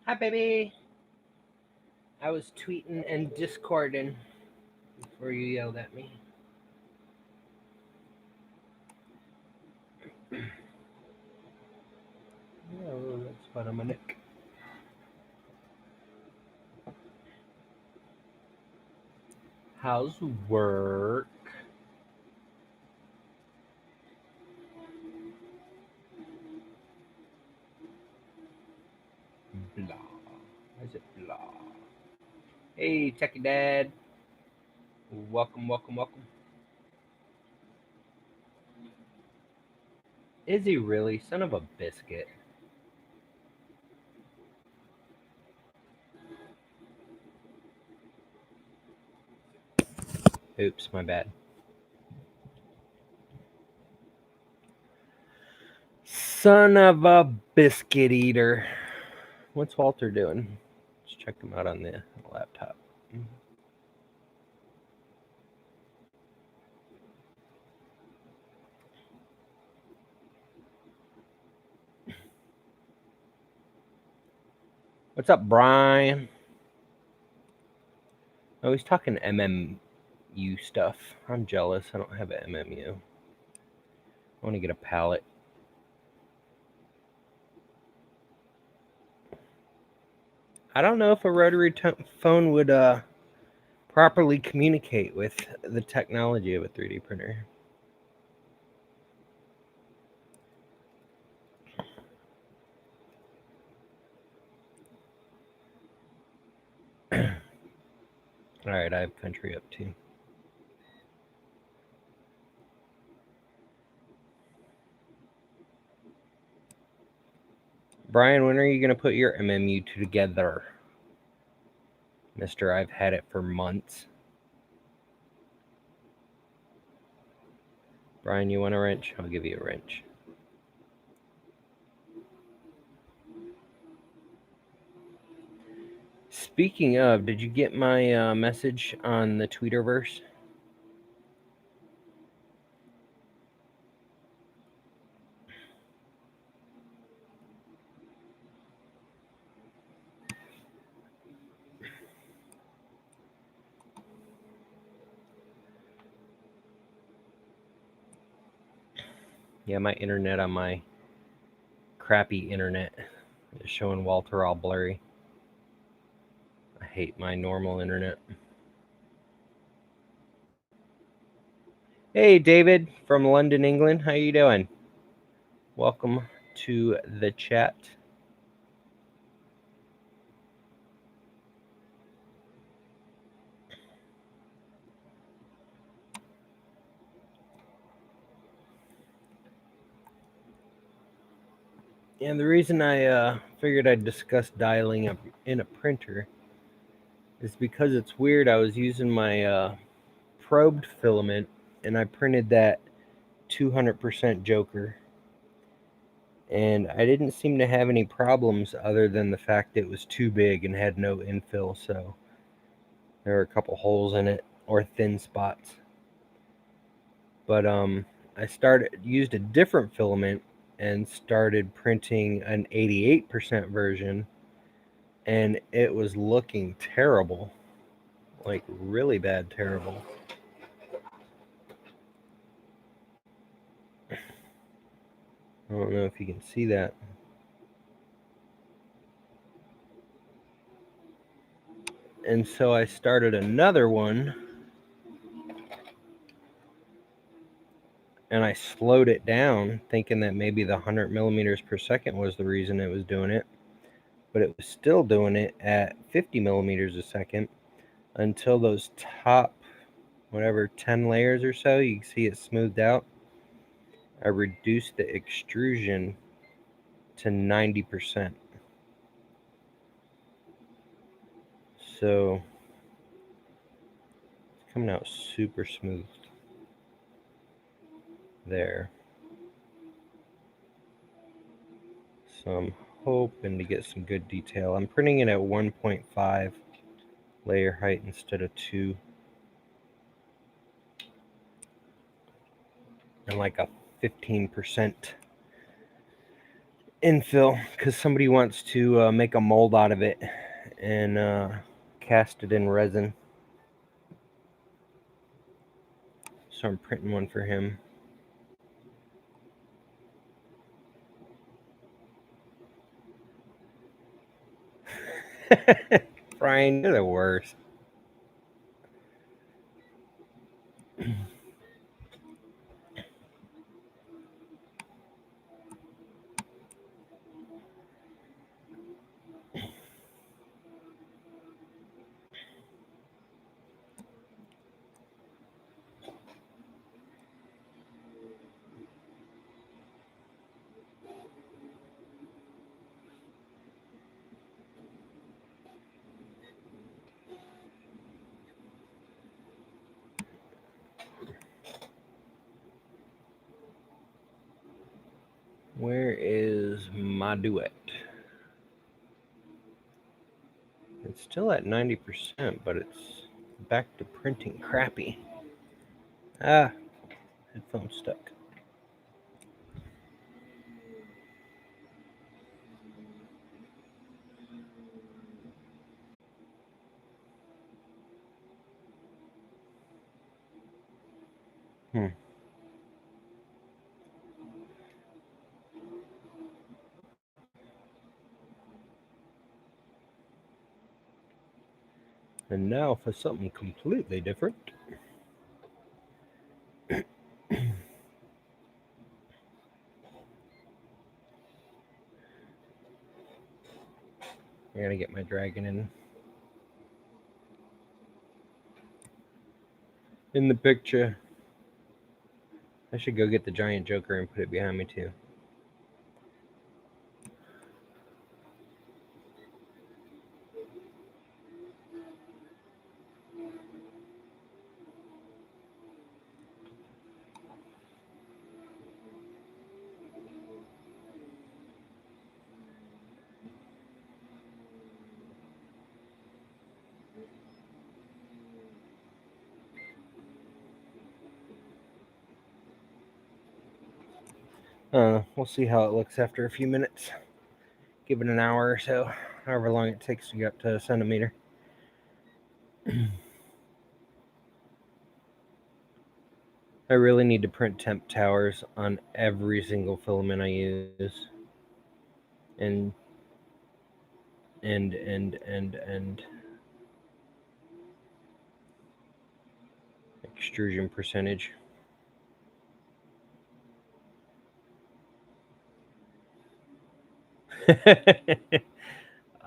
Hi, baby. I was tweeting and discording before you yelled at me. Oh, that's spot on my neck. How's work? Blah. Why is it blah? Hey, Techie Dad. Welcome, welcome, welcome. Is he really? Son of a biscuit. Oops, my bad. Son of a biscuit eater. What's Walter doing? Let's check him out on the laptop. What's up, Brian? Oh, he's talking MMU stuff. I'm jealous. I don't have an MMU. I want to get a palette. I don't know if a rotary phone would properly communicate with the technology of a 3D printer. All right, I have country up too. Brian, when are you going to put your MMU together? Mister, I've had it for months. Brian, you want a wrench? I'll give you a wrench. Speaking of, did you get my message on the Tweeterverse? Yeah, my internet on my crappy internet is showing Walter all blurry. I hate my normal internet. Hey, David from London, England. How you doing? Welcome to the chat. And the reason I figured I'd discuss dialing up in a printer is because it's weird. I was using my probed filament and I printed that 200% Joker. And I didn't seem to have any problems other than the fact that it was too big and had no infill. So there were a couple holes in it or thin spots. But I used a different filament and started printing an 88% version, and it was looking terrible, like really bad, terrible. I don't know if you can see that. And so I started another one, and I slowed it down, thinking that maybe the 100 millimeters per second was the reason it was doing it. But it was still doing it at 50 millimeters a second until those top, whatever, 10 layers or so, you can see it smoothed out. I reduced the extrusion to 90%. So it's coming out super smooth there. So I'm hoping to get some good detail. I'm printing it at 1.5 layer height instead of 2. And like a 15% infill because somebody wants to make a mold out of it and cast it in resin. So I'm printing one for him. Brian, you're the worst. Where is my duet? It's still at 90%, but it's back to printing crappy. Ah, headphone stuck. Hmm. And now for something completely different. I gotta get my dragon in the picture. I should go get the giant joker and put it behind me too. We'll see how it looks after a few minutes. Give it an hour or so, however long it takes to get up to a centimeter. I really need to print temp towers on every single filament I use. And extrusion percentage.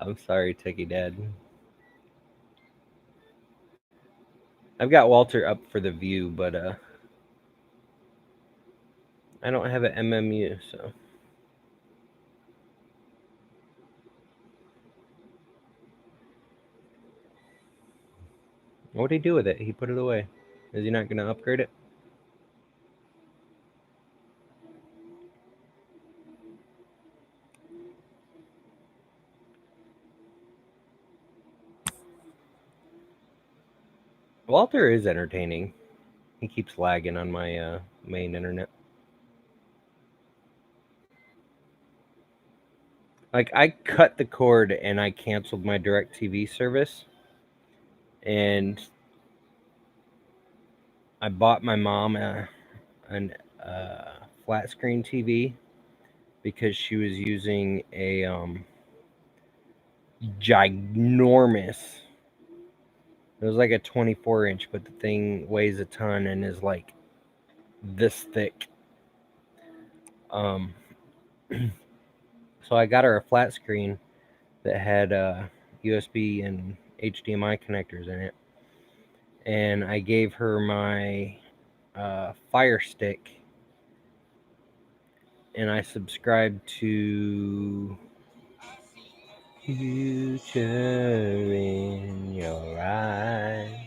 I'm sorry, Techie Dad. I've got Walter up for the view, but I don't have an MMU, so. What'd he do with it? He put it away. Is he not going to upgrade it? Walter is entertaining. He keeps lagging on my main internet. Like, I cut the cord and I canceled my DirecTV service. And I bought my mom a flat screen TV because she was using a ginormous. It was like a 24-inch, but the thing weighs a ton and is like this thick. So I got her a flat screen that had USB and HDMI connectors in it, and I gave her my Fire Stick, and I subscribed to Future in Your Eyes.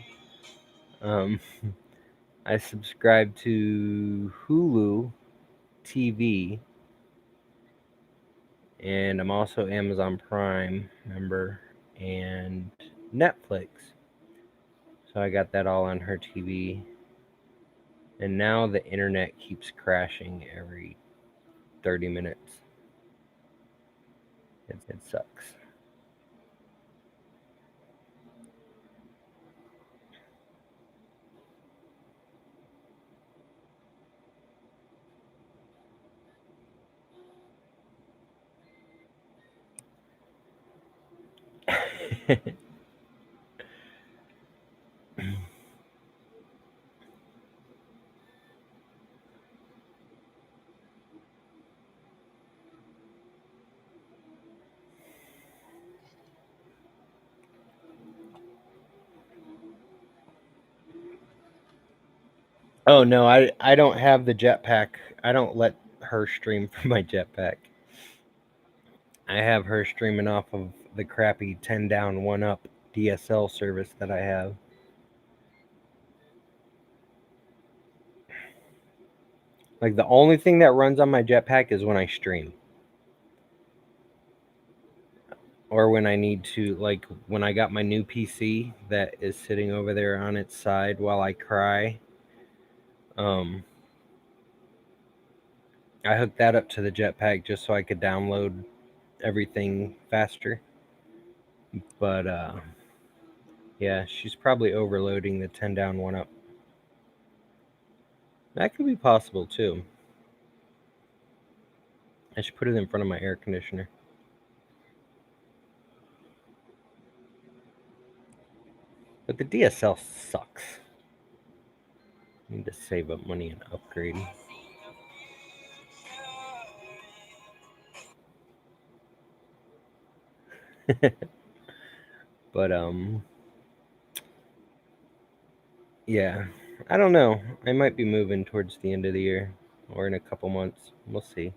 I subscribed to Hulu TV, and I'm also Amazon Prime member and Netflix. So I got that all on her TV. And now the internet keeps crashing every 30 minutes. It sucks. Oh no, I don't have the jetpack. I don't let her stream from my jetpack. I have her streaming off of the crappy 10 down 1 up DSL service that I have. Like the only thing that runs on my jetpack is when I stream. Or when I need to, like when I got my new PC that is sitting over there on its side while I cry. I hooked that up to the jetpack just so I could download everything faster. But yeah, she's probably overloading the 10 down 1 up. That could be possible too. I should put it in front of my air conditioner. But the DSL sucks. I need to save up money and upgrade. But yeah, I don't know. I might be moving towards the end of the year or in a couple months. We'll see.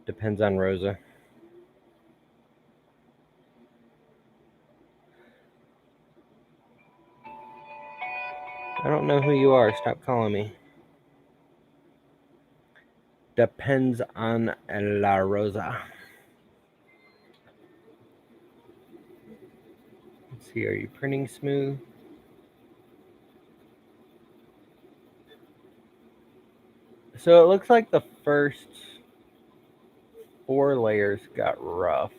Depends on Rosa. I don't know who you are. Stop calling me. Depends on La Rosa. Let's see. Are you printing smooth? So it looks like the first 4 layers got rough.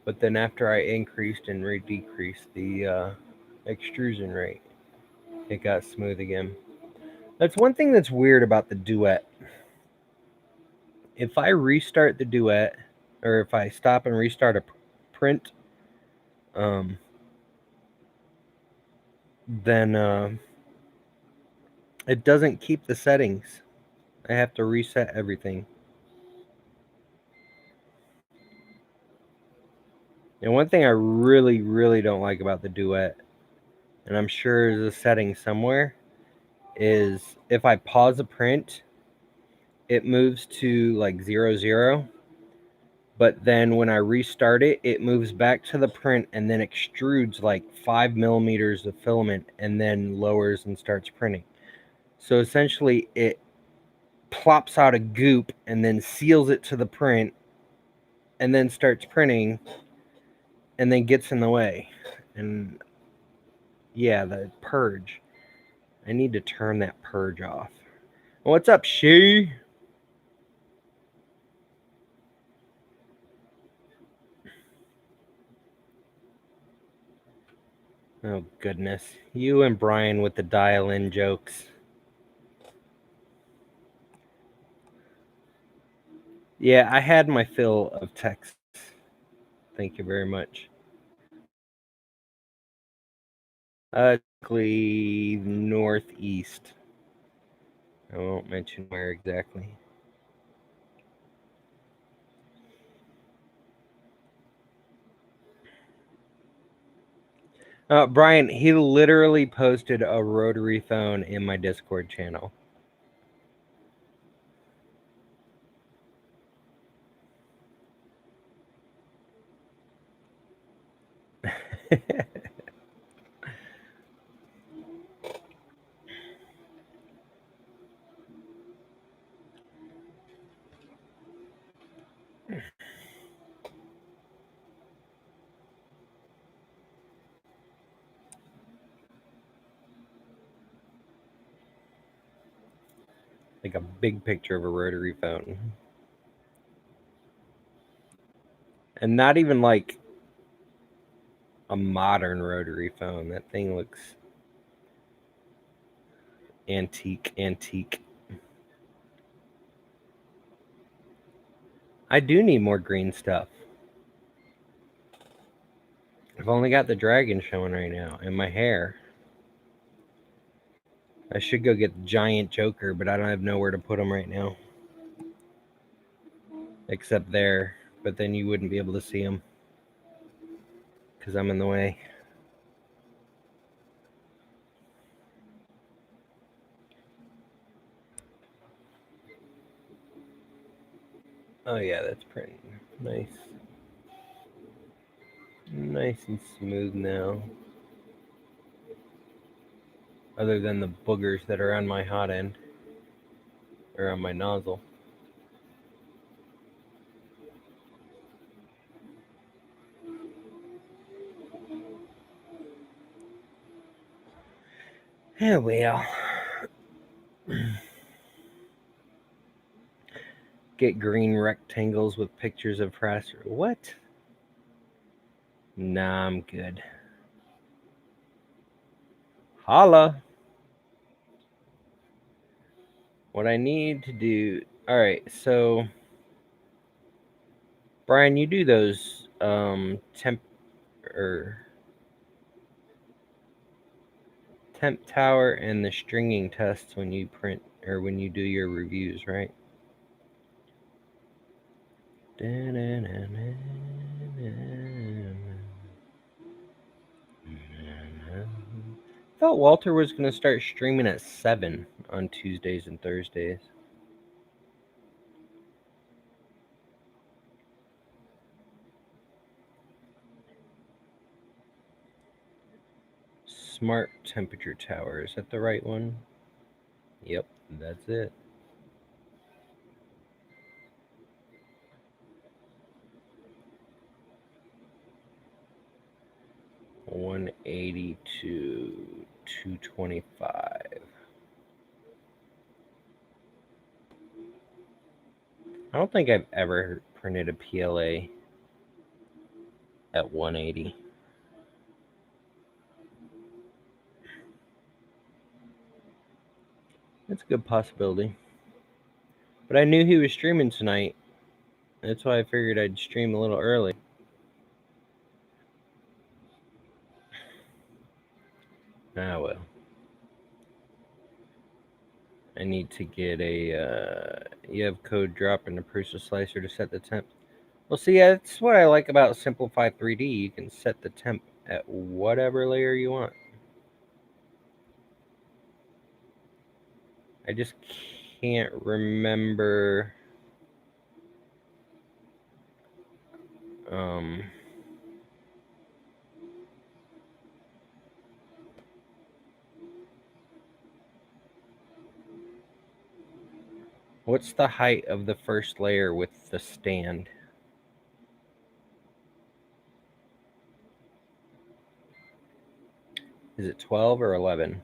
But then after I increased and decreased the extrusion rate, it got smooth again. That's one thing that's weird about the Duet. If I restart the Duet, or if I stop and restart a print, then it doesn't keep the settings. I have to reset everything. And one thing I really, really don't like about the Duet, and I'm sure there's a setting somewhere, is if I pause a print, it moves to like 0, 0. But then when I restart it, it moves back to the print and then extrudes like 5 millimeters of filament and then lowers and starts printing. So essentially, it plops out a goop and then seals it to the print and then starts printing and then gets in the way. And yeah, the purge. I need to turn that purge off. What's up, She? Oh, goodness. You and Brian with the dial-in jokes. Yeah, I had my fill of texts. Thank you very much. Northeast. I won't mention where exactly. Brian, he literally posted a rotary phone in my Discord channel. Like a big picture of a rotary phone. And not even like a modern rotary phone. That thing looks antique. I do need more green stuff. I've only got the dragon showing right now and my hair. I should go get the giant Joker, but I don't have nowhere to put him right now. Except there, but then you wouldn't be able to see him because I'm in the way. Oh yeah, that's pretty nice. Nice and smooth now. Other than the boogers that are on my hot end. Or on my nozzle. Yeah, well. Get green rectangles with pictures of Fraser. What? Nah, I'm good. Holla. What I need to do. Alright, so Brian, you do those temp tower and the stringing tests when you print or when you do your reviews, right? I thought Walter was going to start streaming at 7 on Tuesdays and Thursdays. Smart temperature tower. Is that the right one? Yep, that's it. $180 to $225. I don't think I've ever printed a PLA at 180. That's a good possibility. But I knew he was streaming tonight. That's why I figured I'd stream a little early. Ah, well. I need to get a, you have code drop in the Prusa Slicer to set the temp. Well, see, that's what I like about Simplify 3D. You can set the temp at whatever layer you want. I just can't remember. What's the height of the first layer with the stand? Is it 12 or 11?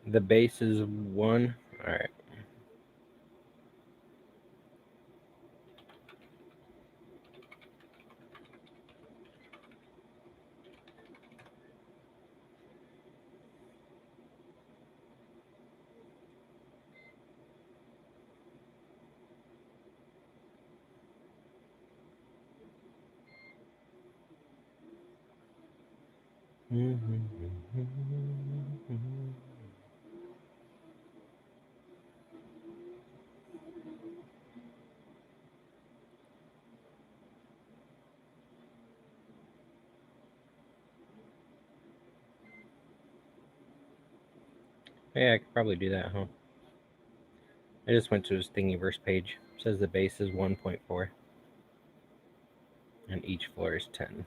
The base is 1. All right. Yeah, I could probably do that, huh? I just went to his Thingiverse page. It says the base is 1.4 and each floor is 10.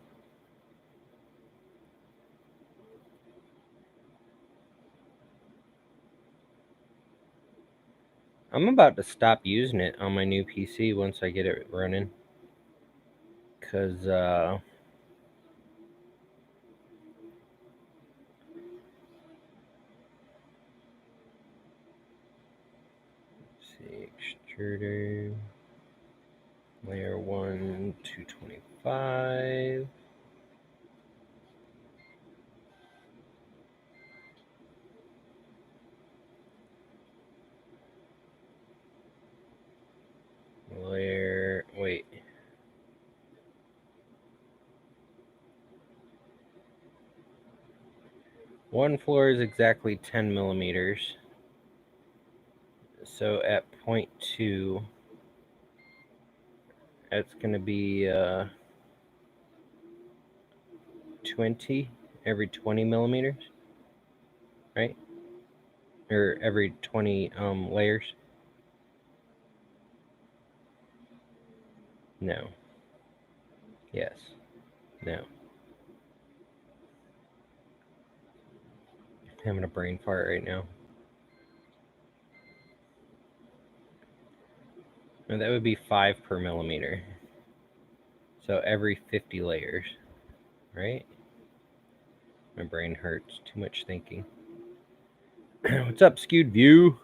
I'm about to stop using it on my new PC once I get it running. Because, let's see, extruder, layer 1, 225. Layer, wait. One floor is exactly 10 millimeters. So at 0.2, that's going to be 20 every 20 millimeters, right? Or every 20 layers. No. Yes. No. I'm having a brain fart right now. No, that would be 5 per millimeter. So every 50 layers, right? My brain hurts. Too much thinking. What's up, Skewed View?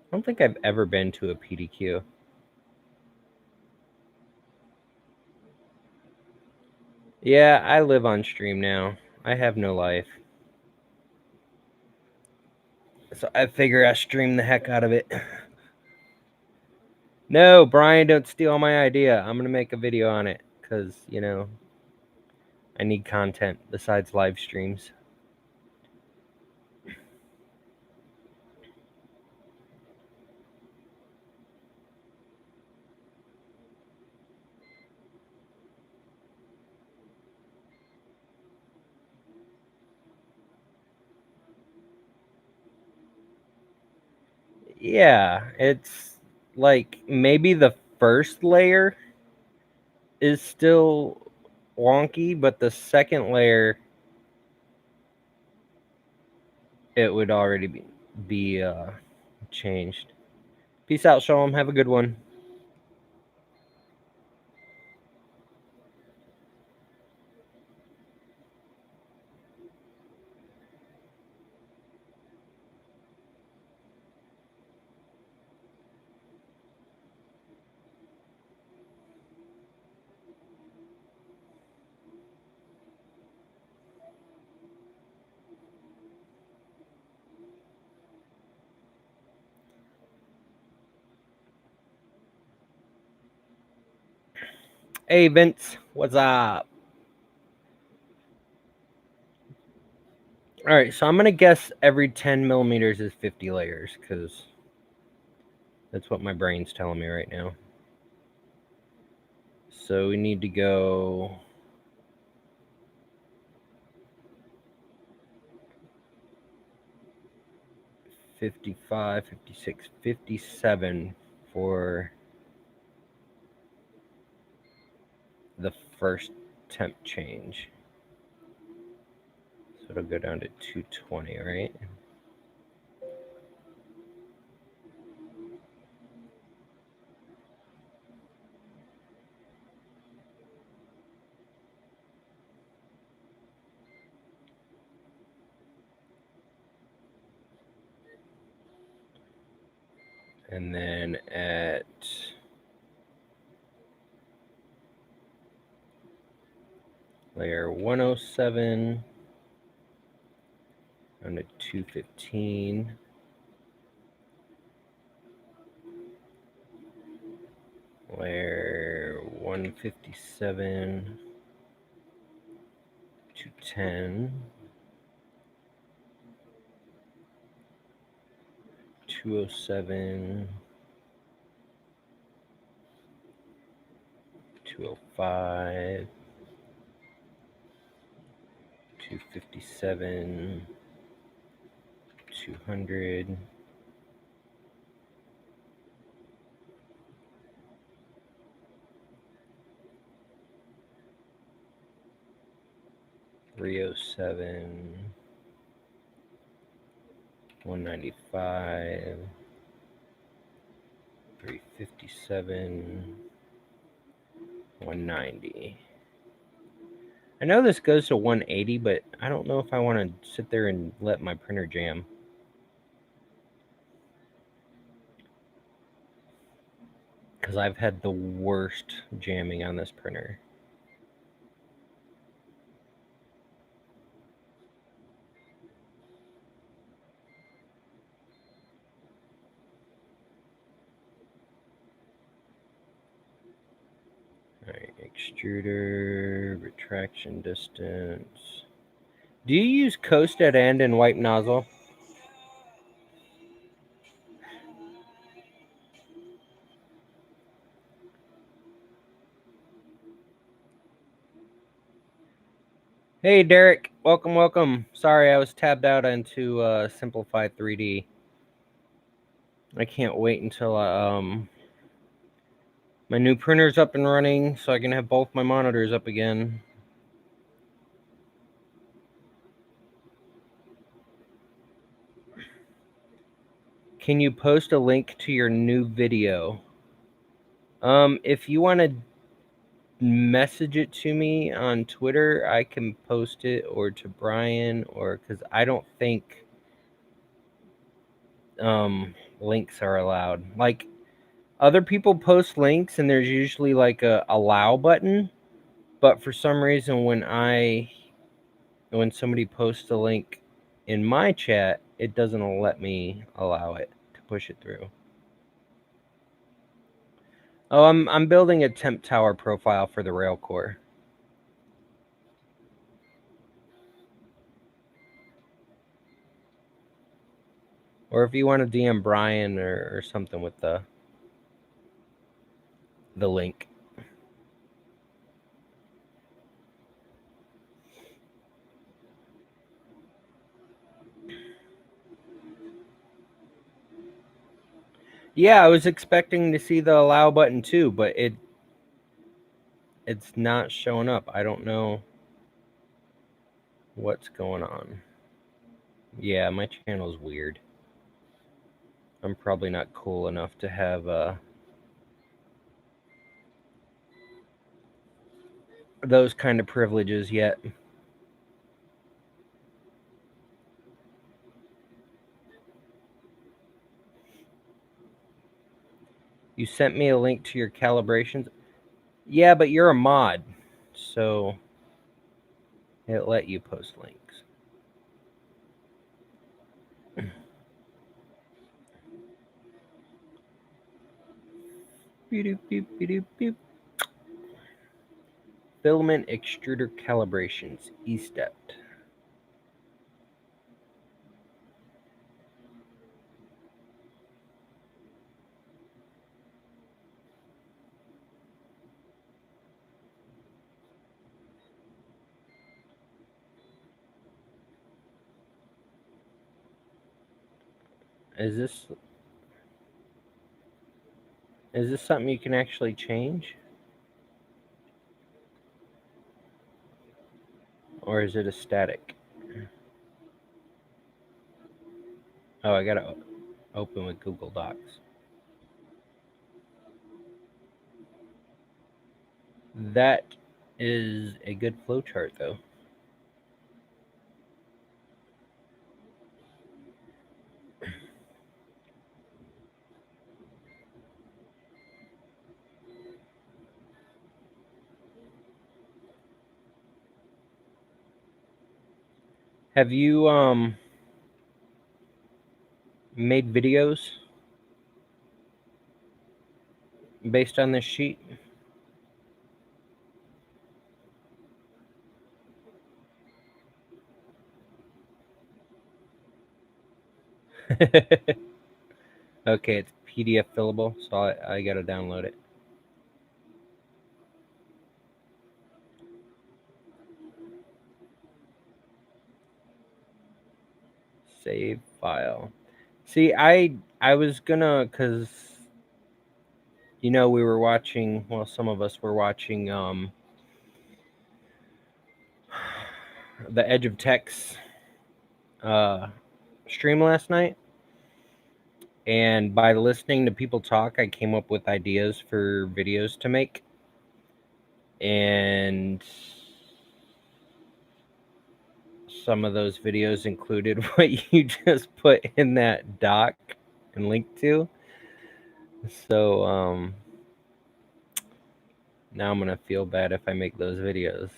I don't think I've ever been to a PDQ. Yeah, I live on stream now. I have no life. So I figure I stream the heck out of it. No, Brian, don't steal my idea. I'm going to make a video on it because, you know, I need content besides live streams. Yeah, it's like maybe the first layer is still wonky, but the second layer, it would already be changed. Peace out, Shalom. Have a good one. Hey, Vince. What's up? All right, so I'm going to guess every 10 millimeters is 50 layers because that's what my brain's telling me right now. So we need to go 55, 56, 57 for the first temp change. So it'll go down to 220, right? And then at layer 107 down to 215. Layer 157 to 10. 207. 205. 257, 200. .307, 195, 357, 190. I know this goes to 180, but I don't know if I want to sit there and let my printer jam. Because I've had the worst jamming on this printer. Alright, extruder, retraction distance. Do you use coast at end and wipe nozzle? Hey Derek, welcome. Sorry, I was tabbed out into Simplify 3D. I can't wait until my new printer's up and running so I can have both my monitors up again. Can you post a link to your new video? If you want to message it to me on Twitter, I can post it, or to Brian, or because I don't think links are allowed. Like, other people post links and there's usually like a allow button, but for some reason when somebody posts a link in my chat, it doesn't let me allow it to push it through. Oh, I'm building a temp tower profile for the Railcore. Or if you want to DM Brian or something with the link. Yeah, I was expecting to see the allow button too, but it's not showing up. I don't know what's going on. Yeah, my channel's weird. I'm probably not cool enough to have those kind of privileges yet. You sent me a link to your calibrations. Yeah, but you're a mod, so it let you post links. Beep, beep, beep, beep. Filament extruder calibrations, E-stepped. Is this something you can actually change? Or is it a static? Oh, I gotta open with Google Docs. That is a good flowchart, though. Have you made videos based on this sheet? Okay, it's PDF fillable, so I gotta download it. Save file. See, I was gonna, cause we were watching. Well, some of us were watching the Edge of Tech's stream last night, and by listening to people talk, I came up with ideas for videos to make, and some of those videos included what you just put in that doc and linked to. So now I'm gonna feel bad if I make those videos.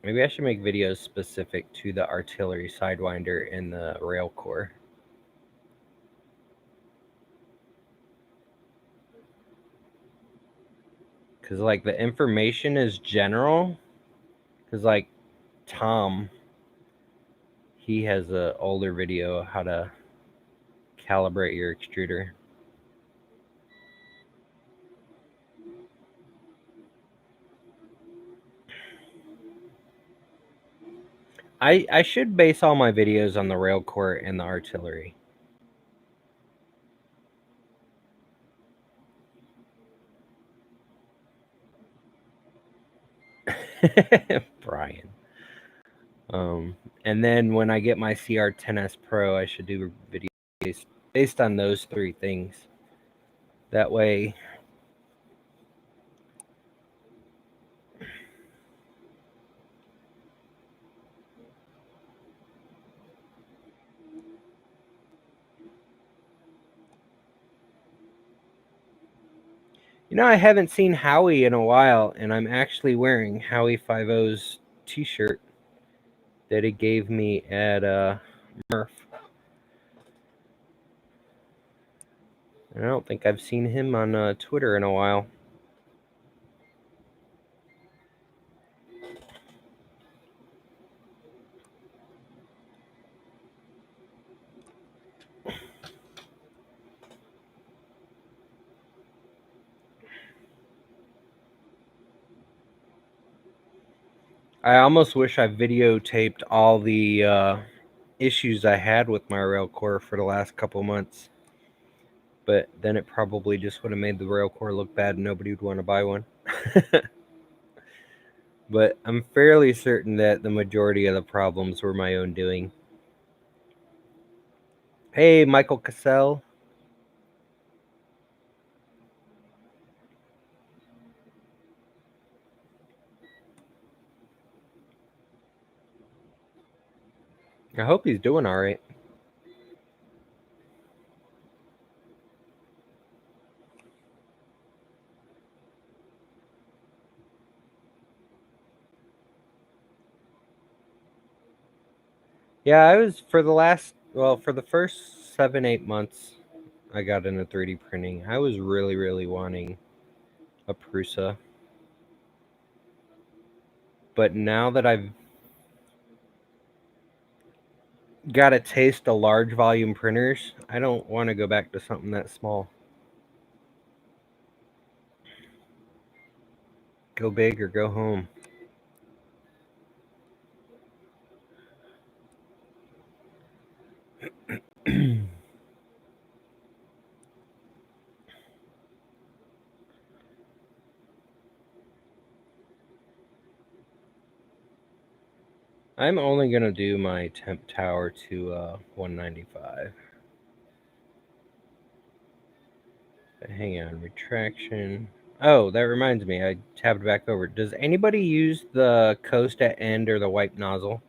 Maybe I should make videos specific to the artillery sidewinder and the rail core. Because, like, the information is general. Because, like, Tom, he has an older video how to calibrate your extruder. I should base all my videos on the rail core and the artillery. Brian. And then when I get my CR10S Pro, I should do videos based on those three things. That way, I haven't seen Howie in a while, and I'm actually wearing Howie 50's t-shirt that he gave me at Murph. I don't think I've seen him on Twitter in a while. I almost wish I videotaped all the issues I had with my rail core for the last couple months. But then it probably just would have made the rail core look bad and nobody would want to buy one. But I'm fairly certain that the majority of the problems were my own doing. Hey, Michael Cassell. I hope he's doing all right. Yeah, I was for the first 7-8 months I got into 3D printing. I was really, really wanting a Prusa. But now that I've got a taste of large volume printers, I don't want to go back to something that small. Go big or go home. I'm only going to do my temp tower to 195. Hang on, retraction. Oh, that reminds me, I tabbed back over. Does anybody use the coast at end or the wipe nozzle?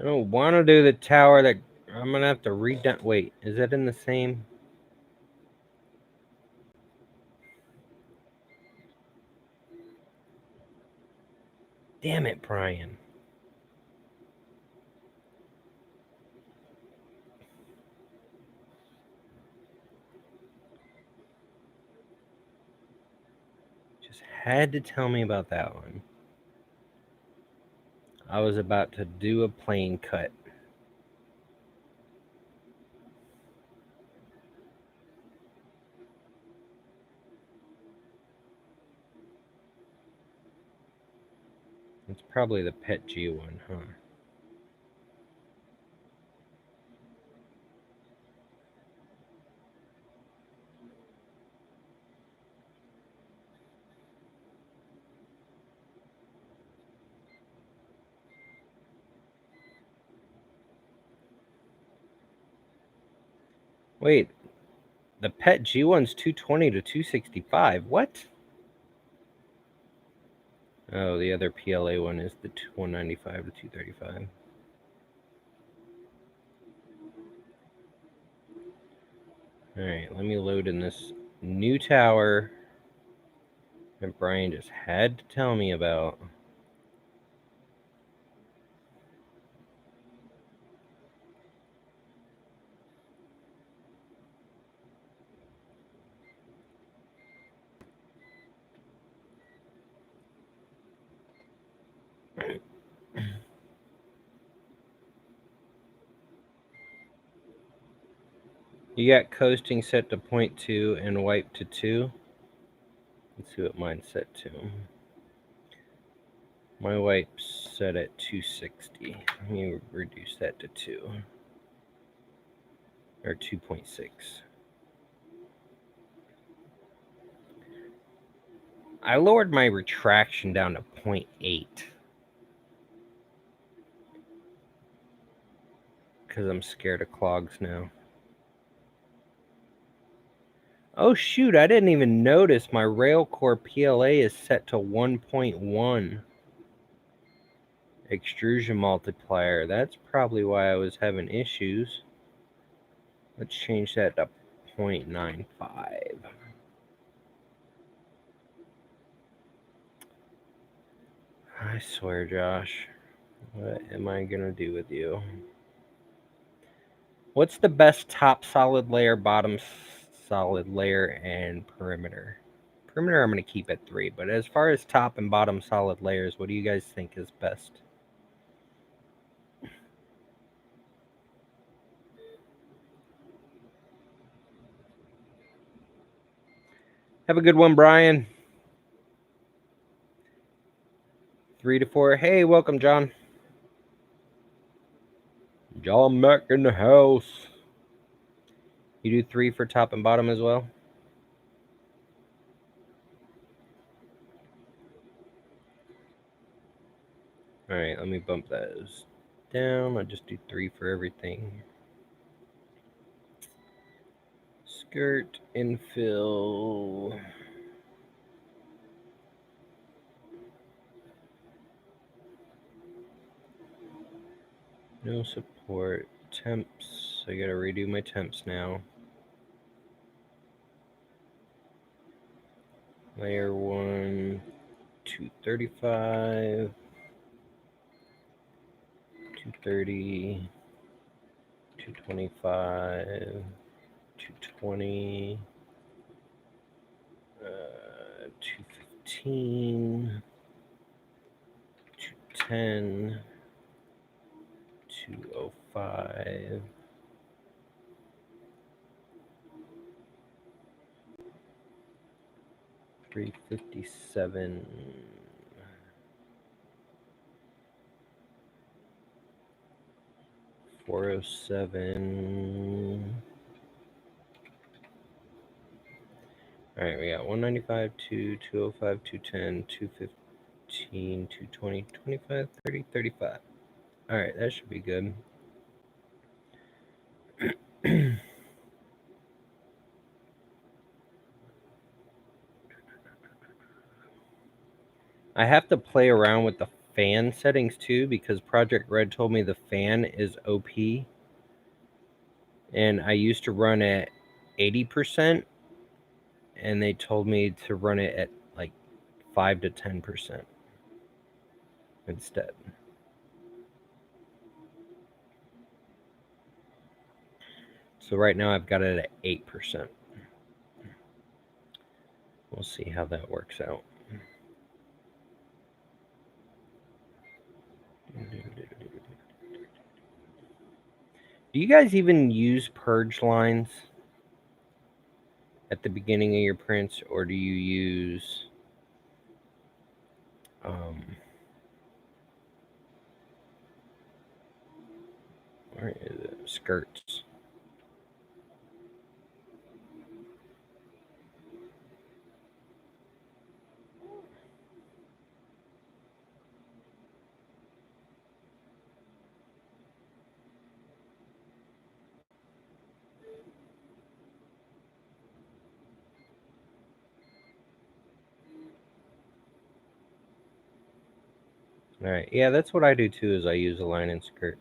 I don't want to do the tower that I'm going to have to read down. Wait, is that in the same? Damn it, Brian. Just had to tell me about that one. I was about to do a plane cut. It's probably the Pet G one, huh? Wait, the Pet G one's 220 to 265. What? Oh, the other PLA one is the 195 to 235. All right, let me load in this new tower that Brian just had to tell me about. You got coasting set to 0.2 and wipe to 2. Let's see what mine's set to. My wipe's set at 260. Let me reduce that to 2. Or 2.6. I lowered my retraction down to 0.8. Because I'm scared of clogs now. Oh shoot, I didn't even notice my Railcore PLA is set to 1.1 extrusion multiplier. That's probably why I was having issues. Let's change that to 0.95. I swear, Josh, what am I gonna do with you? What's the best top solid layer, bottom solid layer, and perimeter? Perimeter I'm going to keep at 3, but as far as top and bottom solid layers, what do you guys think is best? Have a good one, Brian. 3 to 4. Hey, welcome, John. John Mack in the house. You do 3 for top and bottom as well? All right, let me bump those down. I'll just do 3 for everything. Skirt, infill. No support. Temps. I gotta redo my temps now. Layer 1, 235, 230, 225, 220, 215, 210, 205. 357, 407. All right, we got 195, 205, 210, 215, 220, 25, 30, 35. All right, that should be good. I have to play around with the fan settings too, because Project Red told me the fan is OP. And I used to run at 80%, and they told me to run it at like 5 to 10% instead. So right now I've got it at 8%. We'll see how that works out. Do you guys even use purge lines at the beginning of your prints, or do you use where is it? Skirts? All right, yeah, that's what I do too. Is I use a line and skirt.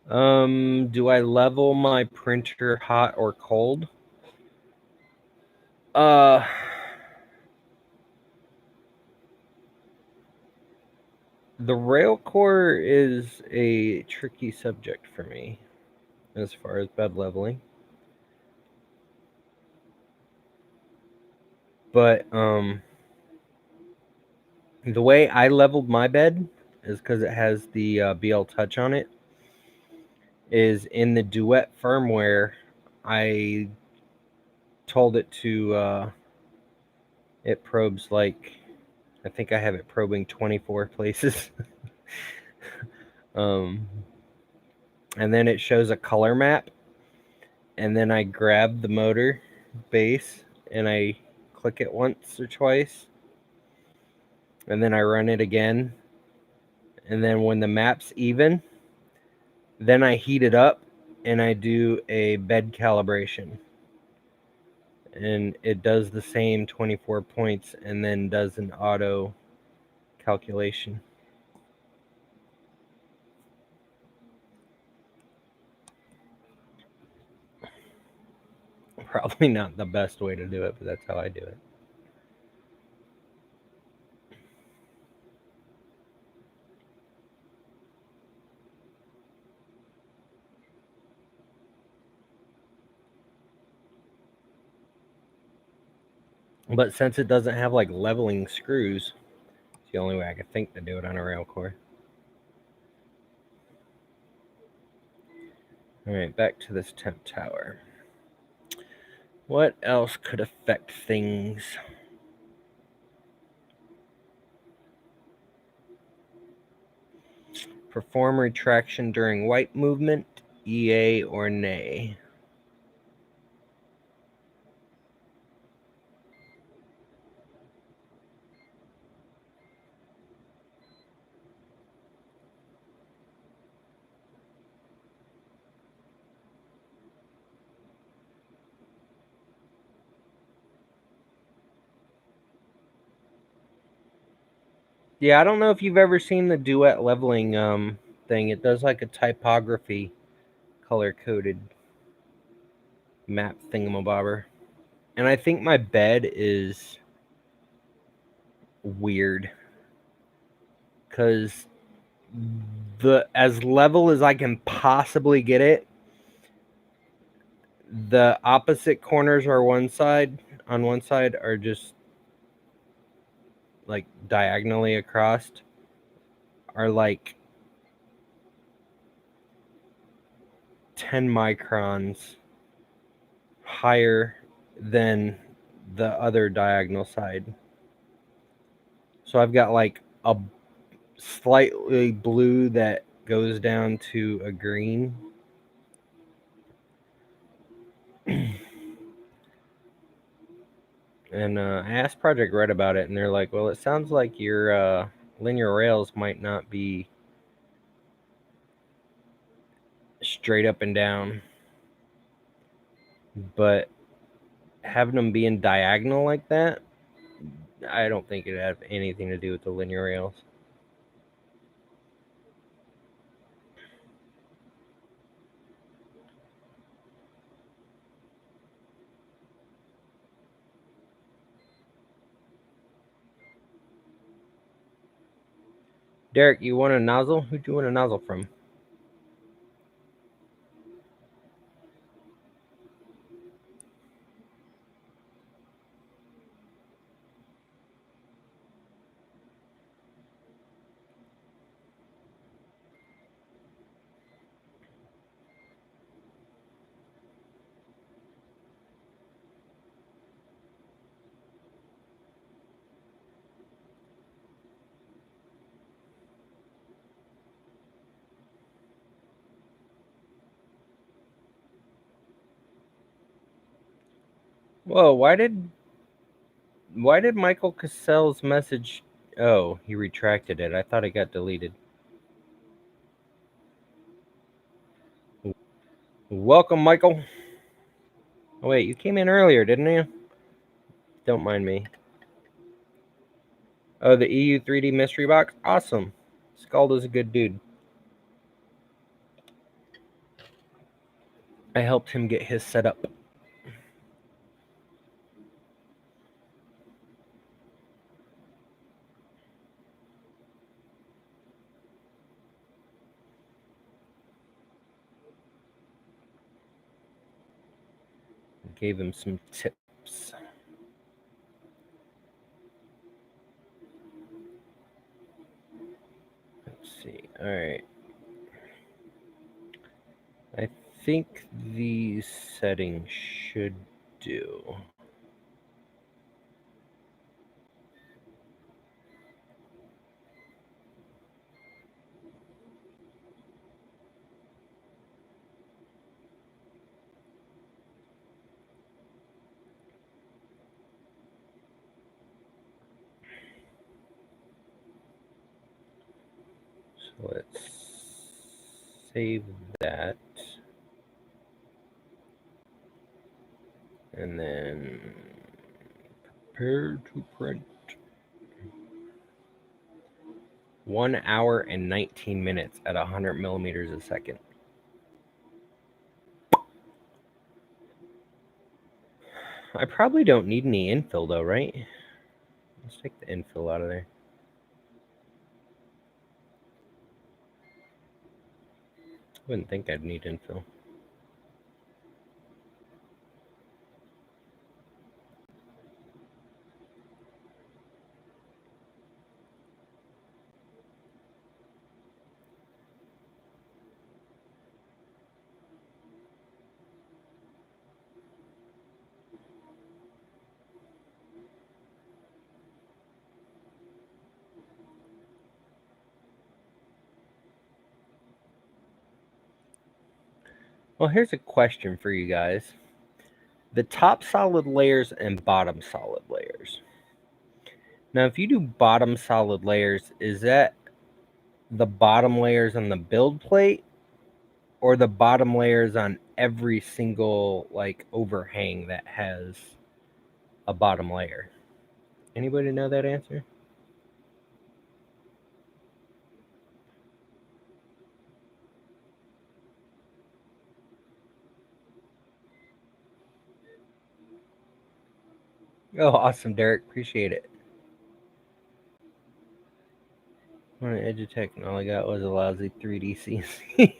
Do I level my printer hot or cold? The Railcore is a tricky subject for me as far as bed leveling. But the way I leveled my bed is because it has the BL Touch on it. Is in the Duet firmware, I told it to it probes like, I think I have it probing 24 places. And then it shows a color map, and then I grab the motor base and I click it once or twice, and then I run it again, and then when the map's even, then I heat it up and I do a bed calibration, and it does the same 24 points and then does an auto calculation. Probably not the best way to do it, but that's how I do it. But since it doesn't have like leveling screws, it's the only way I could think to do it on a Railcore. Alright, back to this temp tower. What else could affect things? Perform retraction during white movement, EA or nay? Yeah, I don't know if you've ever seen the Duet leveling thing. It does like a typography color-coded map thingamabobber. And I think my bed is weird because as level as I can possibly get it, the opposite corners are on one side are just like diagonally across are like 10 microns higher than the other diagonal side. So I've got like a slightly blue that goes down to a green. And I asked Project Red about it, and they're like, well, it sounds like your linear rails might not be straight up and down, but having them being diagonal like that, I don't think it'd have anything to do with the linear rails. Derek, you want a nozzle? Who'd you want a nozzle from? Whoa, why did Michael Cassell's message... Oh, he retracted it. I thought it got deleted. Welcome, Michael. Oh, wait, you came in earlier, didn't you? Don't mind me. Oh, the EU 3D mystery box? Awesome. Scalda's a good dude. I helped him get his set up. Gave him some tips. Let's see. All right. I think these settings should do. So let's save that. And then prepare to print. 1 hour and 19 minutes at 100 millimeters a second. I probably don't need any infill though, right? Let's take the infill out of there. Wouldn't think I'd need infill. Well, here's a question for you guys. The top solid layers and bottom solid layers. Now, if you do bottom solid layers, is that the bottom layers on the build plate or the bottom layers on every single like overhang that has a bottom layer? Anybody know that answer? Oh, awesome, Derek. Appreciate it. On Edutech, and all I got was a lousy 3D CNC.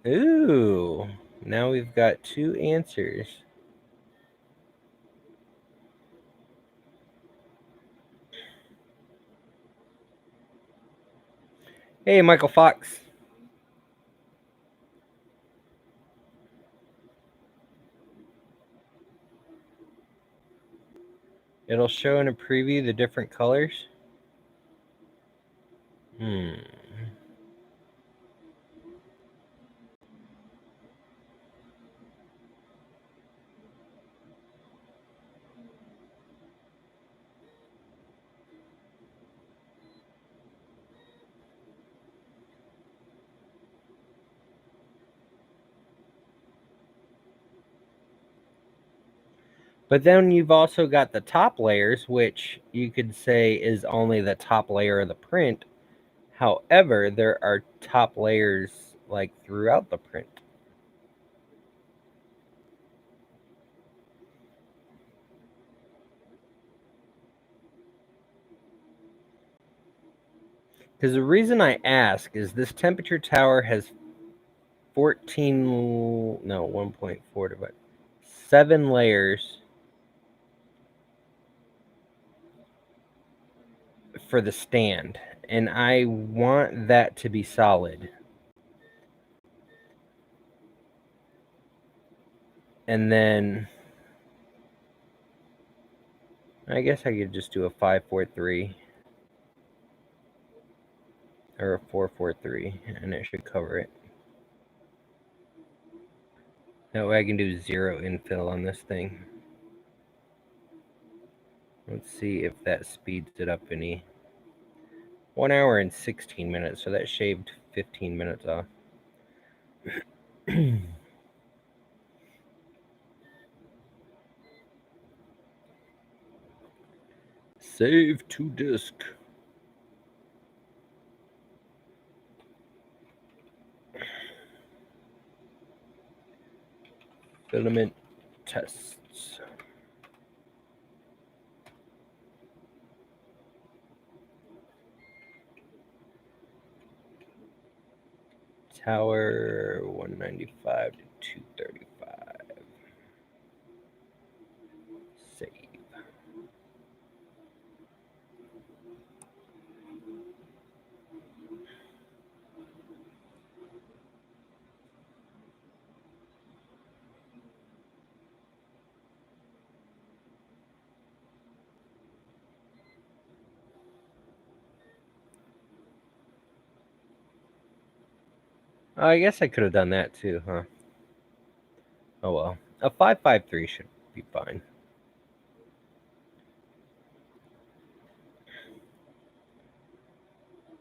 Ooh, now we've got 2 answers. Hey, Michael Fox. It'll show in a preview the different colors. But then you've also got the top layers, which you could say is only the top layer of the print. However, there are top layers like throughout the print. Because the reason I ask is this temperature tower has 1.4 divided 7 layers for the stand, and I want that to be solid. And then I guess I could just do a 5-4-3 or a 4-4-3, and it should cover it. That way I can do 0 infill on this thing. Let's see if that speeds it up any. 1 hour and 16 minutes, so that shaved 15 minutes off. Save to disk. Filament tests. Tower 195 to 235. Save. I guess I could have done that too, huh? Oh well. A 5-5-3 should be fine.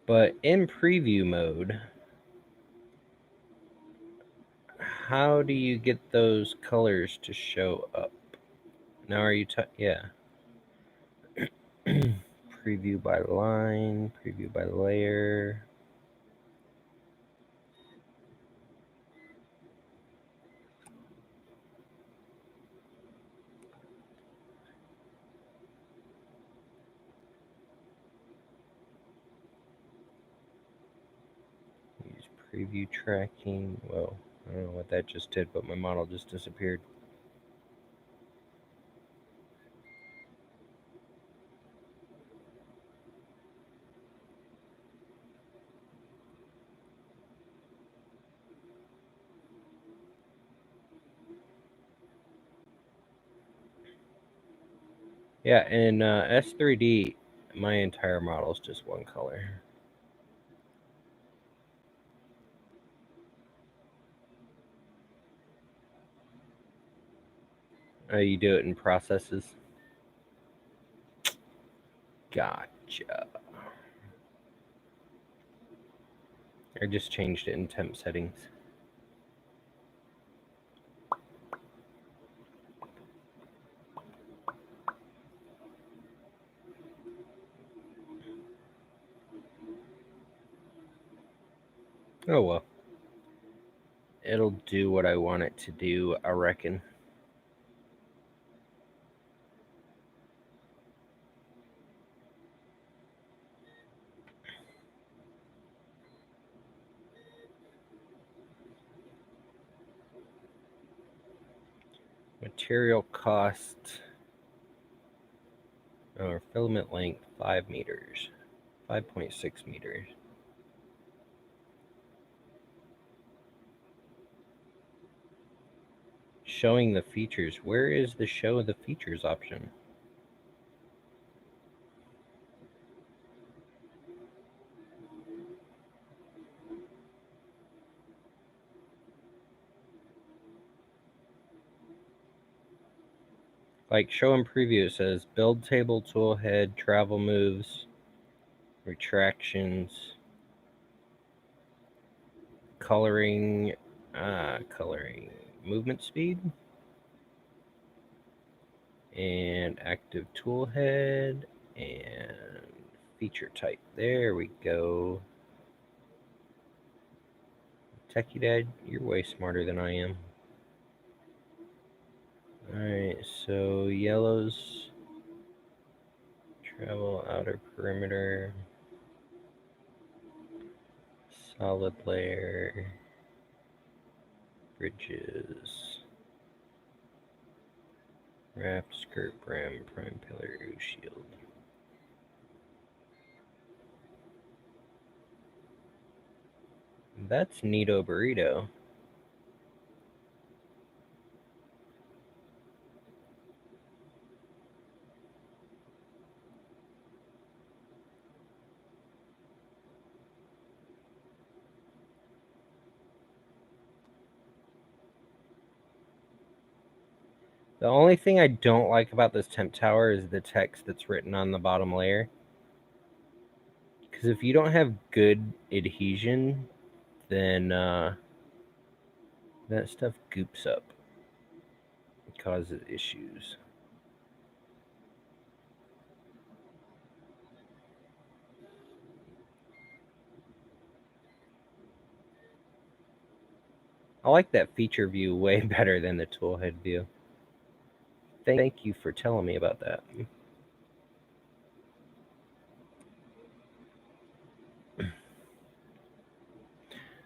But in preview mode, how do you get those colors to show up? Now are you yeah. Preview by line, preview by layer. Use preview tracking. Whoa, I don't know what that just did, but my model just disappeared. Yeah, in S3D, my entire model is just one color. You do it in processes. Gotcha. I just changed it in temp settings. Oh well. It'll do what I want it to do, I reckon. Material cost or filament length 5 meters, 5.6 meters. Showing the features. Where is the show the features option? Like show and preview, it says build table, tool head, travel moves, retractions, coloring, movement speed, and active tool head, and feature type. There we go. Techie Dad, you're way smarter than I am. Alright, so yellows, travel outer perimeter. Solid layer, bridges, wrap, skirt, brim, prime pillar, shield. That's Neato Burrito. The only thing I don't like about this temp tower is the text that's written on the bottom layer. Because if you don't have good adhesion, then that stuff goops up. It causes issues. I like that feature view way better than the toolhead view. Thank you for telling me about that.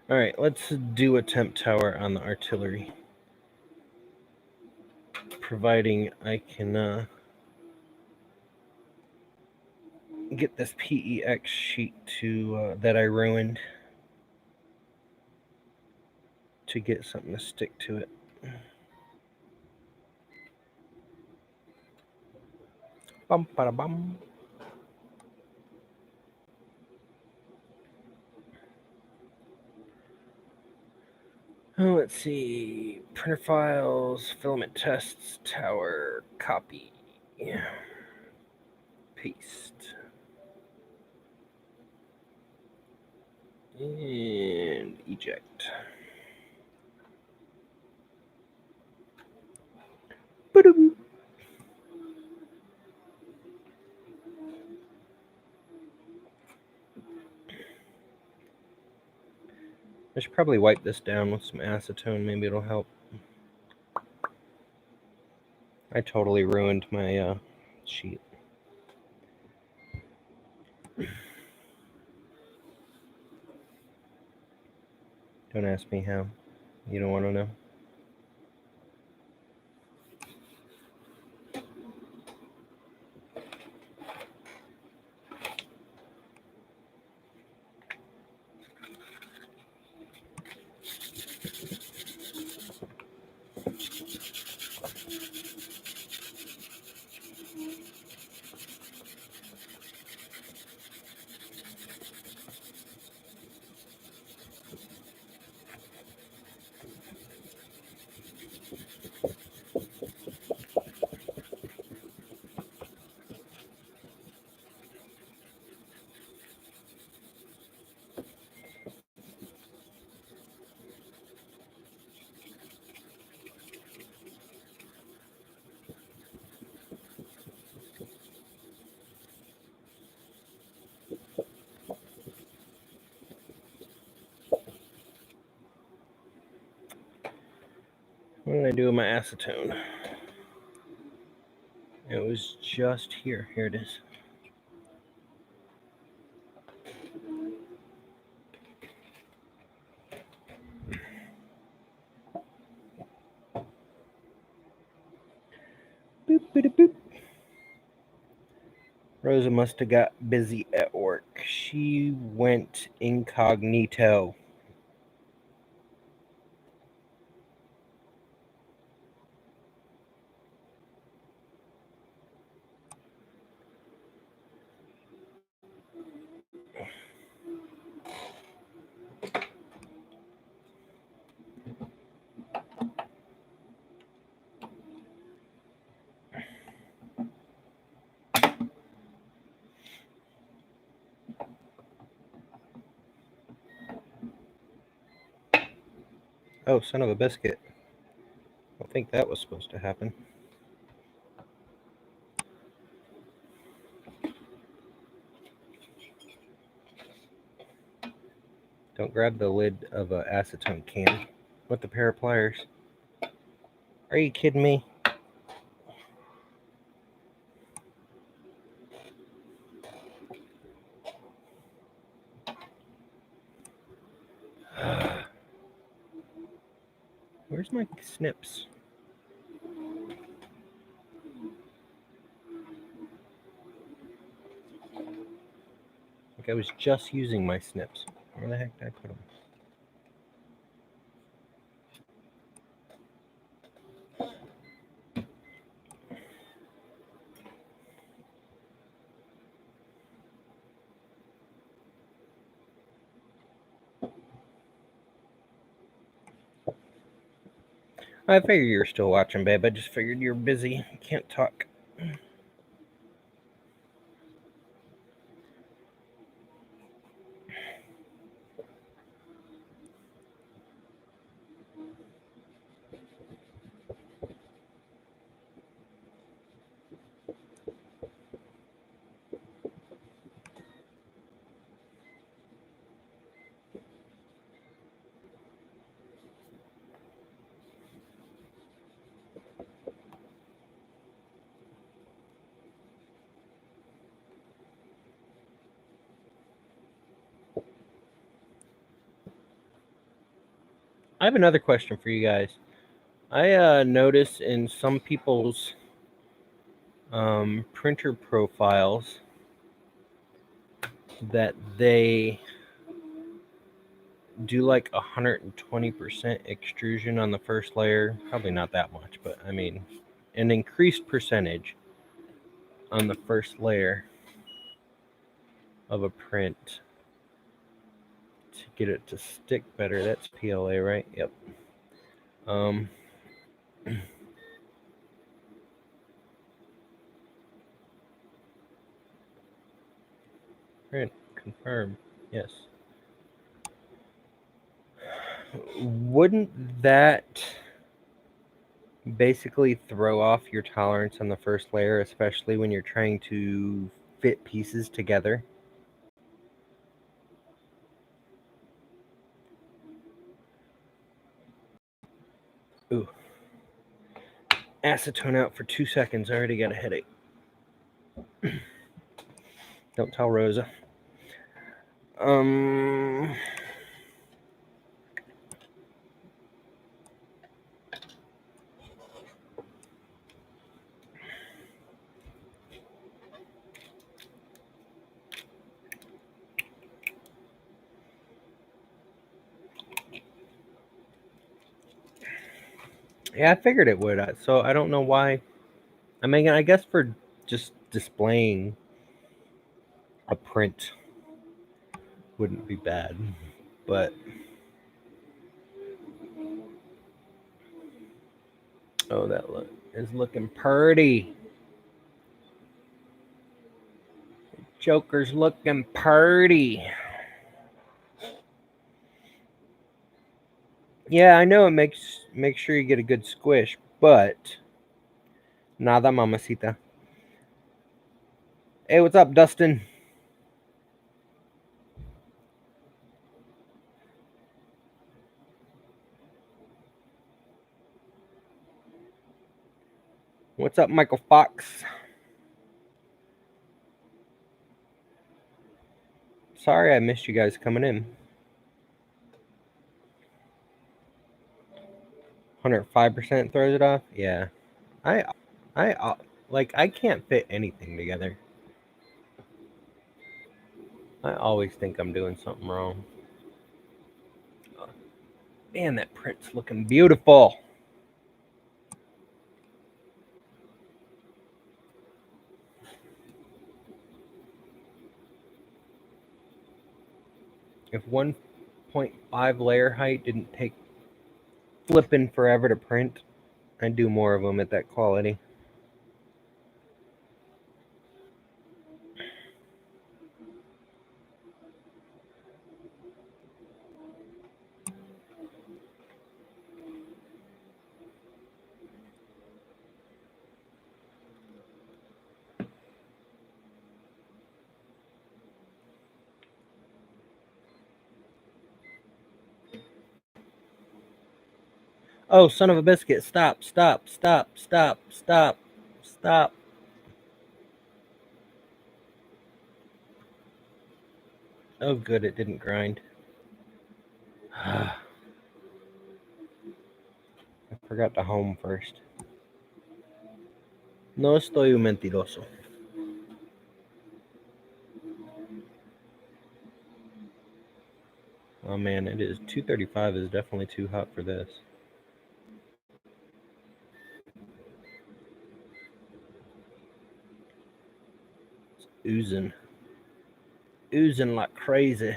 All right, let's do a temp tower on the artillery. Providing I can get this PEX sheet to that I ruined to get something to stick to it. Bum, bada, bum. Oh, let's see. Printer files, filament tests, tower, copy. Yeah. Paste. And eject. Ba-dum. I should probably wipe this down with some acetone. Maybe it'll help. I totally ruined my sheet. Don't ask me how. You don't want to know. What did I do with my acetone? It was just here. Here it is. Boop, boop, boop. Rosa must have got busy at work. She went incognito. Oh, son of a biscuit. I don't think that was supposed to happen. Don't grab the lid of an acetone can with a pair of pliers. Are you kidding me? snips. Like I was just using my snips. Where the heck did I put them? I figured you were still watching, babe. I just figured you're busy. Can't talk. I have another question for you guys. I notice in some people's printer profiles that they do like 120% extrusion on the first layer. Probably not that much, but I mean, an increased percentage on the first layer of a print to get it to stick better. That's PLA, right? Yep. Print confirm. Yes. Wouldn't that basically throw off your tolerance on the first layer, especially when you're trying to fit pieces together? Ooh. Acetone out for 2 seconds. I already got a headache. Don't tell Rosa. Yeah, I figured it would. So I don't know why. I mean, I guess for just displaying a print wouldn't be bad, but oh, that is looking pretty. Joker's looking pretty. Yeah, I know it make sure you get a good squish, but nada mamacita. Hey, what's up, Dustin? What's up, Michael Fox? Sorry I missed you guys coming in. 105% throws it off? Yeah. I like I can't fit anything together. I always think I'm doing something wrong. Man, that print's looking beautiful. If 1.5 layer height didn't take flipping forever to print, I'd do more of them at that quality. Oh, son of a biscuit. Stop, stop, stop, stop, stop, stop. Oh, good, it didn't grind. I Forgot to home first. No estoy un mentiroso. Oh man, it is 2:35 is definitely too hot for this. It's oozing. Oozing like crazy.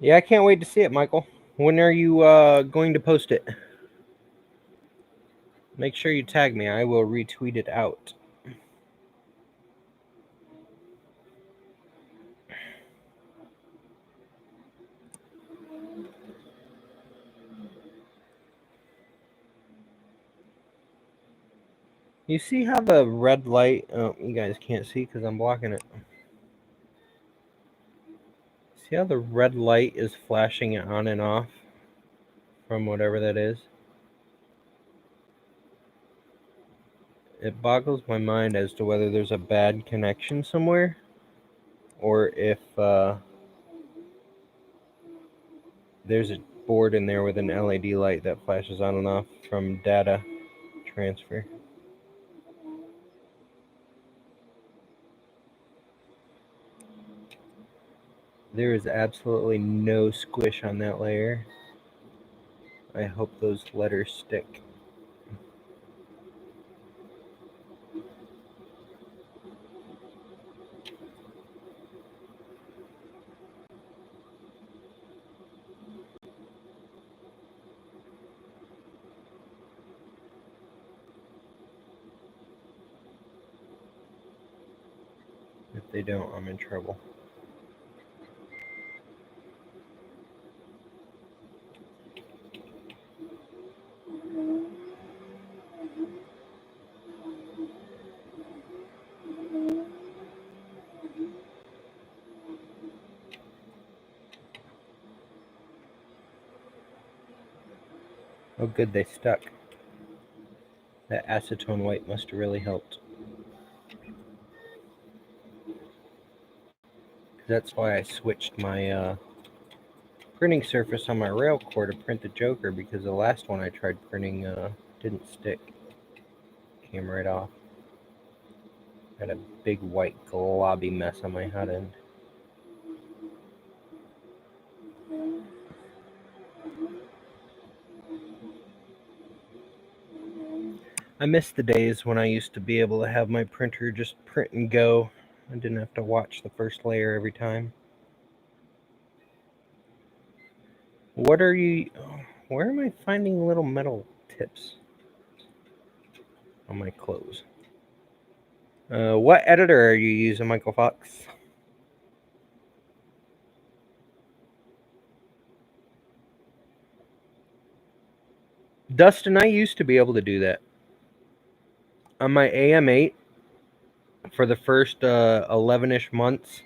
Yeah, I can't wait to see it, Michael. When are you going to post it? Make sure you tag me. I will retweet it out. You see how the red light... Oh, you guys can't see because I'm blocking it. See how the red light is flashing on and off from whatever that is? It boggles my mind as to whether there's a bad connection somewhere or if there's a board in there with an LED light that flashes on and off from data transfer. There is absolutely no squish on that layer. I hope those letters stick. If they don't, I'm in trouble. Oh good, they stuck. That acetone white must have really helped. That's why I switched my printing surface on my Railcore to print the Joker, because the last one I tried printing didn't stick. Came right off. Had a big white globby mess on my hot end. I miss the days when I used to be able to have my printer just print and go. I didn't have to watch the first layer every time. What are you... Where am I finding little metal tips on my clothes? What editor are you using, Michael Fox? Dustin, I used to be able to do that. On my AM8, for the first 11-ish months,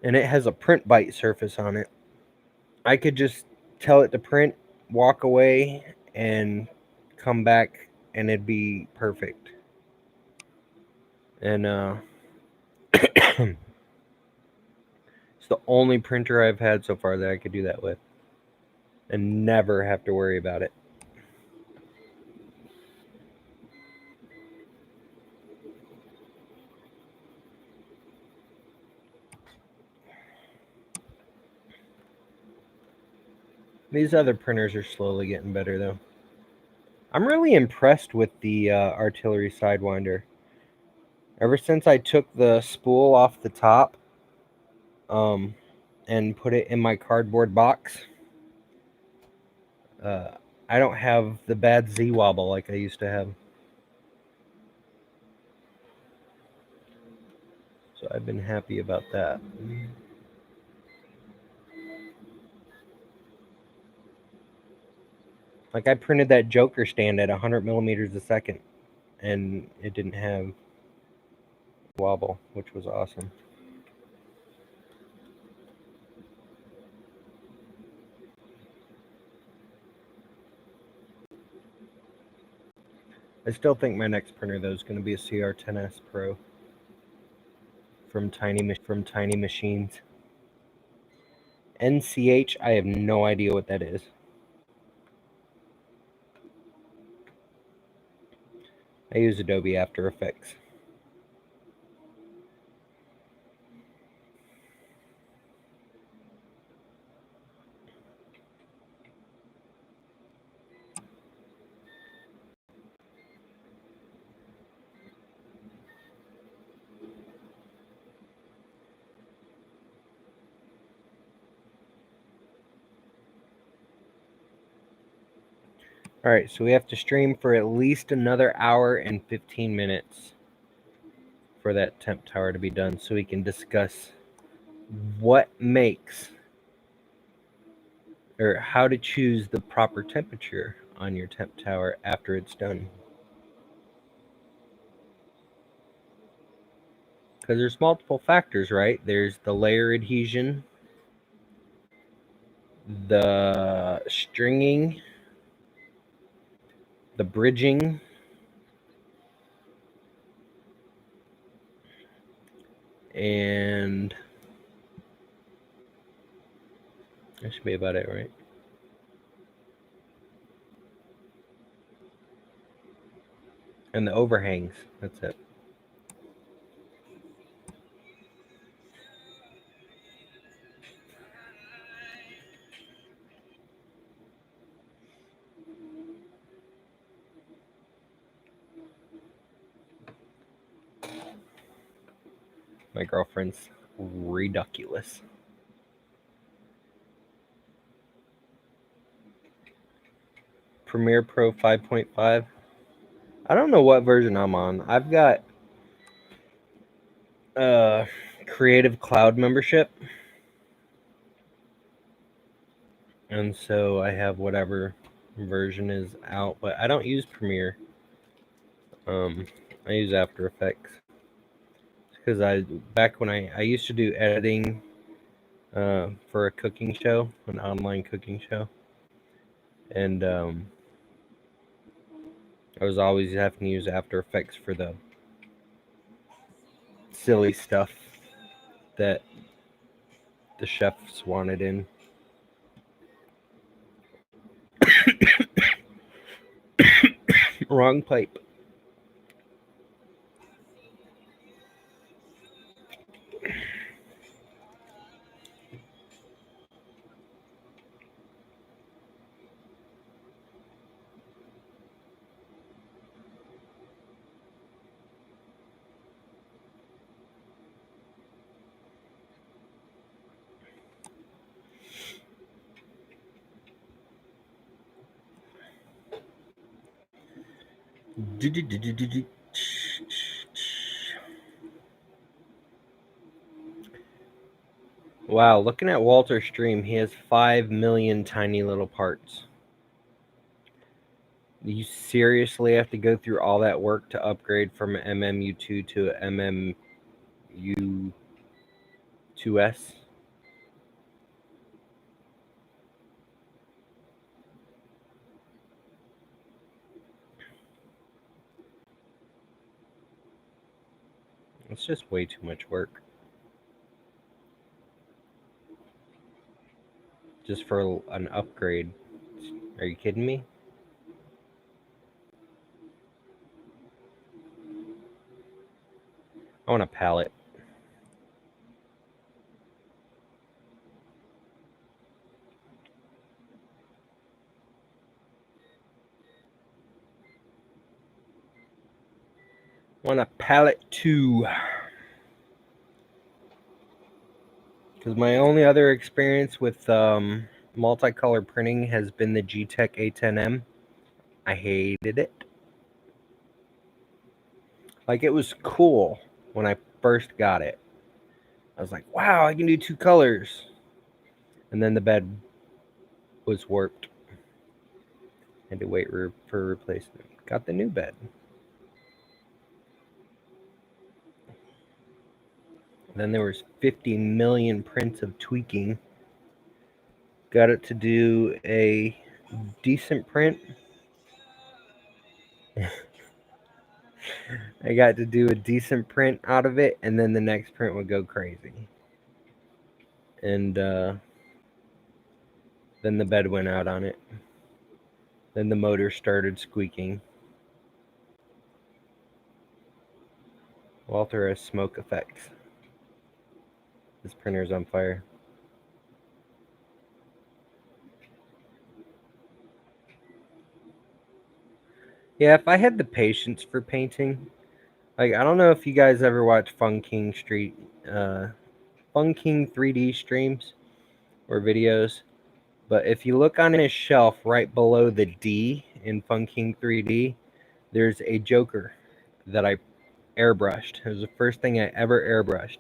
and it has a print bite surface on it, I could just tell it to print, walk away, and come back, and it'd be perfect. And it's the only printer I've had so far that I could do that with and never have to worry about it. These other printers are slowly getting better, though. I'm really impressed with the Artillery Sidewinder. Ever since I took the spool off the top and put it in my cardboard box, I don't have the bad Z-wobble like I used to have. So I've been happy about that. Like, I printed that Joker stand at 100 millimeters a second, and it didn't have wobble, which was awesome. I still think my next printer though is going to be a CR10S Pro from Tiny Machines. NCH, I have no idea what that is. I use Adobe After Effects. Alright, so we have to stream for at least another hour and 15 minutes for that temp tower to be done so we can discuss what makes or how to choose the proper temperature on your temp tower after it's done. Because there's multiple factors, right? There's the layer adhesion, the stringing, the bridging, and that should be about it, right? And the overhangs. That's it. My girlfriend's ridiculous. Premiere Pro 5.5. I don't know what version I'm on. I've got Creative Cloud membership. And so I have whatever version is out, but I don't use Premiere. I use After Effects. Because back when I used to do editing for a cooking show, an online cooking show. And I was always having to use After Effects for the silly stuff that the chefs wanted in. Wrong pipe. Wow, looking at Walter's stream, he has 5 million tiny little parts. You seriously have to go through all that work to upgrade from MMU2 to MMU2S? It's just way too much work. Just for an upgrade. Are you kidding me? I want a palette. I want a palette too. Because my only other experience with multicolor printing has been the Geeetech A10M. I hated it. Like, it was cool when I first got it. I was like, wow, I can do 2 colors. And then the bed was warped. Had to wait for replacement. Got the new bed. Then there was 50 million prints of tweaking. Got it to do a decent print. I got to do a decent print out of it, and then the next print would go crazy. And then the bed went out on it. Then the motor started squeaking. Walter has smoke effects. His printer's on fire. Yeah, if I had the patience for painting, like, I don't know if you guys ever watch Fun King 3D streams or videos, but if you look on his shelf right below the D in Fun King 3D, there's a Joker that I airbrushed. It was the first thing I ever airbrushed.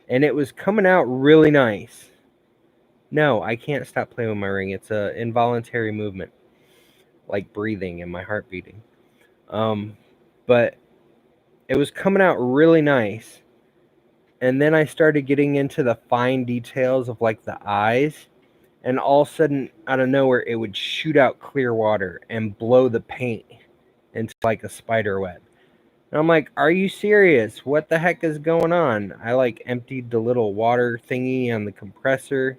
And it was coming out really nice. No, I can't stop playing with my ring. It's an involuntary movement, like breathing and my heart beating. But it was coming out really nice. And then I started getting into the fine details of like the eyes. And all of a sudden, out of nowhere, it would shoot out clear water and blow the paint into like a spider web. And I'm like, are you serious? What the heck is going on? I like emptied the little water thingy on the compressor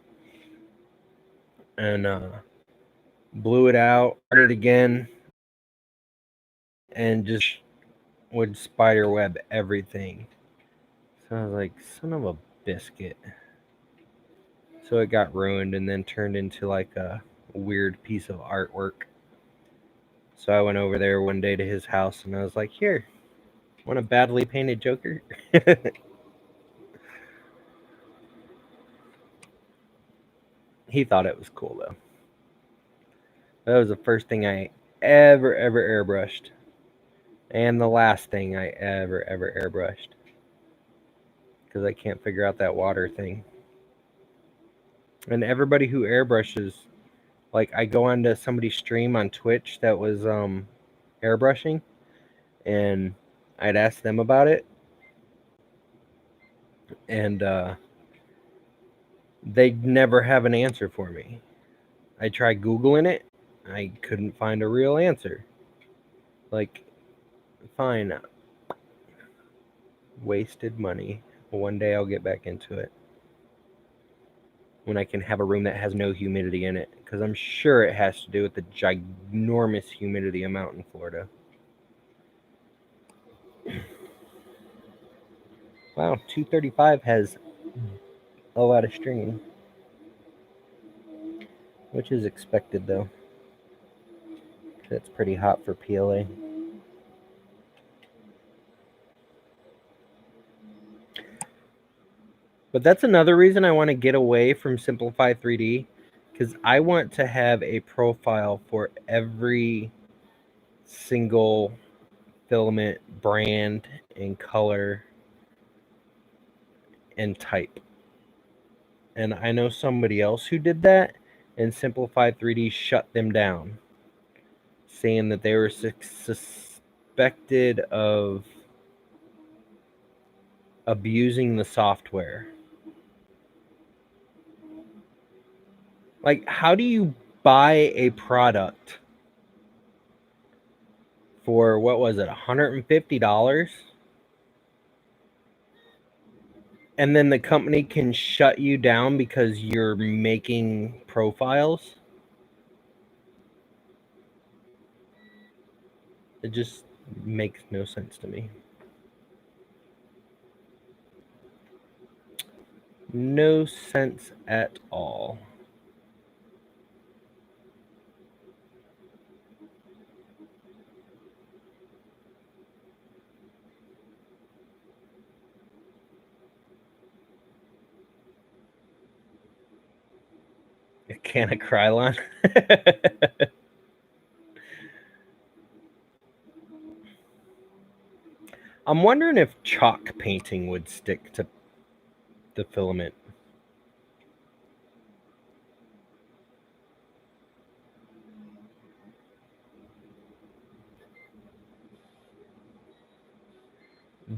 and blew it out, started again, and just would spider web everything. So I was like, son of a biscuit. So it got ruined and then turned into like a weird piece of artwork. So I went over there one day to his house and I was like, here, want a badly painted Joker? He thought it was cool though. That was the first thing I ever airbrushed. And the last thing I ever airbrushed. Because I can't figure out that water thing. And everybody who airbrushes, like, I go onto somebody's stream on Twitch that was airbrushing, and I'd ask them about it, and they'd never have an answer for me. I tried Googling it, I couldn't find a real answer. Like, fine, wasted money. One day I'll get back into it when I can have a room that has no humidity in it, because I'm sure it has to do with the ginormous humidity amount in Florida. Wow, 235 has a lot of stringing, which is expected though. That's pretty hot for PLA. But that's another reason I want to get away from Simplify 3D, because I want to have a profile for every single filament brand and color and type. And I know somebody else who did that, and Simplify 3D shut them down, saying that they were suspected of abusing the software. Like, how do you buy a product for, what was it, $150? And then the company can shut you down because you're making profiles? It just makes no sense to me. No sense at all. A can of Krylon? I'm wondering if chalk painting would stick to the filament.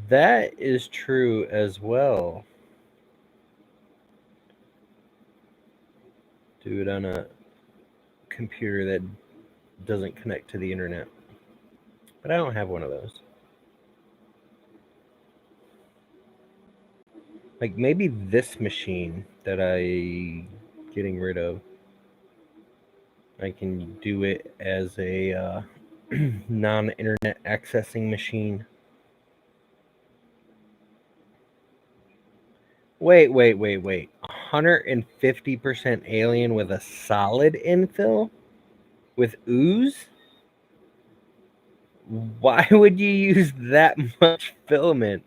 That is true as well. Do it on a computer that doesn't connect to the internet. But I don't have one of those. Like maybe this machine that I getting rid of, I can do it as a non-internet accessing machine. Wait. 150% alien with a solid infill with ooze? Why would you use that much filament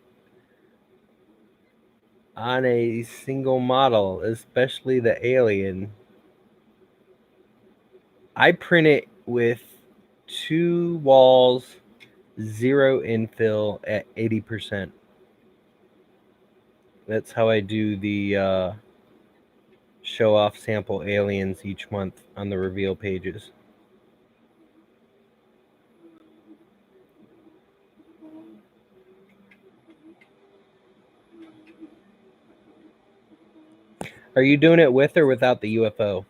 on a single model, especially the alien? I print it with 2 walls, 0 infill at 80%. That's how I do the show off sample aliens each month on the reveal pages. Are you doing it with or without the UFO?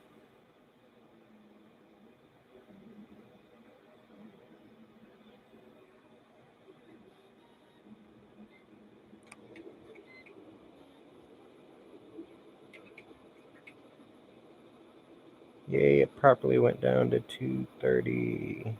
Yay, it properly went down to 230.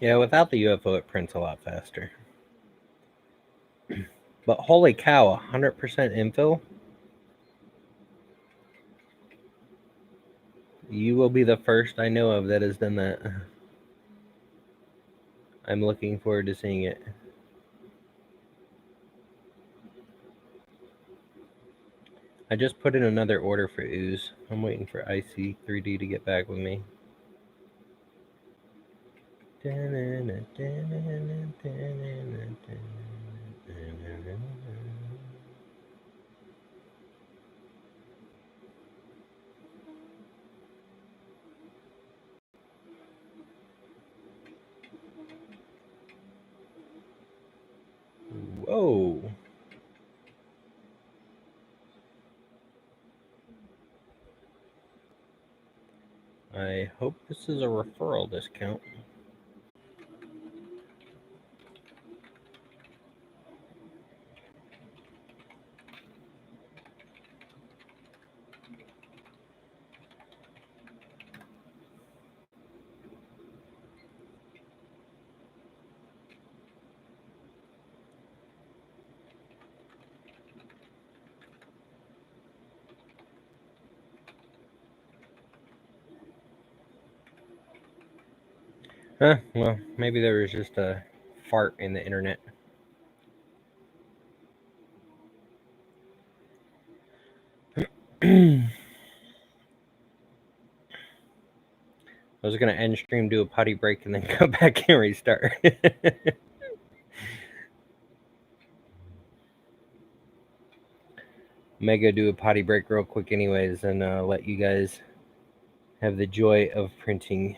Yeah, without the UFO, it prints a lot faster. But holy cow, 100% infill? You will be the first I know of that has done that. I'm looking forward to seeing it. I just put in another order for ooze. I'm waiting for IC3D to get back with me. Whoa. I hope this is a referral discount. Huh, well, maybe there was just a fart in the internet. I was gonna end stream, do a potty break, and then go back and restart. Mega do a potty break real quick anyways, and let you guys have the joy of printing.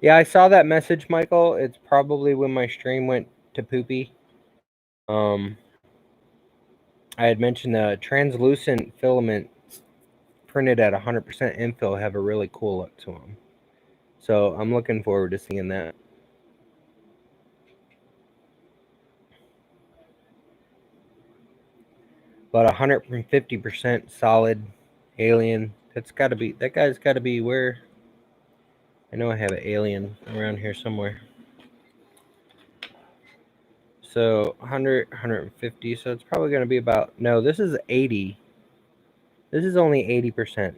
Yeah, I saw that message, Michael. It's probably when my stream went to poopy. I had mentioned the translucent filaments printed at 100% infill have a really cool look to them. So I'm looking forward to seeing that. But 150% solid alien. That guy's got to be where? I know I have an alien around here somewhere. So 100, 150. So it's probably going to be about, no, this is 80. This is only 80%.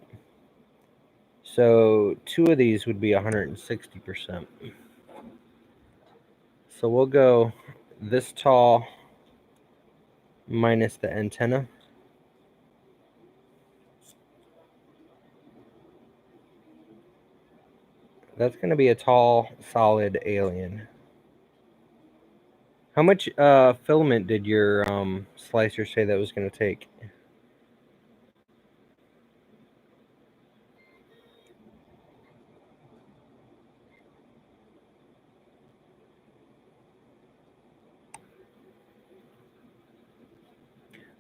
So 2 of these would be 160%. So we'll go this tall minus the antenna. That's going to be a tall, solid alien. How much filament did your slicer say that was going to take?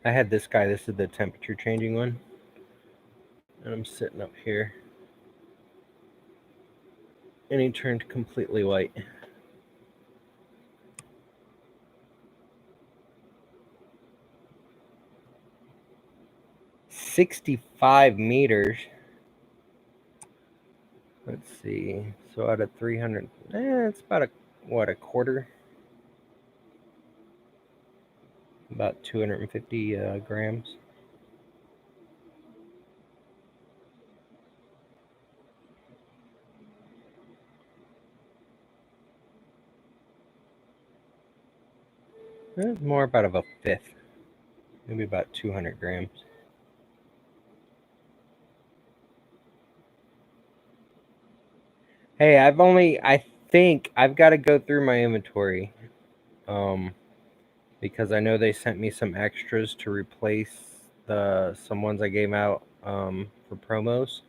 I had this guy. This is the temperature changing one. And I'm sitting up here. And he turned completely white. $65 meters. Let's see. So out of 300, it's about a quarter? About 250 grams. More about of a fifth. Maybe about 200 grams. Hey, I think I've got to go through my inventory. Because I know they sent me some extras to replace some ones I gave out for promos.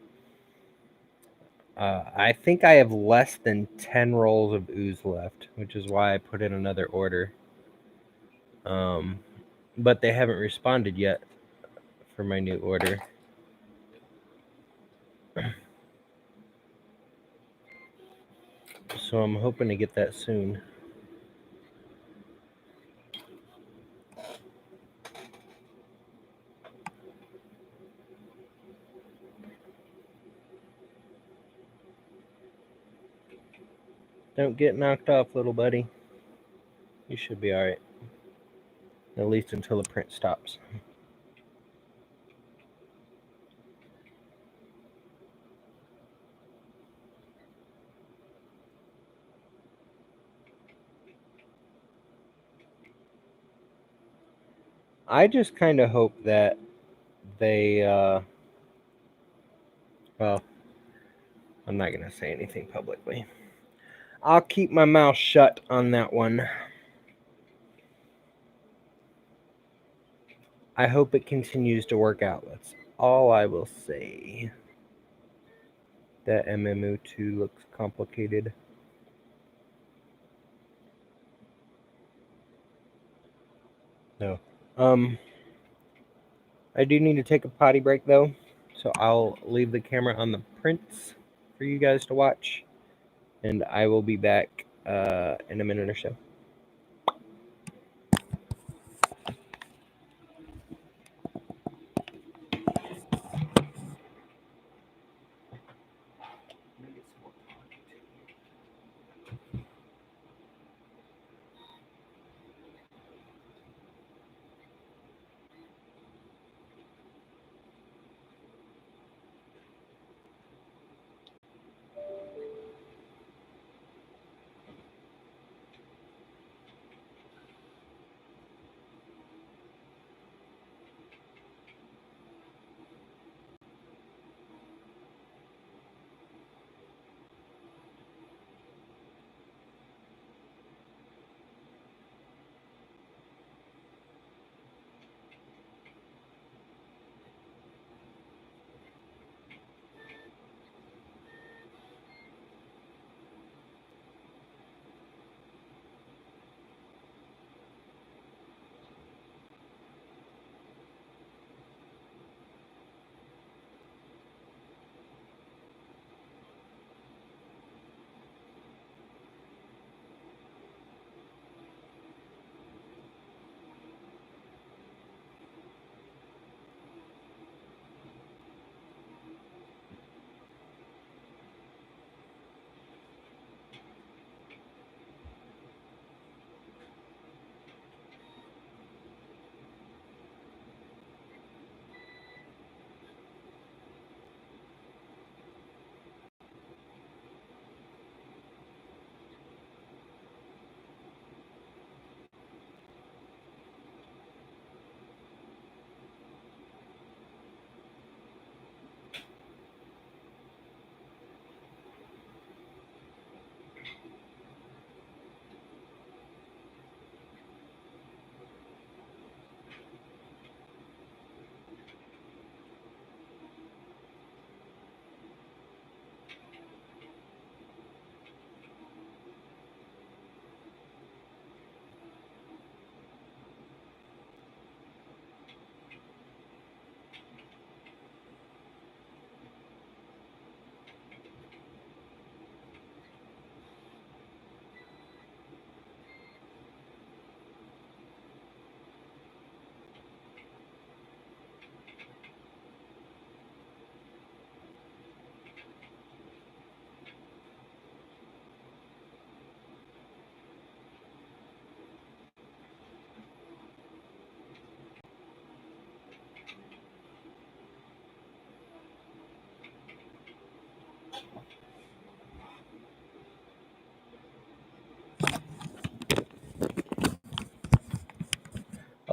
I think I have less than 10 rolls of ooze left, which is why I put in another order. But they haven't responded yet for my new order. So I'm hoping to get that soon. Don't get knocked off, little buddy. You should be alright. At least until the print stops. I just kind of hope that they, well, I'm not going to say anything publicly. I'll keep my mouth shut on that one. I hope it continues to work out. That's all I will say. That MMO2 looks complicated. No. I do need to take a potty break though, so I'll leave the camera on the prints for you guys to watch, and I will be back in a minute or so.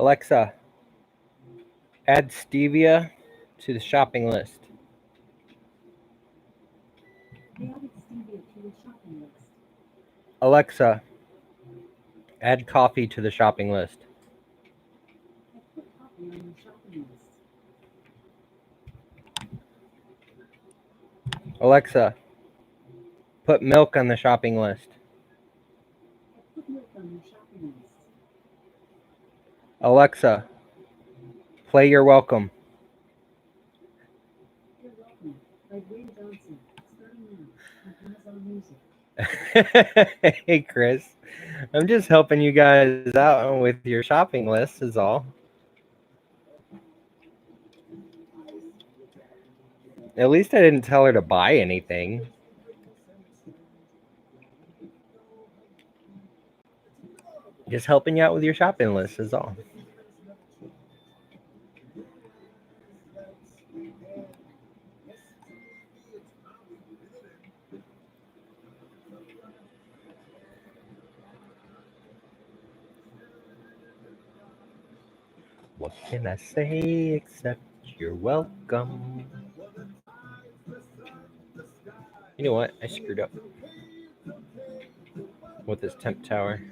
Alexa, add stevia to the shopping list. I added stevia to the shopping list. Alexa, add coffee to the shopping list. I put coffee on your shopping list. Alexa, put milk on the shopping list. I put milk on your shopping list. Alexa, play You're Welcome. You're Welcome by Dwayne Johnson, starting now on Amazon Music. Hey, Chris. I'm just helping you guys out with your shopping list, is all. At least I didn't tell her to buy anything. Just helping you out with your shopping list, is all. What can I say except you're welcome? You know what? I screwed up with this temp tower.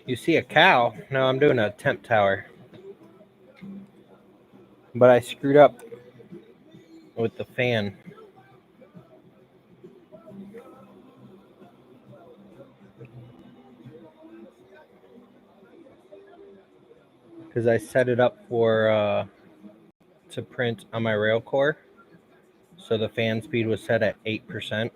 You see a cow? No, I'm doing a temp tower. But I screwed up with the fan. Because I set it up for to print on my Railcore. So the fan speed was set at 8%.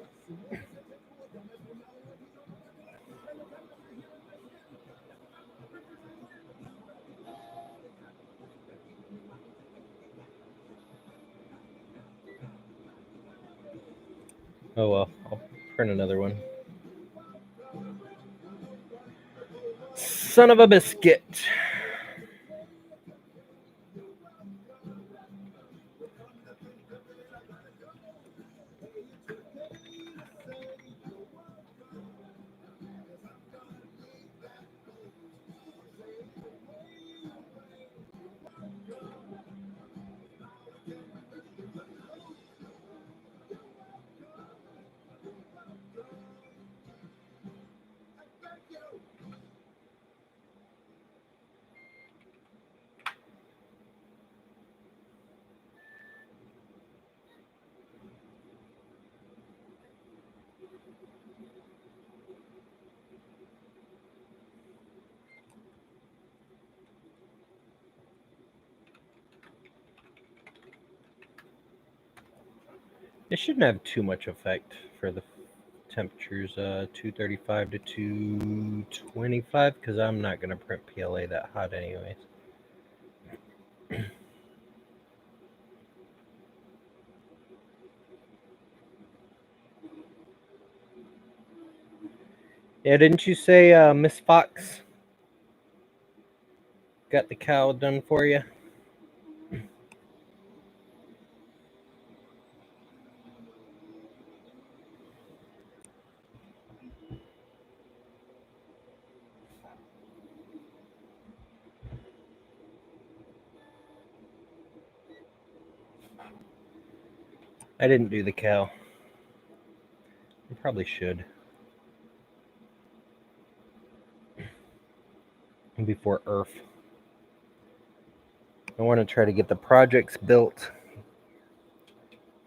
Oh well, I'll print another one. Son of a biscuit. It shouldn't have too much effect for the temperatures, 235 to 225, because I'm not going to print PLA that hot anyways. Yeah, didn't you say Miss Fox got the cow done for you? I didn't do the cow. I probably should. Before Earth. I want to try to get the projects built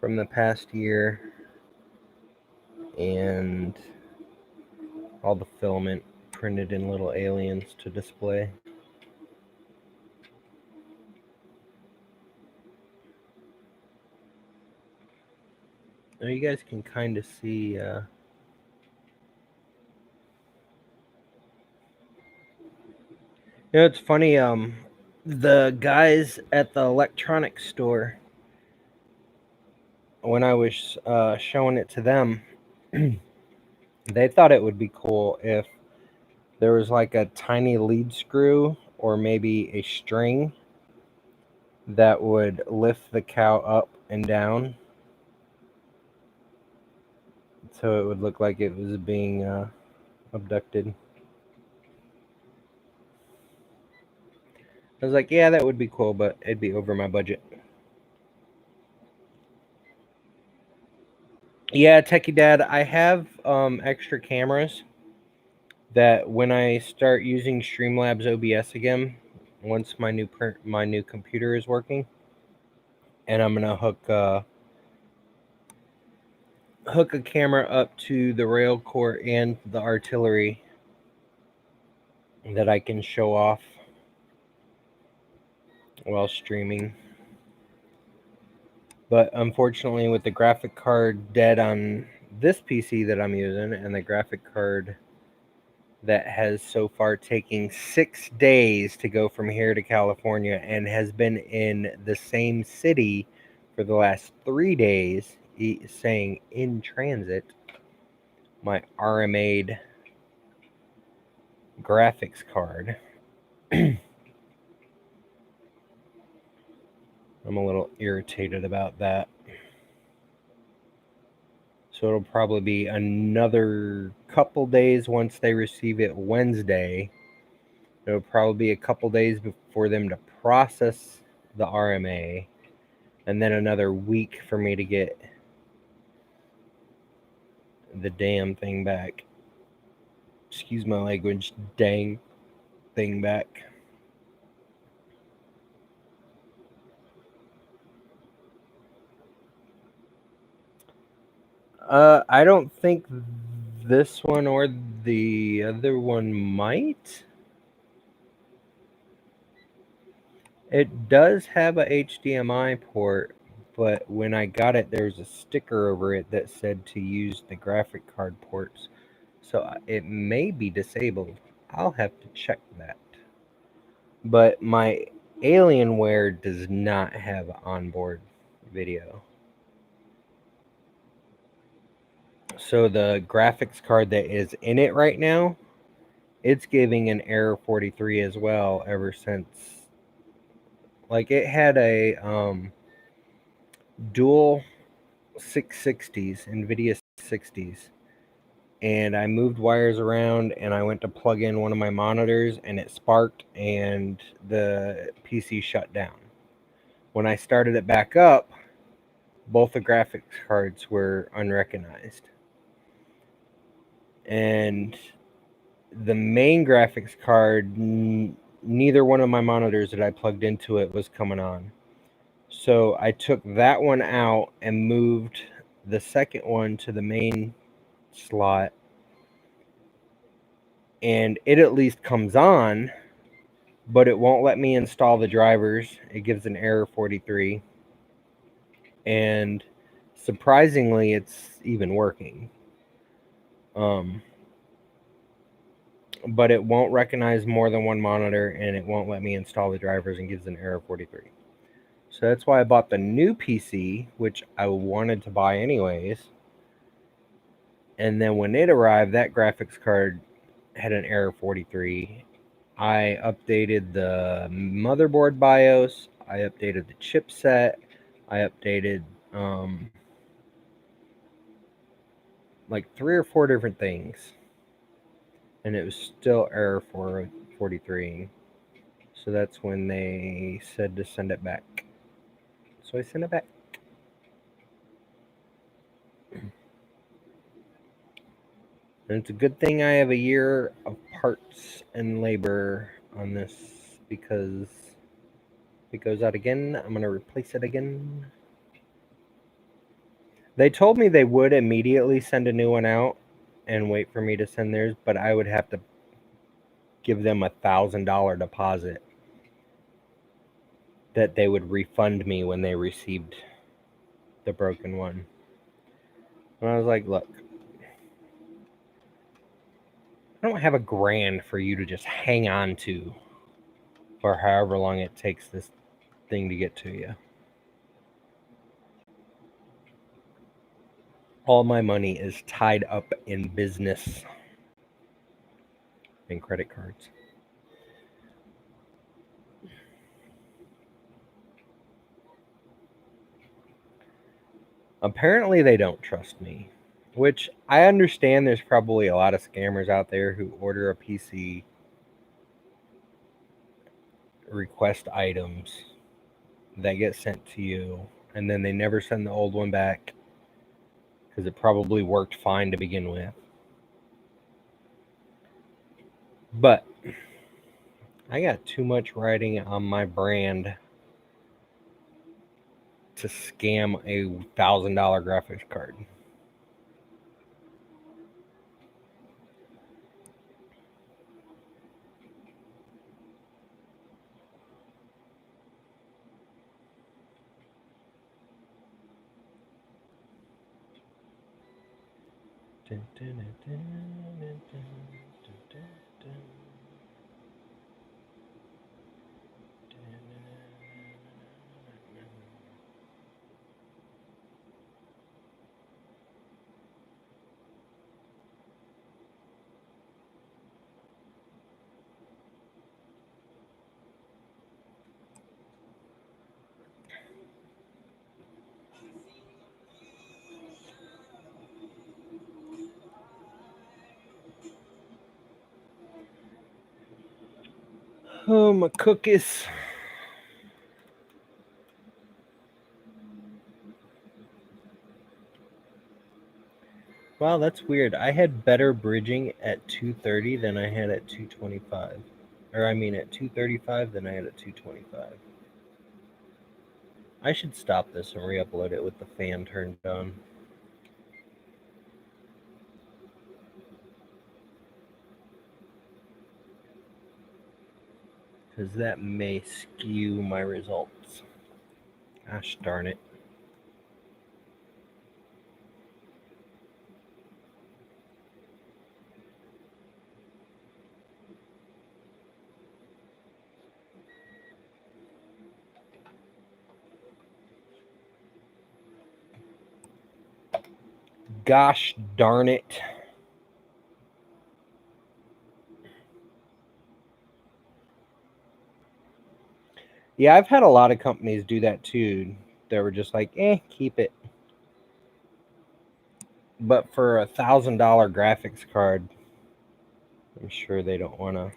from the past year and all the filament printed in little aliens to display. Now you guys can kind of see. It's funny. The guys at the electronics store, when I was showing it to them, they thought it would be cool if there was like a tiny lead screw or maybe a string that would lift the cow up and down, so it would look like it was being abducted. I was like, yeah, that would be cool, but it'd be over my budget. Yeah, Techie Dad, I have extra cameras that when I start using Streamlabs OBS again, once my new computer is working, and I'm gonna hook a camera up to the rail core and the artillery that I can show off while streaming. But unfortunately, with the graphic card dead on this PC that I'm using, and the graphic card that has so far taken 6 days to go from here to California and has been in the same city for the last 3 days, saying in transit, my RMA'd graphics card. I'm a little irritated about that. So it'll probably be another couple days once they receive it Wednesday. It'll probably be a couple days for them to process the RMA, and then another week for me to get the damn thing back. Excuse my language, dang thing back. I don't think this one or the other one might. It does have a HDMI port, but when I got it, there's a sticker over it that said to use the graphic card ports. So it may be disabled. I'll have to check that. But my Alienware does not have onboard video. So the graphics card that is in it right now, it's giving an error 43 as well ever since. Like it had a dual 660s, NVIDIA 60s, and I moved wires around and I went to plug in one of my monitors and it sparked and the PC shut down. When I started it back up, both the graphics cards were unrecognized. And the main graphics card, neither one of my monitors that I plugged into it was coming on. So I took that one out and moved the second one to the main slot, and it at least comes on, but it won't let me install the drivers. It gives an error 43, and surprisingly, it's even working. But it won't recognize more than one monitor, and it won't let me install the drivers and gives an error 43. So that's why I bought the new PC, which I wanted to buy anyways. And then when it arrived, that graphics card had an error 43. I updated the motherboard BIOS. I updated the chipset. I updated like 3 or 4 different things. And it was still error 43. So that's when they said to send it back. So I sent it back. And it's a good thing I have a year of parts and labor on this, because if it goes out again, I'm going to replace it again. They told me they would immediately send a new one out and wait for me to send theirs, but I would have to give them $1,000 deposit that they would refund me when they received the broken one. And I was like, look, I don't have $1,000 for you to just hang on to for however long it takes this thing to get to you. All my money is tied up in business and credit cards. Apparently, they don't trust me, which I understand there's probably a lot of scammers out there who order a PC, request items that get sent to you, and then they never send the old one back because it probably worked fine to begin with. But I got too much writing on my brand to scam a $1,000 graphics card. Oh, my cookies. Wow, that's weird. I had better bridging at 230 than I had at 225. Or I mean at 235 than I had at 225. I should stop this and re-upload it with the fan turned on. Because that may skew my results. Gosh darn it. Gosh darn it. Yeah, I've had a lot of companies do that too. They were just like, keep it. But for $1,000 graphics card, I'm sure they don't want to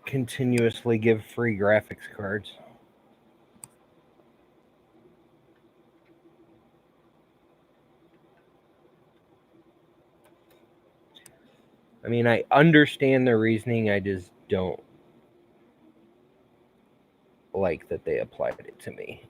continuously give free graphics cards. I mean, I understand their reasoning. I just don't like that they applied it to me.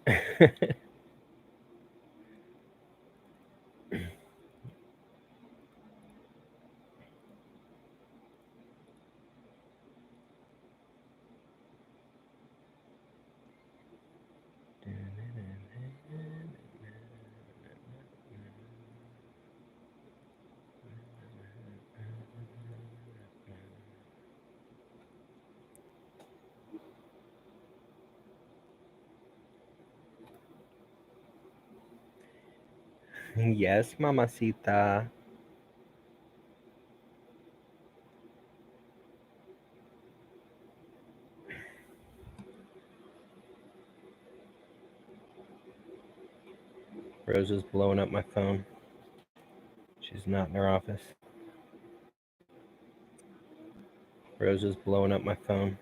Yes, mamacita. Rose is blowing up my phone. She's not in her office. Rose is blowing up my phone.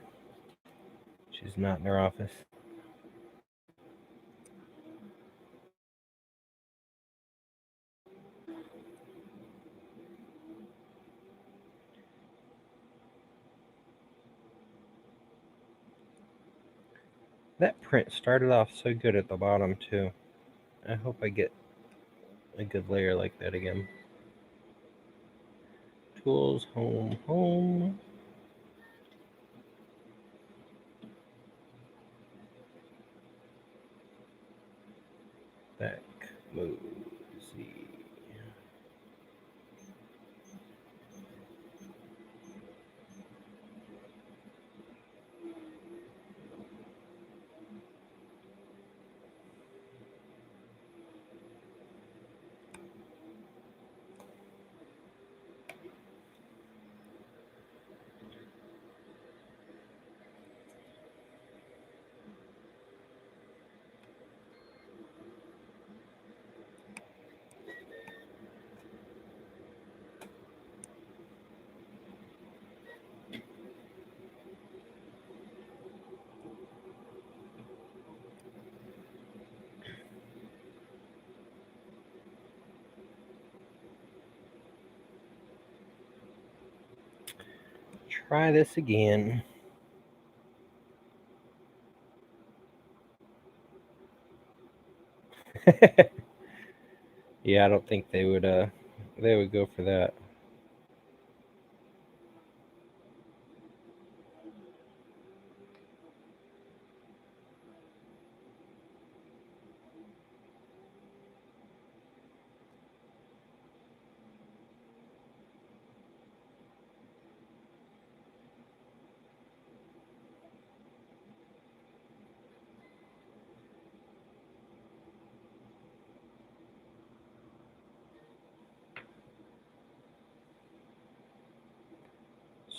She's not in her office. That print started off so good at the bottom too. I hope I get a good layer like that again. Tools, home, home. Back mosey. Try this again. Yeah, I don't think they would go for that.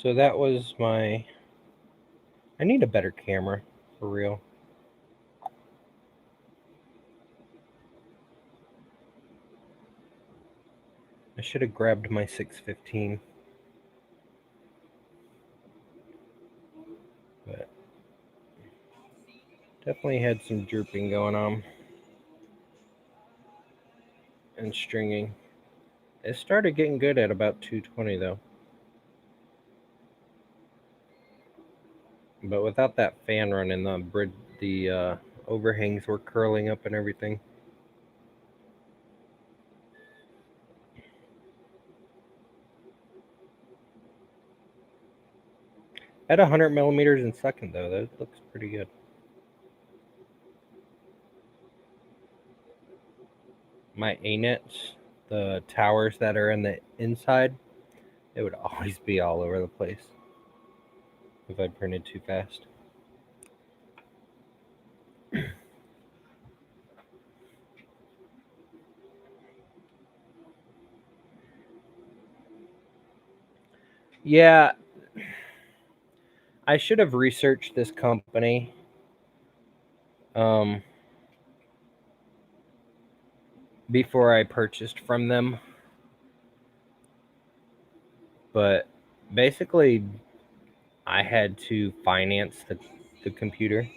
So that was my. I need a better camera, for real. I should have grabbed my 615. But definitely had some drooping going on. And stringing. It started getting good at about 220 though. But without that fan running, the overhangs were curling up and everything. At 100 millimeters in second though, that looks pretty good. My A-nets, the towers that are in the inside, it would always be all over the place if I printed too fast. Yeah, I should have researched this company. Um, before I purchased from them. But basically, I had to finance the computer.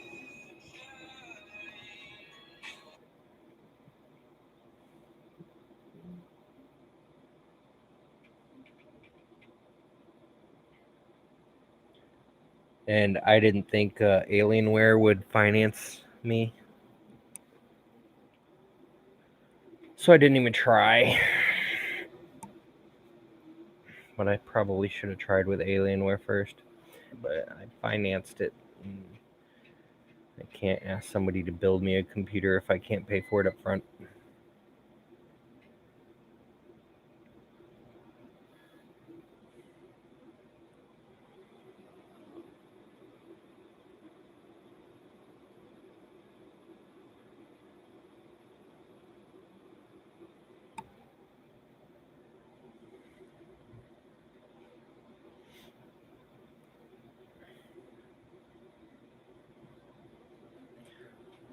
And I didn't think Alienware would finance me. So I didn't even try. But I probably should have tried with Alienware first. But I financed it. I can't ask somebody to build me a computer if I can't pay for it up front.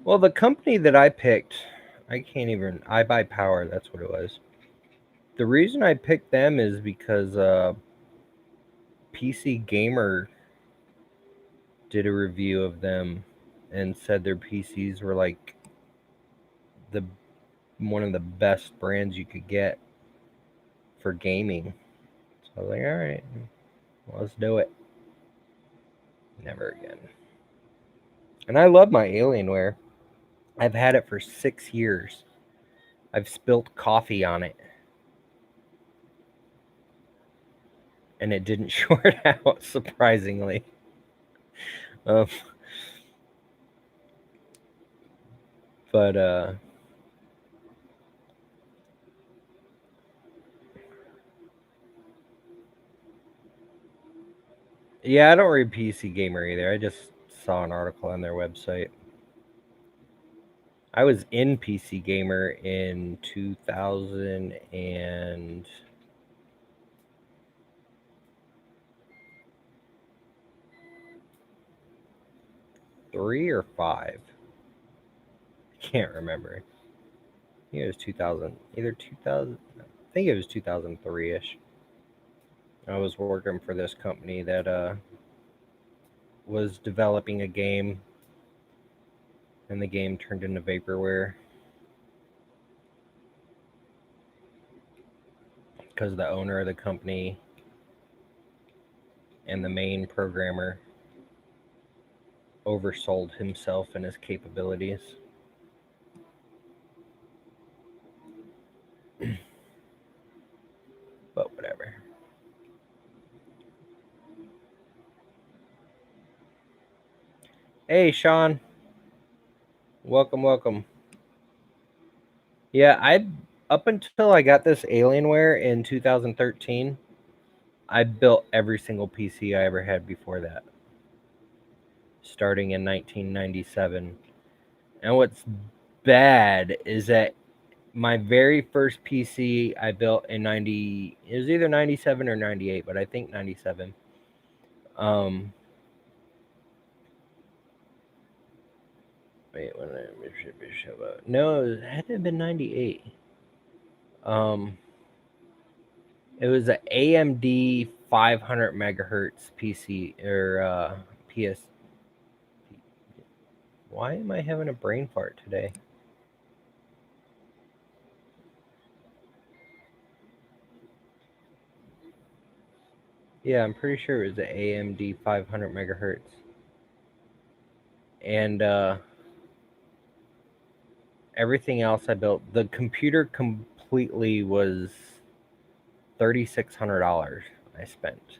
Well, the company that I picked, iBuyPower, that's what it was. The reason I picked them is because PC Gamer did a review of them and said their PCs were like the one of the best brands you could get for gaming. So I was like, all right, let's do it. Never again. And I love my Alienware. I've had it for 6 years. I've spilt coffee on it. And it didn't short out, surprisingly. But Yeah, I don't read PC Gamer either. I just saw an article on their website. I was in PC Gamer in 2003 or 5. I can't remember. I think it was 2000, either 2000. I think it was 2003 ish. I was working for this company that was developing a game, and the game turned into vaporware because the owner of the company and the main programmer oversold himself and his capabilities. But whatever. Hey, Sean. Welcome, welcome. Yeah, I up until I got this Alienware in 2013, I built every single PC I ever had before that, starting in 1997. And what's bad is that my very first PC I built in 90, it was either 97 or 98, but I think 97. Wait, when no, it had to have been 98. It was an AMD 500 megahertz PC or PS. Why am I having a brain fart today? Yeah, I'm pretty sure it was the AMD 500 megahertz. And everything else I built, the computer completely was $3,600 I spent.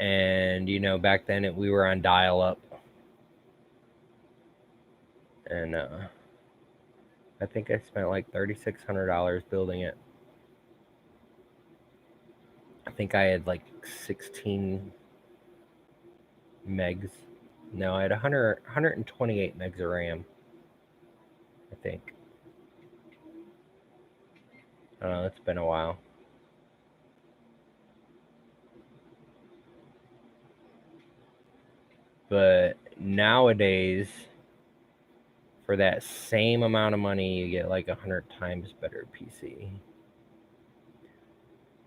And back then we were on dial up. And I think I spent like $3,600 building it. I think I had like 16 megs. No, I had 128 megs of RAM, I think. I don't know, it's been a while. But nowadays, for that same amount of money, you get like 100 times better PC.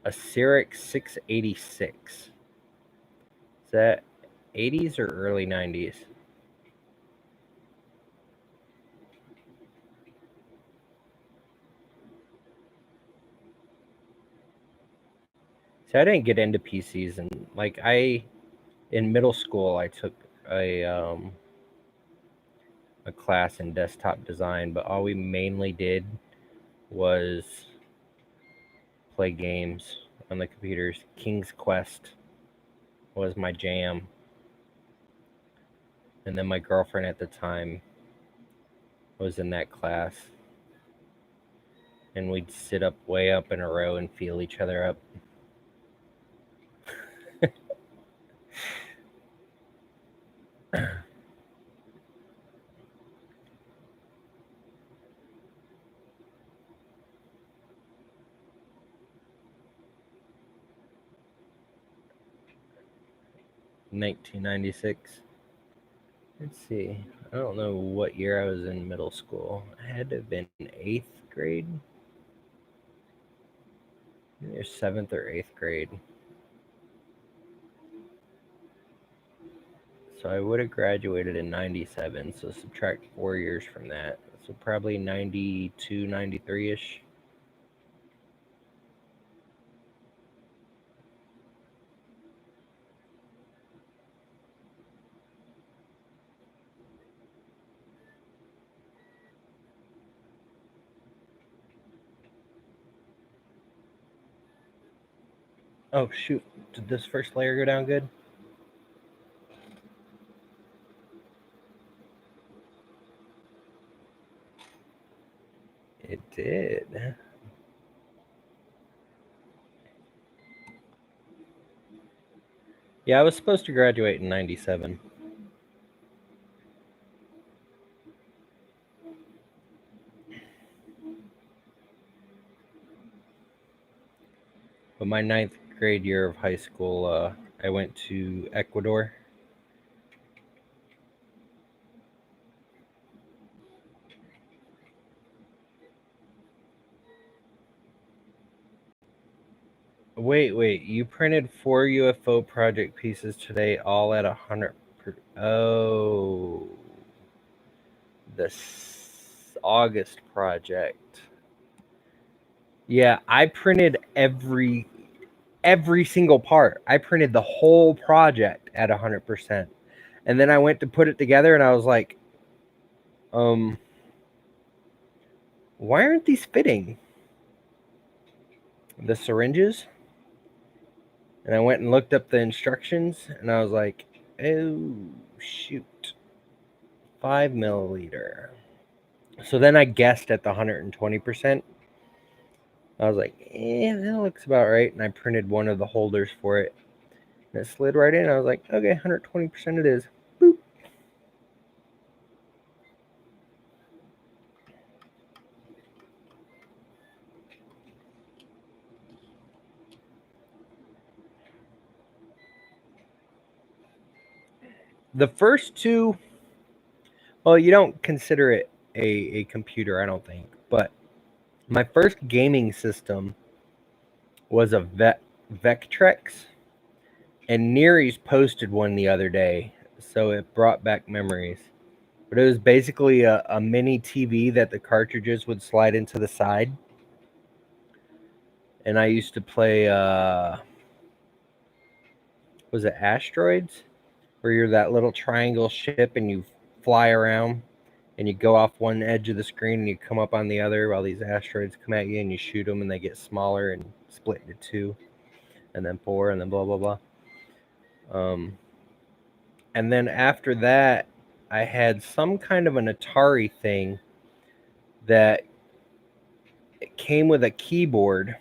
A Cyrix 686. Is that 80s or early 90s? See, I didn't get into PCs, and like in middle school, I took a class in desktop design, but all we mainly did was play games on the computers. King's Quest was my jam. And then my girlfriend at the time was in that class. And we'd sit up way up in a row and feel each other up. 1996. Let's see. I don't know what year I was in middle school. I had to have been 8th grade. Either 7th or 8th grade. So I would have graduated in 97. So subtract 4 years from that. So probably 92, 93-ish. Oh shoot, did this first layer go down good? It did. Yeah, I was supposed to graduate in 97. But my ninth grade year of high school, I went to Ecuador. Wait, you printed 4 UFO project pieces today, all at 100 per. Oh, the August project. Yeah, I printed every single part. I printed the whole project at 100%. And then I went to put it together and I was like, why aren't these fitting? The syringes? And I went and looked up the instructions and I was like, oh, shoot. 5 milliliter. So then I guessed at the 120%. I was like, that looks about right. And I printed one of the holders for it. And it slid right in. I was like, okay, 120% it is. Boop. The first two, well, you don't consider it a computer, I don't think. But my first gaming system was a Vectrex. And Neary's posted one the other day. So it brought back memories. But it was basically a mini TV that the cartridges would slide into the side. And I used to play, was it Asteroids? Where you're that little triangle ship and you fly around and you go off one edge of the screen and you come up on the other while these asteroids come at you and you shoot them and they get smaller and split into 2 and then 4 and then blah, blah, blah. And then after that, I had some kind of an Atari thing that it came with a keyboard,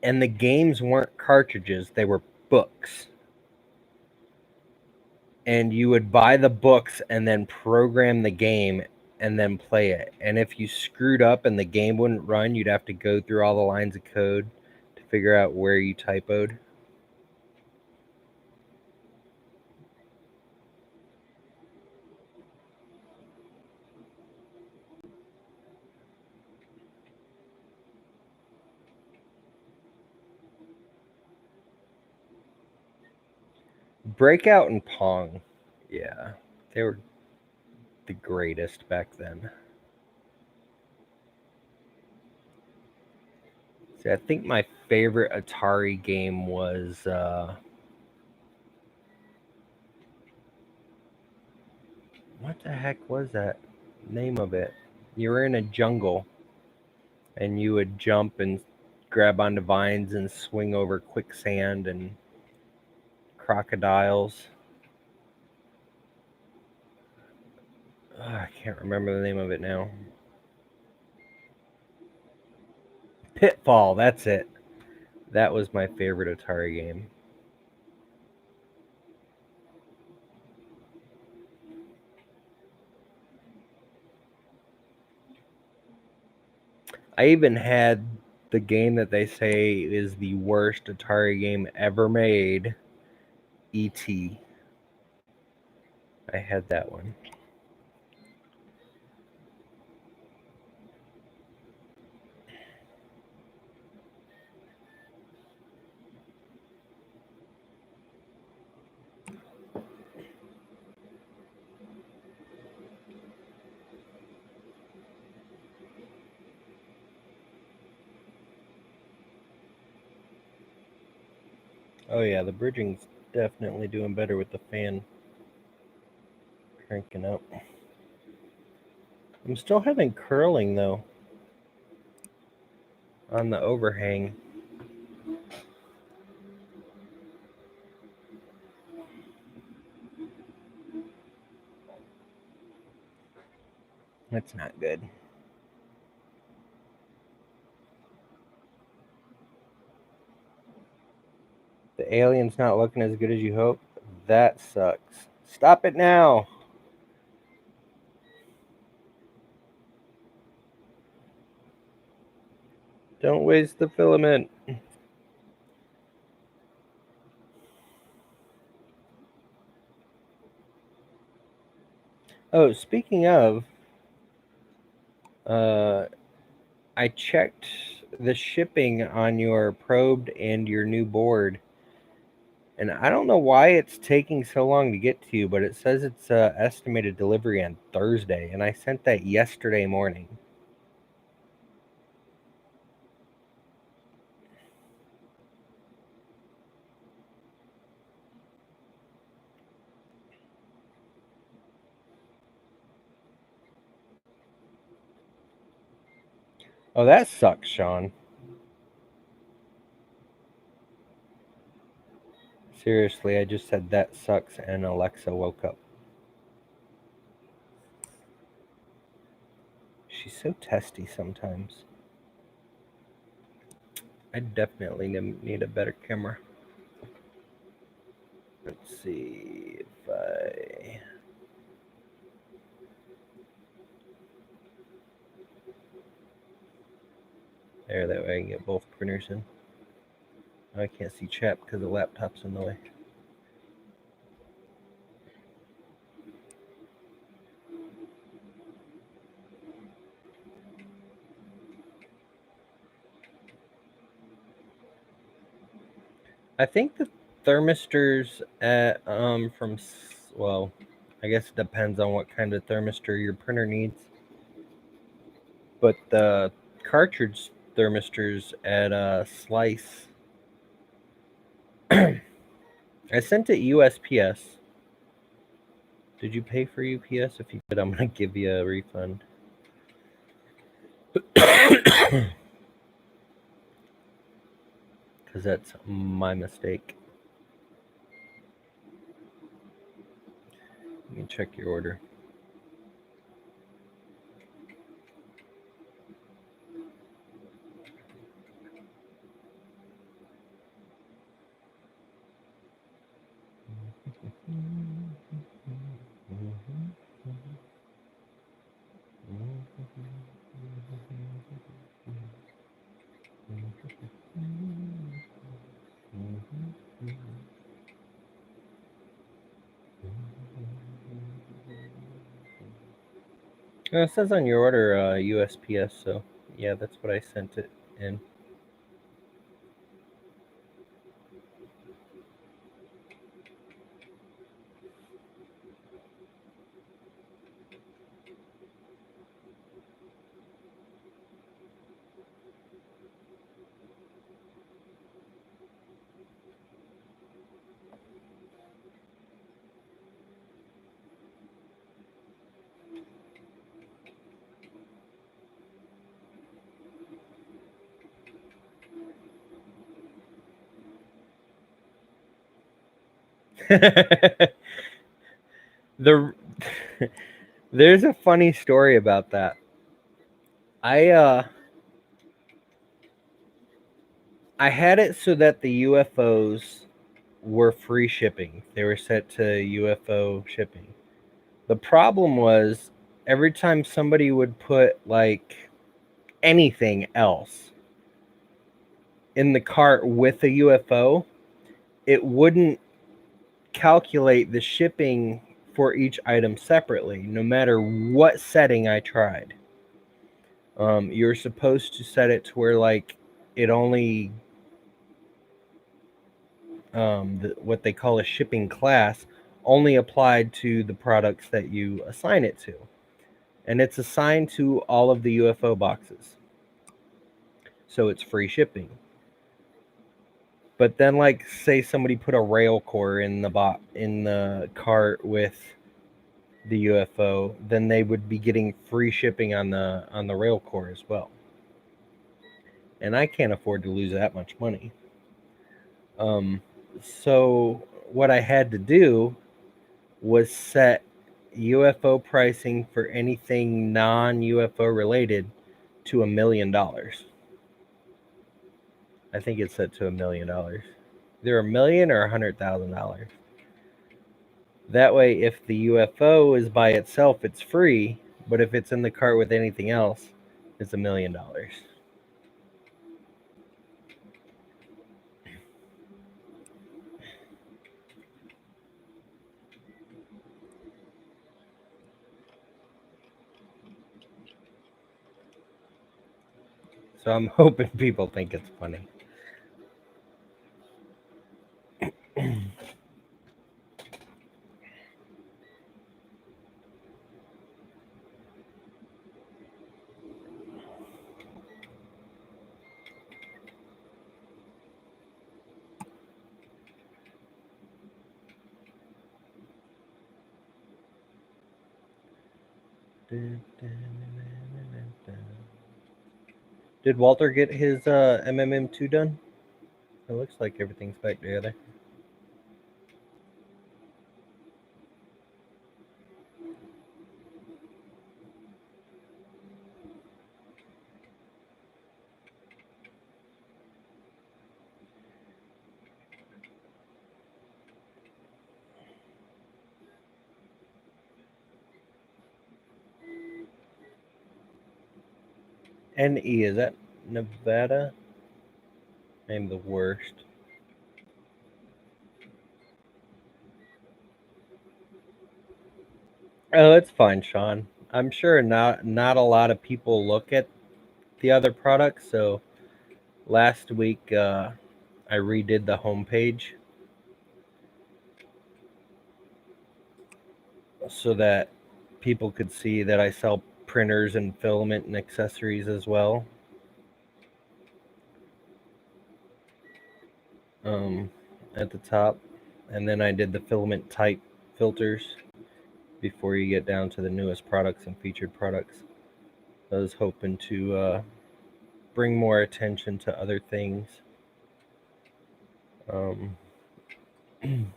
and the games weren't cartridges, they were books. And you would buy the books and then program the game and then play it. And if you screwed up and the game wouldn't run, you'd have to go through all the lines of code to figure out where you typoed. Breakout and Pong. Yeah, they were the greatest back then. See, I think my favorite Atari game was what the heck was that name of it? You were in a jungle and you would jump and grab onto vines and swing over quicksand and crocodiles. I can't remember the name of it now. Pitfall, that's it. That was my favorite Atari game. I even had the game that they say is the worst Atari game ever made, E.T. I had that one. Oh yeah, the bridging's definitely doing better with the fan cranking up. I'm still having curling though on the overhang. That's not good. The The alien's not looking as good as you hope. That sucks. Stop it now. Don't waste the filament. Oh, speaking of, I checked the shipping on your probed and your new board, and I don't know why it's taking so long to get to you, but it says it's estimated delivery on Thursday, and I sent that yesterday morning. Oh, that sucks, Sean. Seriously, I just said that sucks, and Alexa woke up. She's so testy sometimes. I definitely need a better camera. Let's see if I... There, that way I can get both printers in. I can't see chat because the laptop's in the way. I think the thermistors at well, I guess it depends on what kind of thermistor your printer needs. But the cartridge thermistors at Slice, I sent it USPS. Did you pay for UPS? If you did, I'm gonna give you a refund. Because that's my mistake. Let me check your order. It says on your order USPS, so yeah, that's what I sent it in. the There's a funny story about that. I had it so that the UFOs were free shipping. They were set to UFO shipping. The problem was every time somebody would put like anything else in the cart with a UFO, it wouldn't calculate the shipping for each item separately, no matter what setting I tried. You're supposed to set it to where like it only what they call a shipping class only applied to the products that you assign it to, and it's assigned to all of the UFO boxes, so it's free shipping. But then, like, say somebody put a rail core in the cart with the UFO, then they would be getting free shipping on the rail core as well. And I can't afford to lose that much money. So what I had to do was set UFO pricing for anything non-UFO related to $1 million. I think it's set to $1 million. either $1 million or $100,000. That way, if the UFO is by itself, it's free. But if it's in the cart with anything else, it's $1 million. So I'm hoping people think it's funny. Did Walter get his MMM2 done? It looks like everything's back together. NE, is that Nevada? I'm the worst. Oh, it's fine, Sean. I'm sure not a lot of people look at the other products. So last week I redid the homepage so that people could see that I sell printers and filament and accessories as well. At the top, and then I did the filament type filters before you get down to the newest products and featured products. I was hoping to bring more attention to other things. Um, and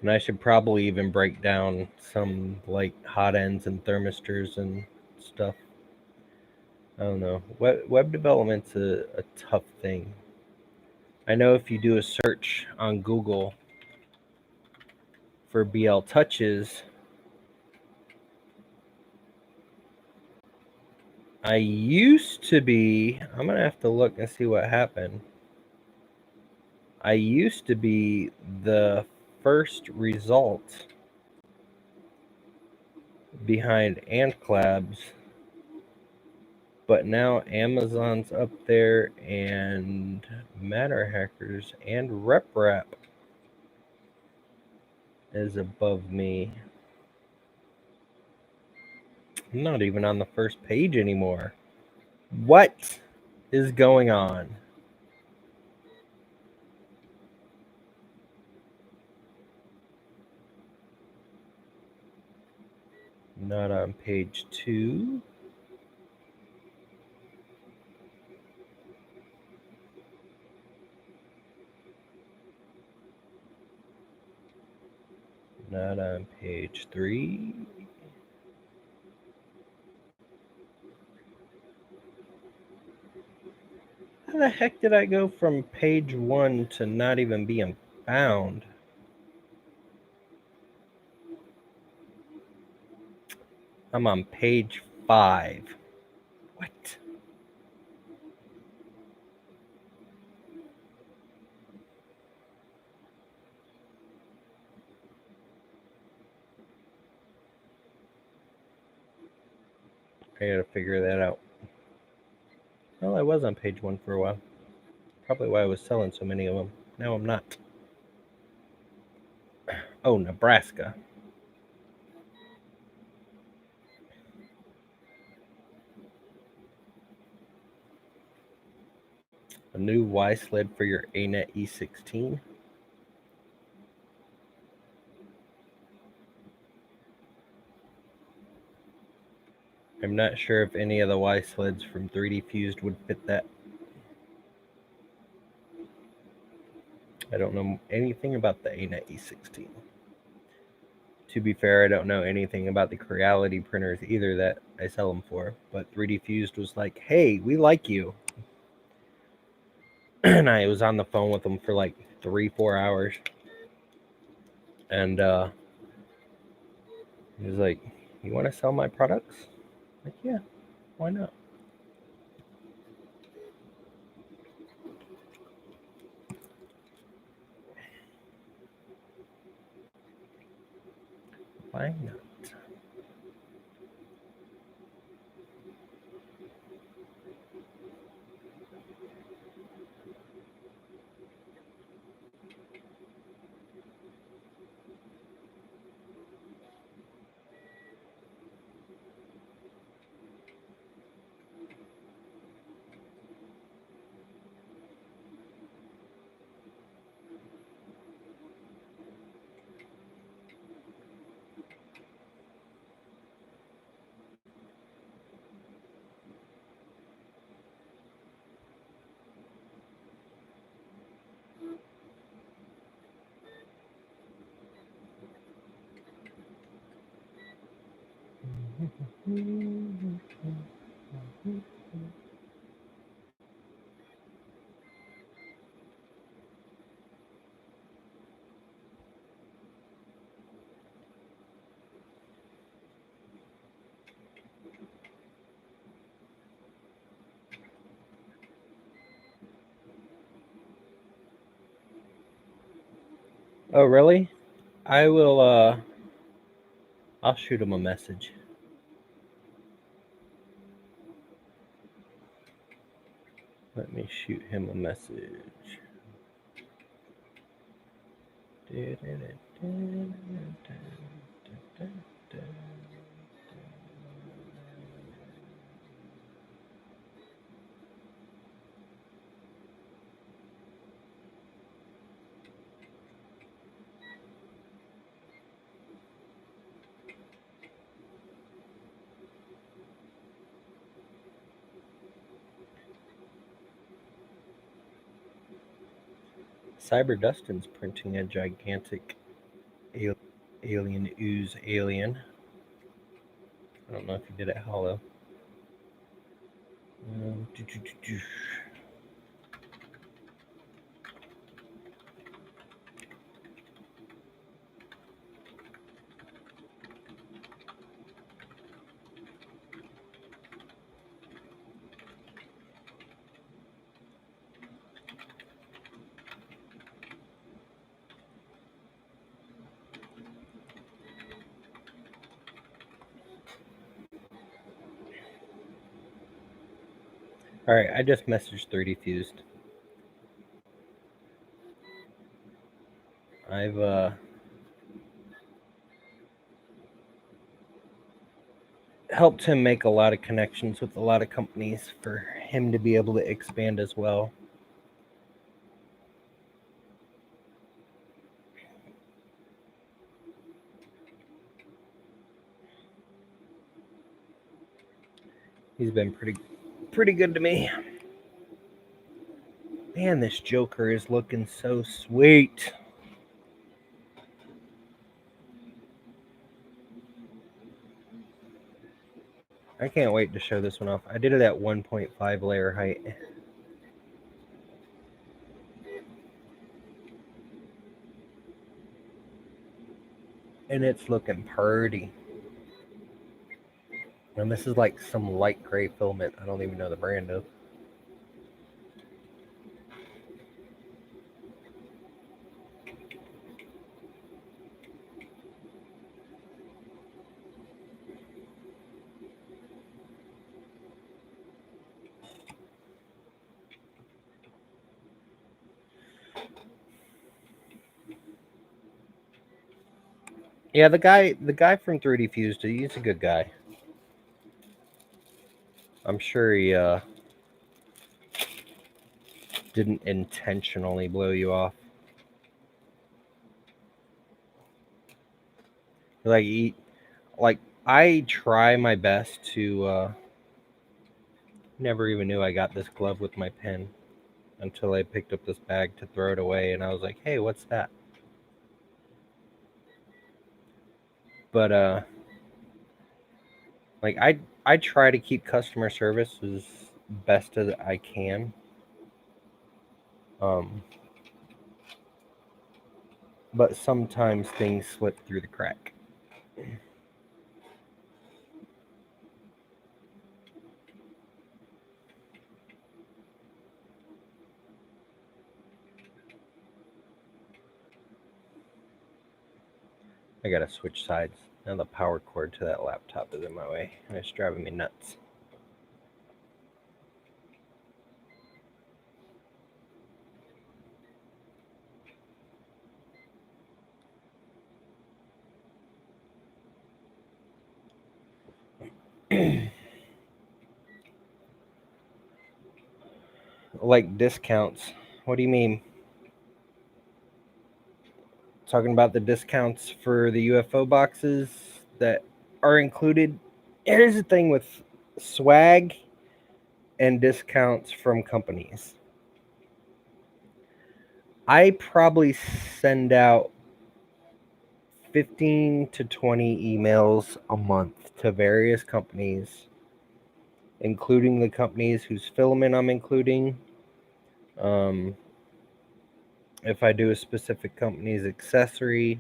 I should probably even break down some like hot ends and thermistors and stuff. I don't know. Web development's a tough thing. I know if you do a search on Google for BL Touches, I used to be, I'm going to have to look and see what happened. I used to be the first result behind Antlabs, but now Amazon's up there and Matter Hackers and RepRap is above me. I'm not even on the first page anymore. What is going on? Not on page 2. Not on page 3. How the heck did I go from page 1 to not even being found? I'm on page 5. What? I gotta figure that out. Well, I was on page 1 for a while. Probably why I was selling so many of them. Now I'm not. Oh, Nebraska. A new Y sled for your ANET E16. I'm not sure if any of the Y sleds from 3D Fused would fit that. I don't know anything about the ANET E16. To be fair, I don't know anything about the Creality printers either that I sell them for. But 3D Fused was like, hey, we like you. and I was on the phone with him for like 3-4 hours, and he was like, "You want to sell my products?" Like, yeah, why not? Why not? Oh, really? I will. I'll shoot him a message. Let me shoot him a message. Cyber Dustin's printing a gigantic alien ooze alien. I don't know if he did it hollow. All right, I just messaged 3D Fused. I've helped him make a lot of connections with a lot of companies for him to be able to expand as well. He's been pretty good to me. Man, this Joker is looking so sweet. I can't wait to show this one off. I did it at 1.5 layer height. And it's looking pretty. And this is like some light gray filament. I don't even know the brand of. Yeah, the guy from 3D Fused, he's a good guy. I'm sure he didn't intentionally blow you off. Like I try my best to never even knew I got this glove with my pen until I picked up this bag to throw it away, and I was like, "Hey, what's that?" But like I try to keep customer service as best as I can. But sometimes things slip through the crack. I gotta switch sides. Now the power cord to that laptop is in my way, and it's driving me nuts. Like discounts. What do you mean? Talking about the discounts for the UFO boxes that are included. Here's the thing with swag and discounts from companies. I probably send out 15 to 20 emails a month to various companies, including the companies whose filament I'm including. If I do a specific company's accessory,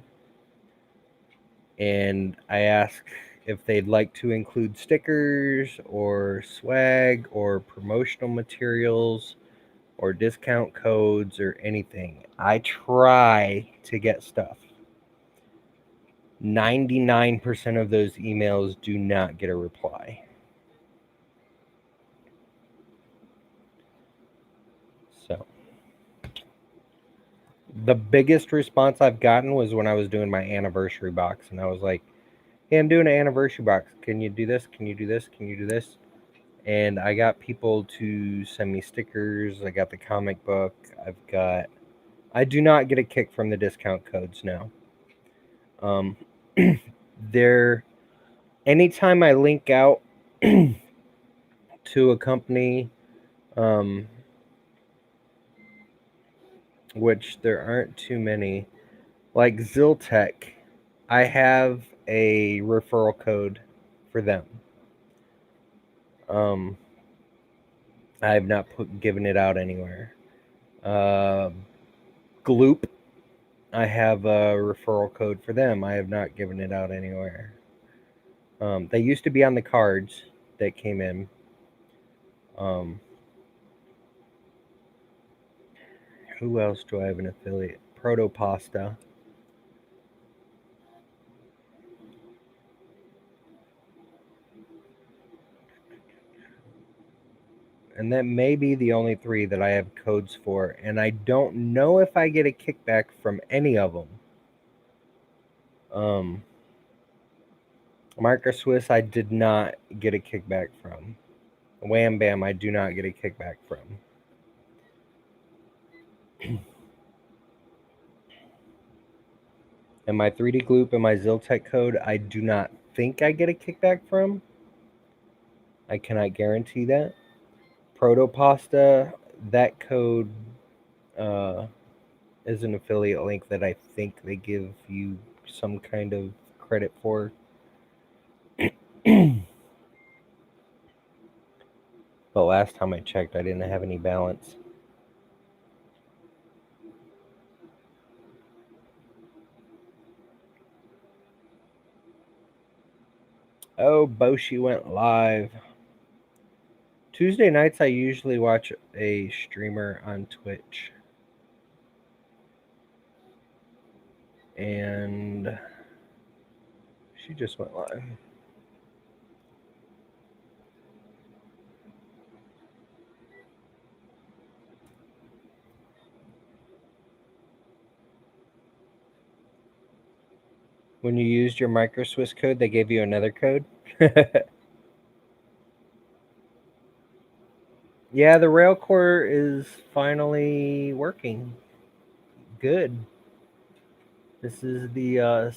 and I ask if they'd like to include stickers or swag or promotional materials or discount codes or anything, I try to get stuff. 99% of those emails do not get a reply. So the biggest response I've gotten was when I was doing my anniversary box, and I was like, hey, I'm doing an anniversary box. Can you do this? Can you do this? Can you do this? And I got people to send me stickers. I got the comic book. I do not get a kick from the discount codes now. Anytime I link out to a company, which there aren't too many, like Ziltech, I have a referral code for them. I have not given it out anywhere. Gloop, I have a referral code for them. I have not given it out anywhere. They used to be on the cards that came in. Who else do I have an affiliate? Protopasta. And that may be the only three that I have codes for. And I don't know if I get a kickback from any of them. Marker Swiss, I did not get a kickback from. Wham Bam, I do not get a kickback from. And my 3D Gloop and my Ziltech code, I do not think I get a kickback from. I cannot guarantee that. Protopasta, that code is an affiliate link that I think they give you some kind of credit for. But last time I checked, I didn't have any balance. Oh, Boshi went live. Tuesday nights, I usually watch a streamer on Twitch. And she just went live. When you used your MicroSwiss code, they gave you another code? Yeah, the Railcore is finally working. Good. This is the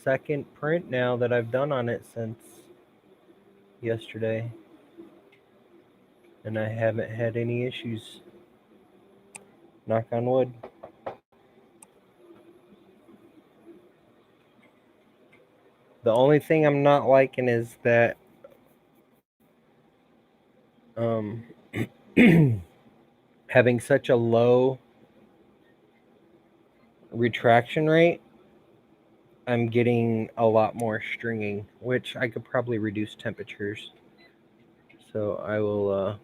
second print now that I've done on it since yesterday. And I haven't had any issues. Knock on wood. The only thing I'm not liking is that having such a low retraction rate, I'm getting a lot more stringing, which I could probably reduce temperatures. So I will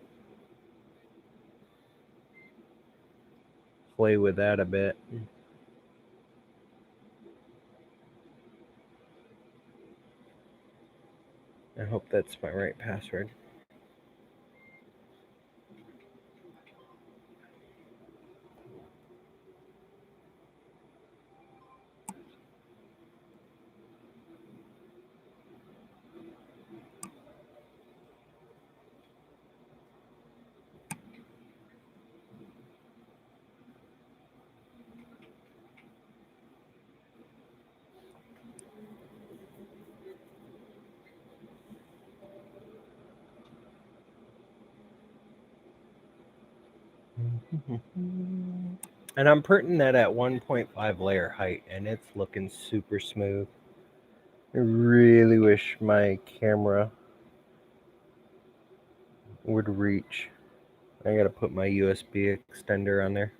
play with that a bit. I hope that's my right password. And I'm printing that at 1.5 layer height, and it's looking super smooth. I really wish my camera would reach. I gotta put my USB extender on there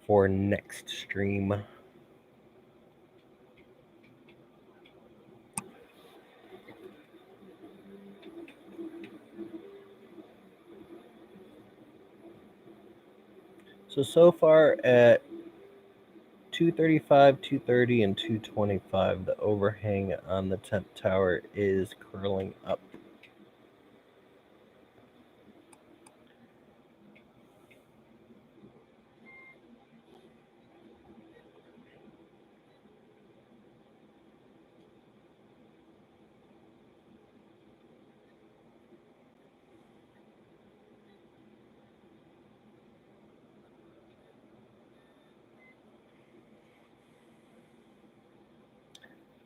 for next stream. So far at 235, 230, and 225, the overhang on the temp tower is curling up.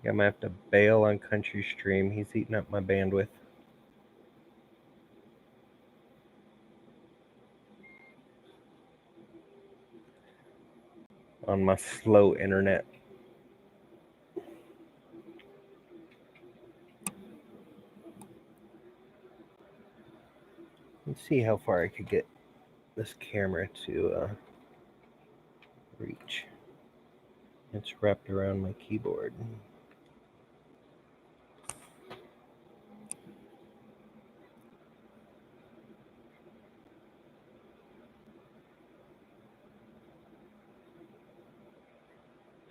I'm gonna have to bail on Country Stream. He's eating up my bandwidth. On my slow internet. Let's see how far I could get this camera to reach. It's wrapped around my keyboard.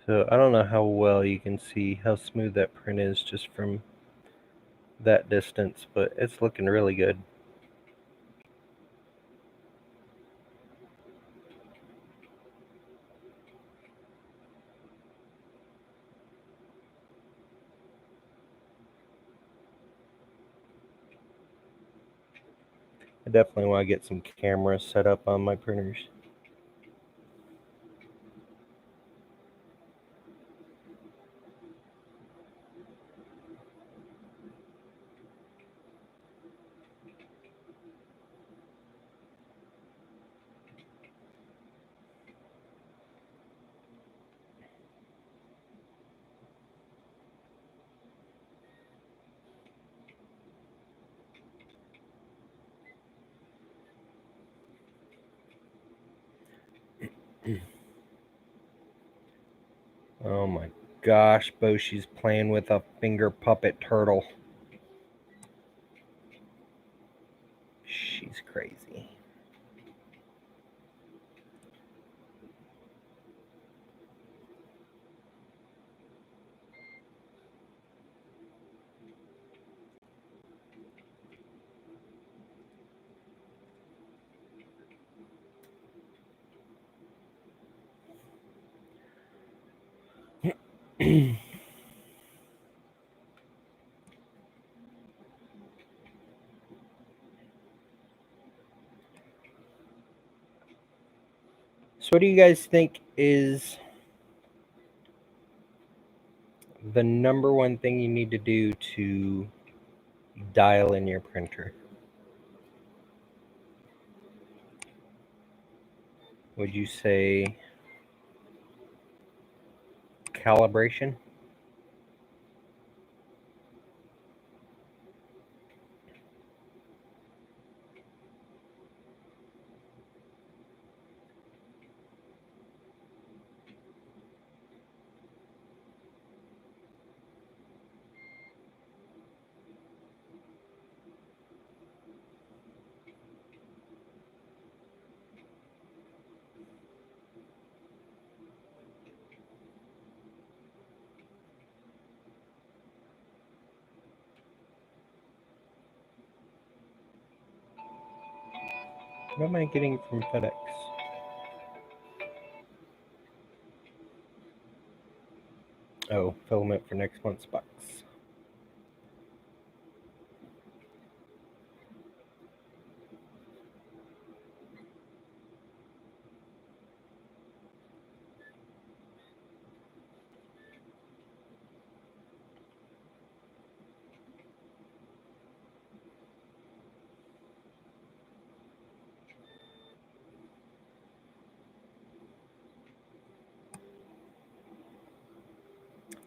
So I don't know how well you can see how smooth that print is just from that distance, but it's looking really good. I definitely want to get some cameras set up on my printers. Oh my gosh, Boshi's playing with a finger puppet turtle. She's crazy. So what do you guys think is the number one thing you need to do to dial in your printer? Would you say calibration? What am I getting from FedEx? Oh, filament for next month's box.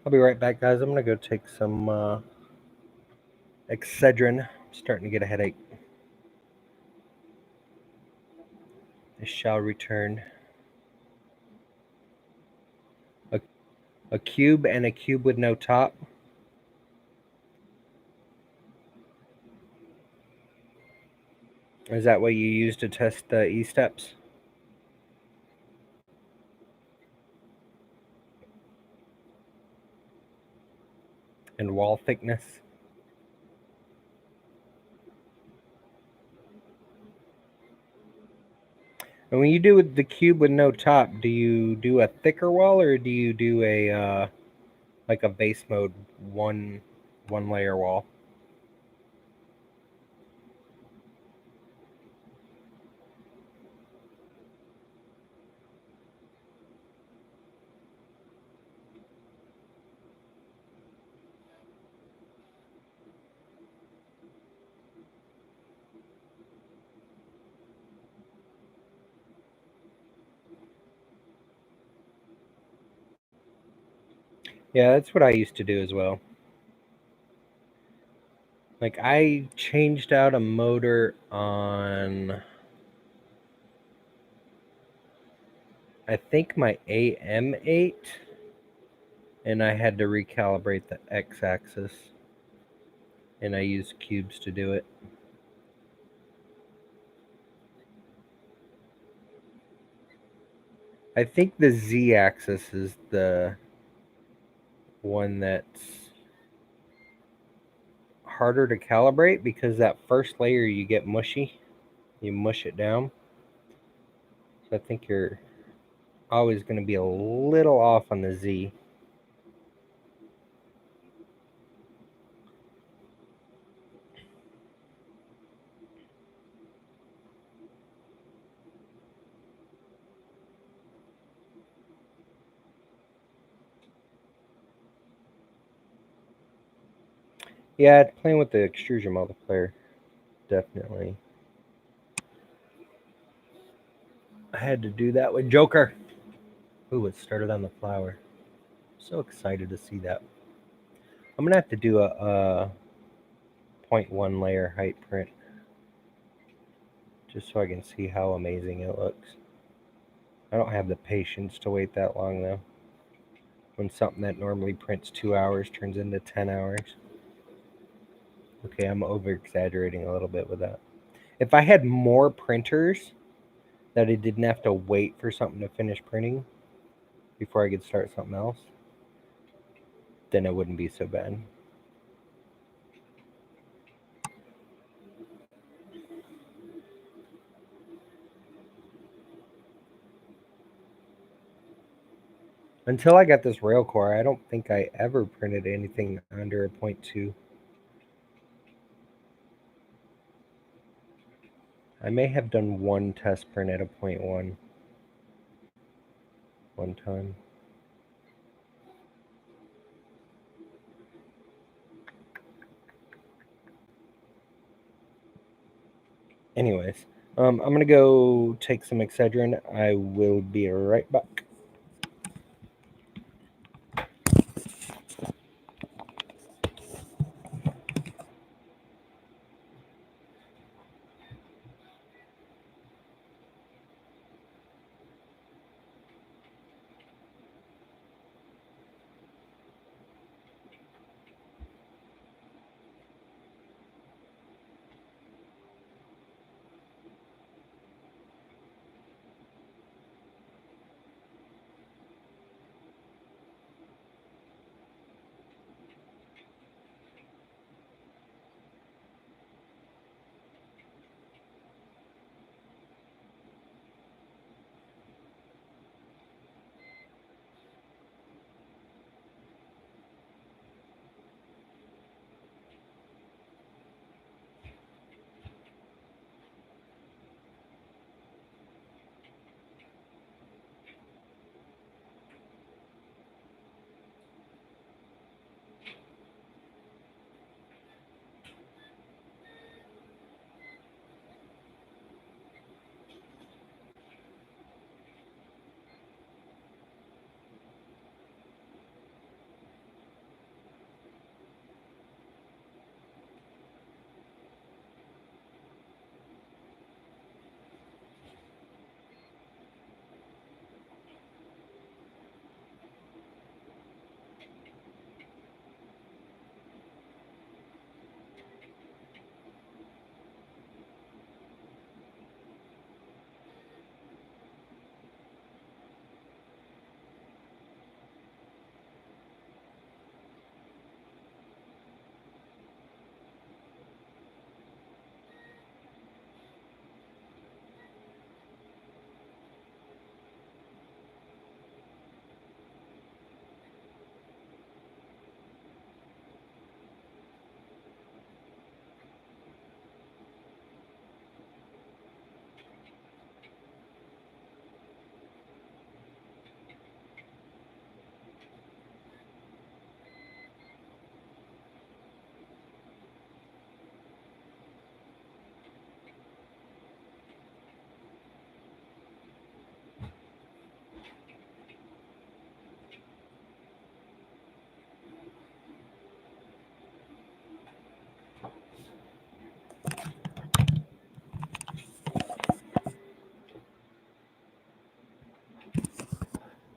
I'll be right back, guys. I'm gonna go take some Excedrin. I'm starting to get a headache. I shall return. A cube and a cube with no top. Is that what you use to test the E-steps? And wall thickness? And when you do with the cube with no top, do you do a thicker wall or do you do a like a base mode one layer wall? Yeah, that's what I used to do as well. Like I changed out a motor on, I think, my AM8, and I had to recalibrate the X-axis, and I used cubes to do it. I think the Z-axis is the one that's harder to calibrate because that first layer you get mushy. You mush it down. So I think you're always going to be a little off on the Z. Yeah, playing with the extrusion multiplier, definitely. I had to do that with Joker. Ooh, it started on the flower. So excited to see that. I'm gonna have to do a 0.1 layer height print just so I can see how amazing it looks. I don't have the patience to wait that long though. When something that normally prints 2 hours turns into 10 hours. Okay, I'm over exaggerating a little bit with that. If I had more printers that I didn't have to wait for something to finish printing before I could start something else, then it wouldn't be so bad. Until I got this Railcore, I don't think I ever printed anything under a 0.2. I may have done one test print at a 0.1 one time. Anyways, I'm gonna go take some Excedrin. I will be right back.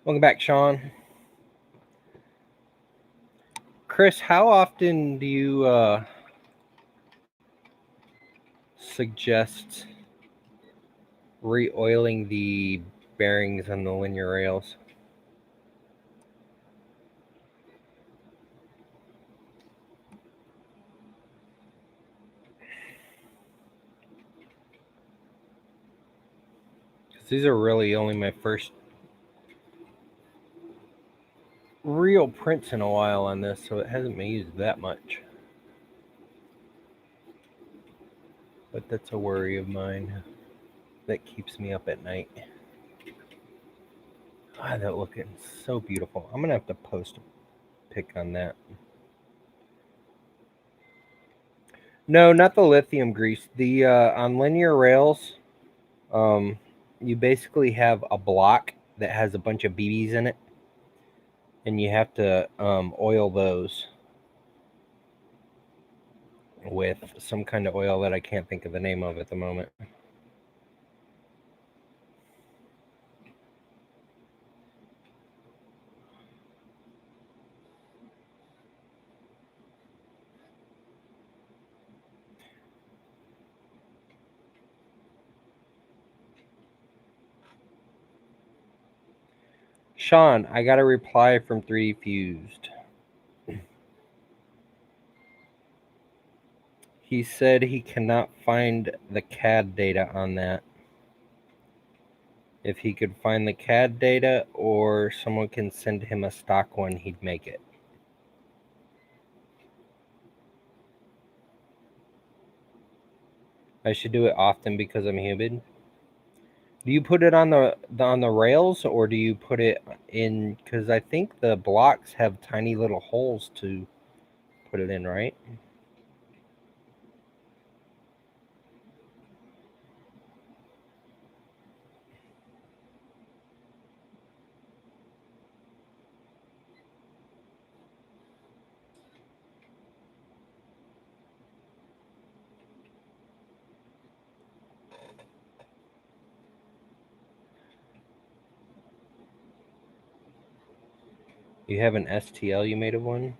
Welcome back, Sean. Chris, how often do you suggest re-oiling the bearings on the linear rails? Because these are really only my first real prints in a while on this, so it hasn't been used that much. But that's a worry of mine that keeps me up at night. Ah, that looking so beautiful. I'm gonna have to post a pic on that. No, not the lithium grease. The on linear rails, you basically have a block that has a bunch of BBs in it, and you have to oil those with some kind of oil that I can't think of the name of at the moment. Sean, I got a reply from 3D Fused. He said he cannot find the CAD data on that. If he could find the CAD data or someone can send him a stock one, he'd make it. I should do it often because I'm humid. Do you put it on the rails or do you put it in? Because I think the blocks have tiny little holes to put it in, right? You have an STL you made of one?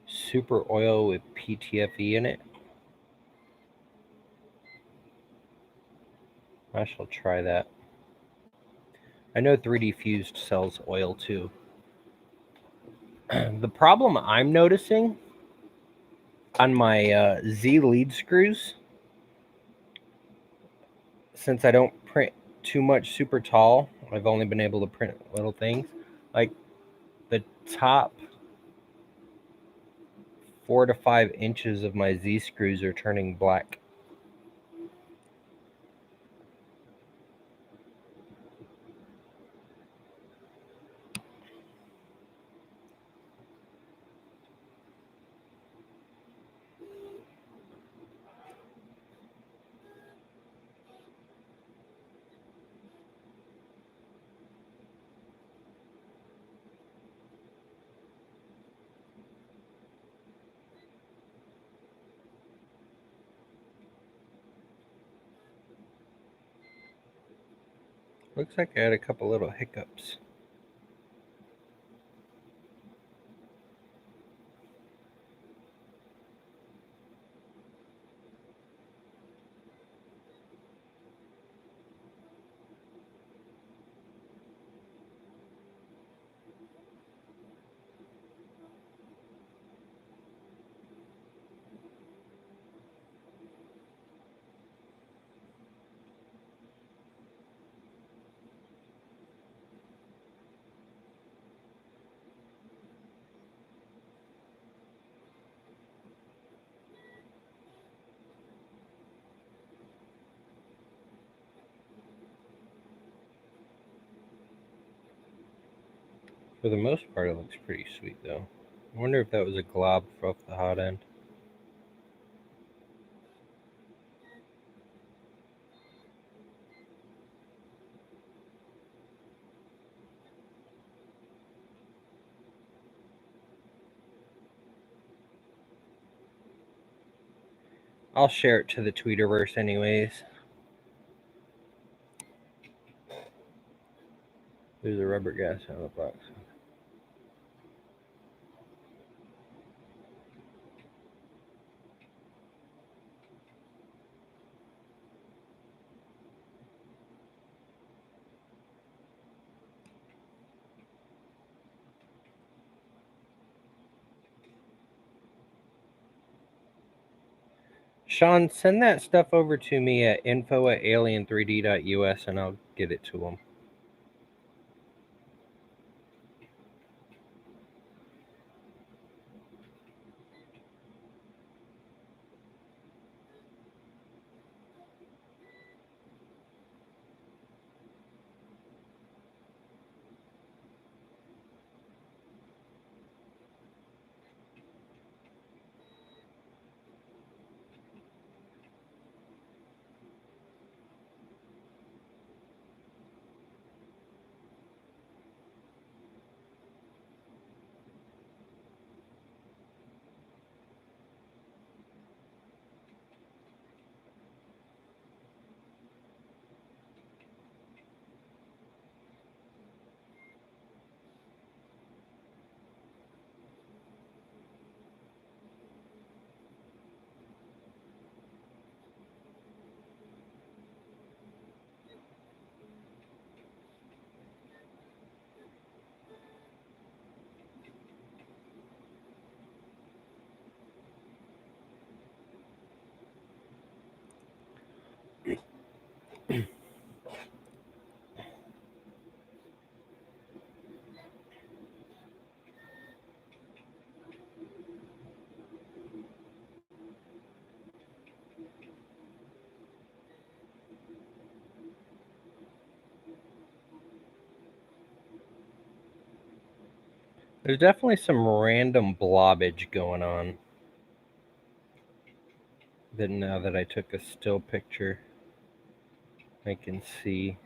Super oil with PTFE in it? I shall try that. I know 3D Fused sells oil too. The problem I'm noticing on my Z lead screws, since I don't print too much super tall, I've only been able to print little things. Like the top 4 to 5 inches of my Z screws are turning black. Looks like I had a couple little hiccups. For the most part, it looks pretty sweet though. I wonder if that was a glob off the hot end. I'll share it to the Tweeterverse anyways. There's a rubber gas out of the box. Sean, send that stuff over to me at info@alien3d.us and I'll get it to them. There's definitely some random blobbage going on. But now that I took a still picture, I can see.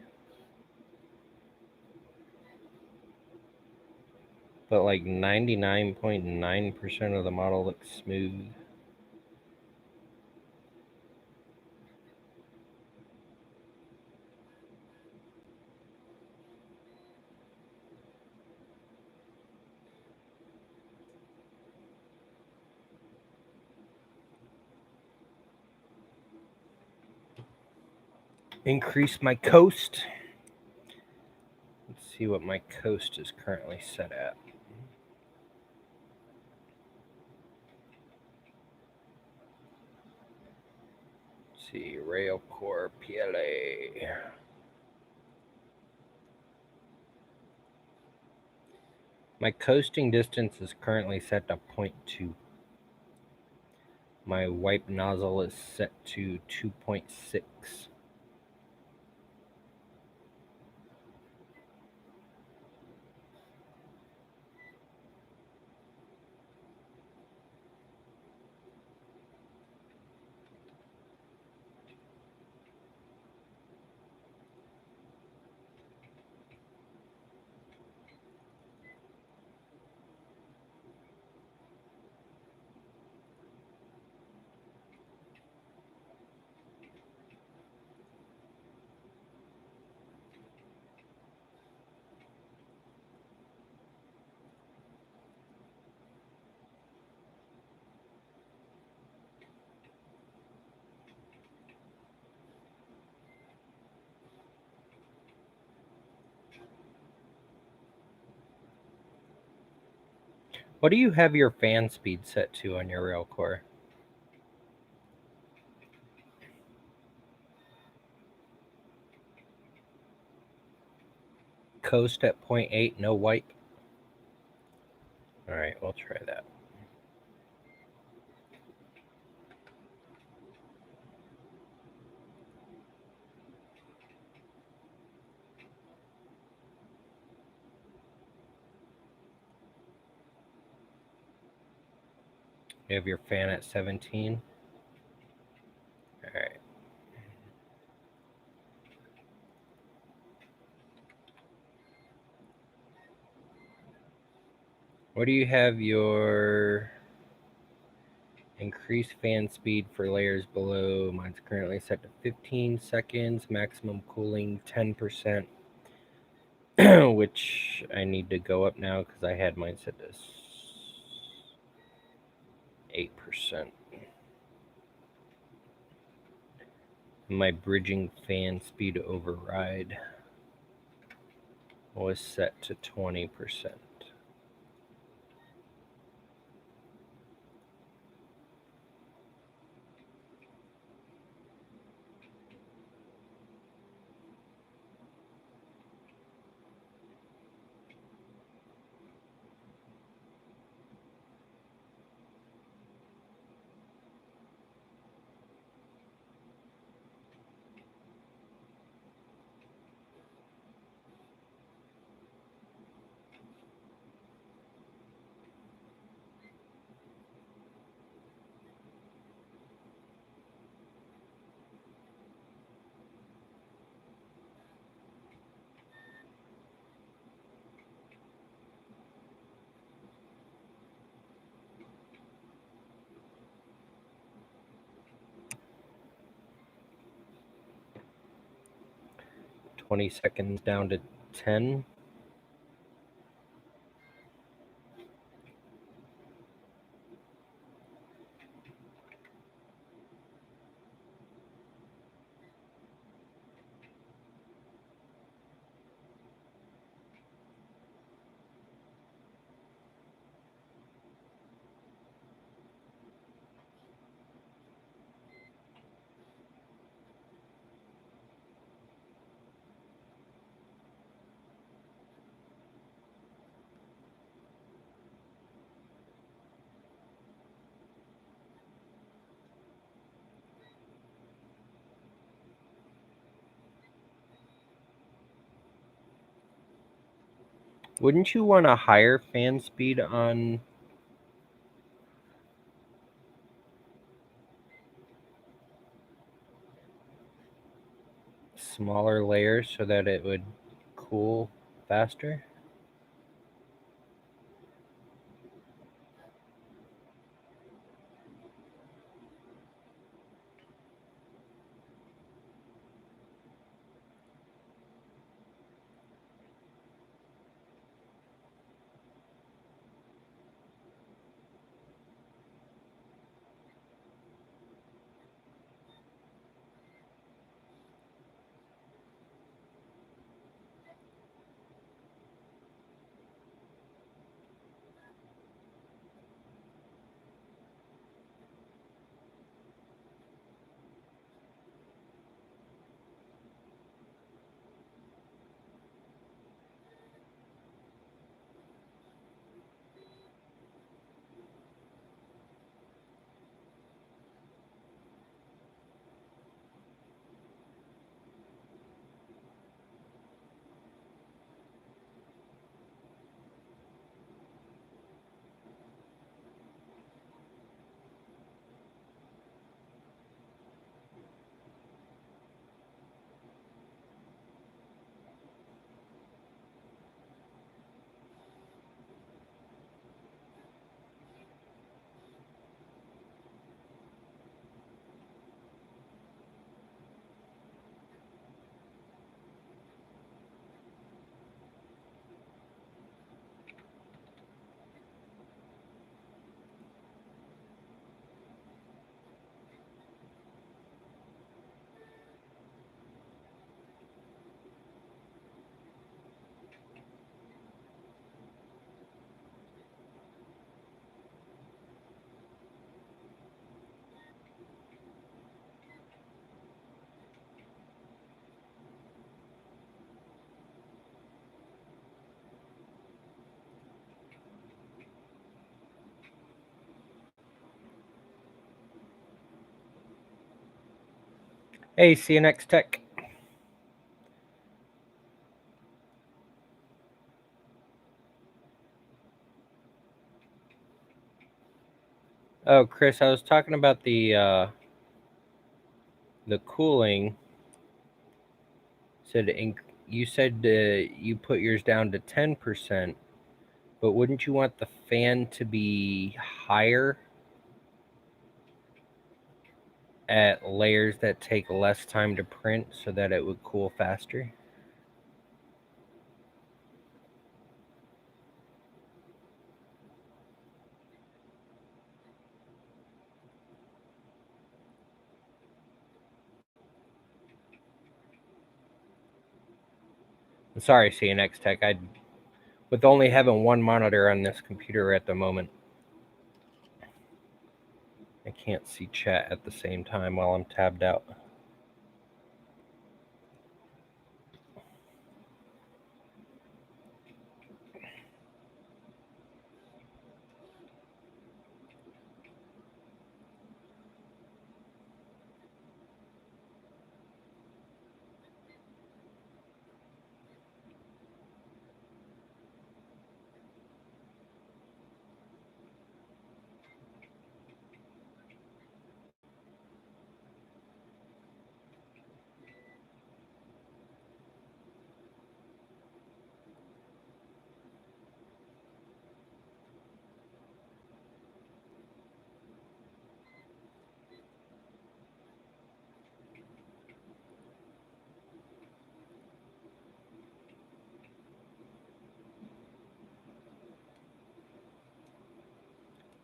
But like 99.9% of the model looks smooth. Increase my coast. Let's see what my coast is currently set at. Let's see, rail core PLA. My coasting distance is currently set to 0.2. My wipe nozzle is set to 2.6. What do you have your fan speed set to on your rail core? Coast at 0.8, no wipe? All right, we'll try that. You have your fan at 17? All right. What do you have your increased fan speed for layers below? Mine's currently set to 15 seconds, maximum cooling 10%. which I need to go up now because I had mine set to 8%. My bridging fan speed override was set to 20%. Twenty seconds down to 10. Wouldn't you want a higher fan speed on smaller layers so that it would cool faster? Hey, CNX Tech. Oh, Chris, I was talking about the cooling. You said you put yours down to 10%, but wouldn't you want the fan to be higher at layers that take less time to print so that it would cool faster? Sorry, CNX Tech. With only having one monitor on this computer at the moment, I can't see chat at the same time while I'm tabbed out.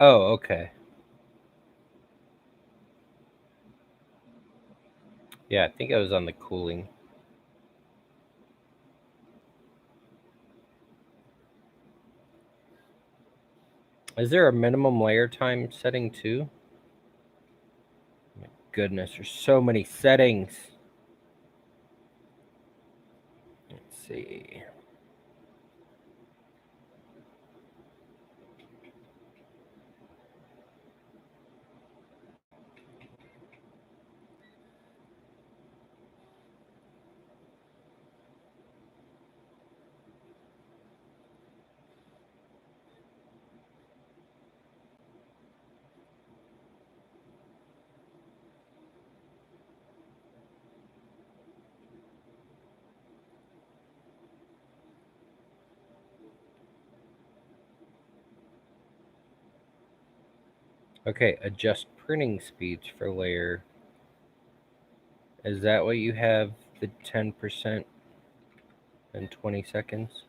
Oh, okay. Yeah, I think I was on the cooling. Is there a minimum layer time setting too? My goodness, there's so many settings. Let's see. Okay, adjust printing speeds for layer. Is that what you have? The 10% in 20 seconds?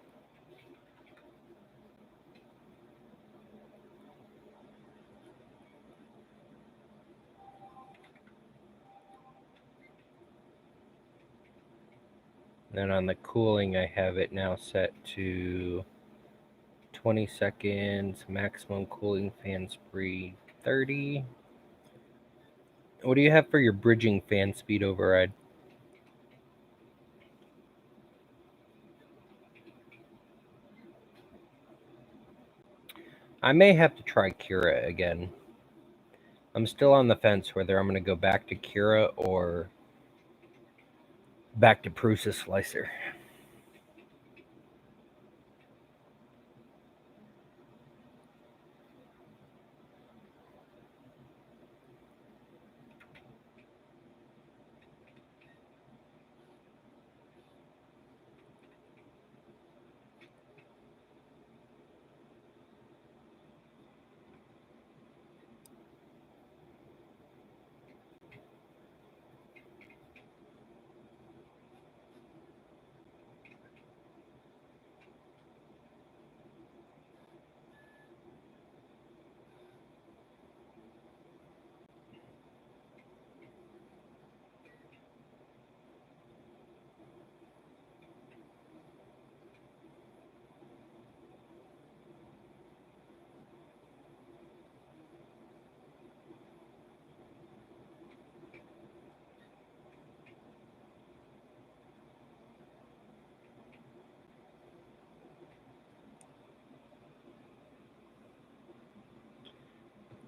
Then on the cooling, I have it now set to 20 seconds, maximum cooling fan speed 30. What do you have for your bridging fan speed override? I may have to try Cura again. I'm still on the fence whether I'm going to go back to Cura or back to Prusa Slicer.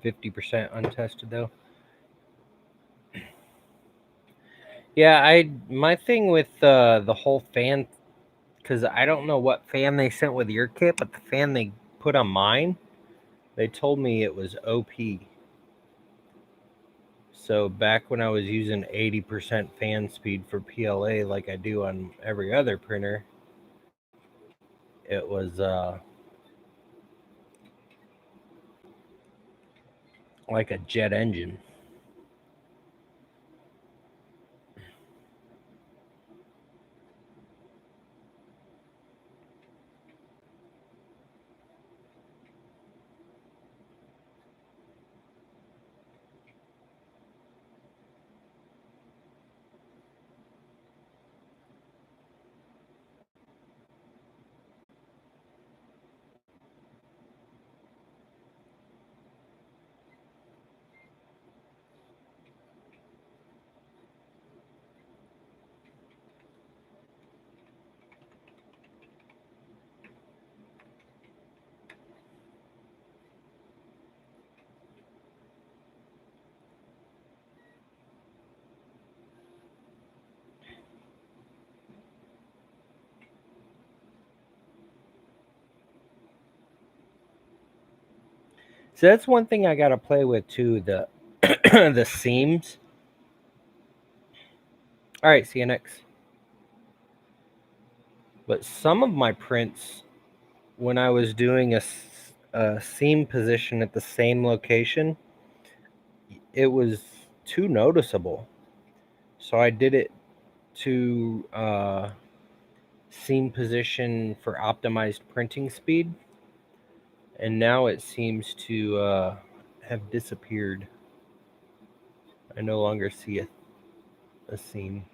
%, untested though. Yeah, my thing with the whole fan, because I don't know what fan they sent with your kit, but the fan they put on mine, they told me it was OP. So back when I was using 80% fan speed for PLA like I do on every other printer, it was like a jet engine. So that's one thing I gotta play with too, the the seams. All right, see you next. But some of my prints, when I was doing a seam position at the same location, it was too noticeable. So I did it to seam position for optimized printing speed, and now it seems to have disappeared. I no longer see a seam.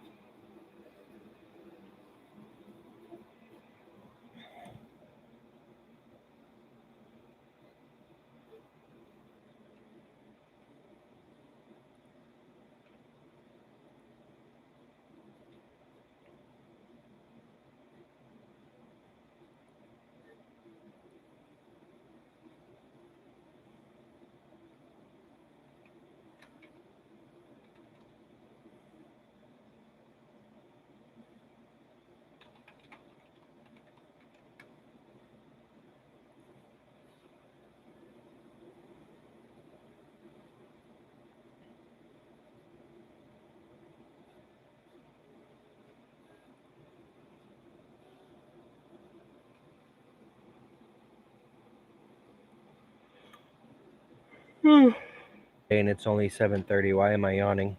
And it's only 7:30. Why am I yawning?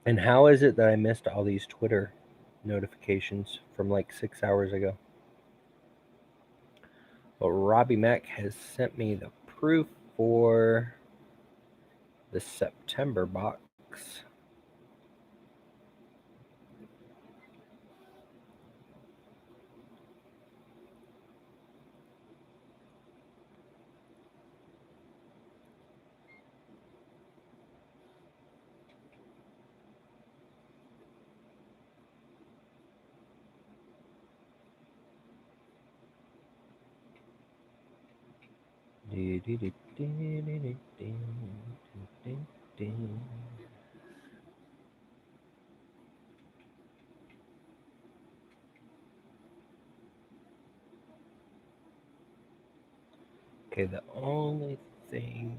And how is it that I missed all these Twitter notifications from like 6 hours ago? Well, Robbie Mack has sent me the proof for the September box. Okay, the only thing.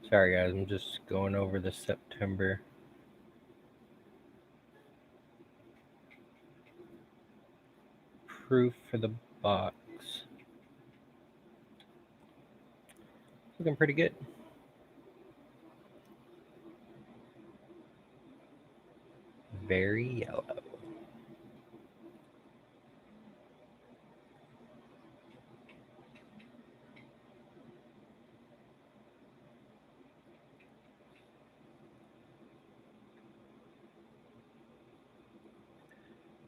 Sorry, guys, I'm just going over the September. Proof for the box. Looking pretty good. Very yellow.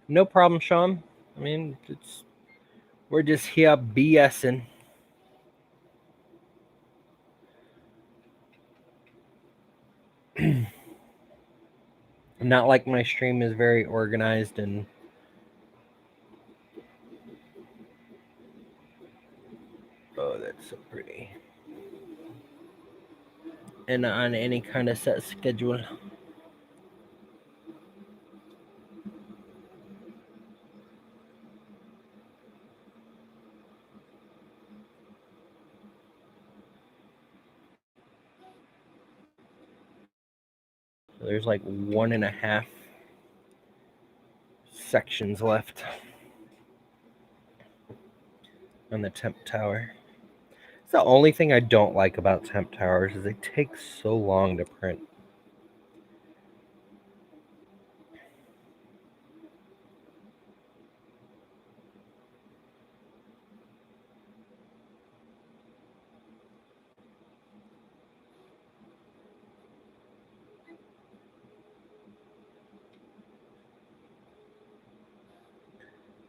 No problem, Sean. I mean, we're just here BSing. Not like my stream is very organized and oh, that's so pretty. And on any kind of set schedule. So there's like 1.5 sections left. on the temp tower. It's the only thing I don't like about temp towers is they take so long to print.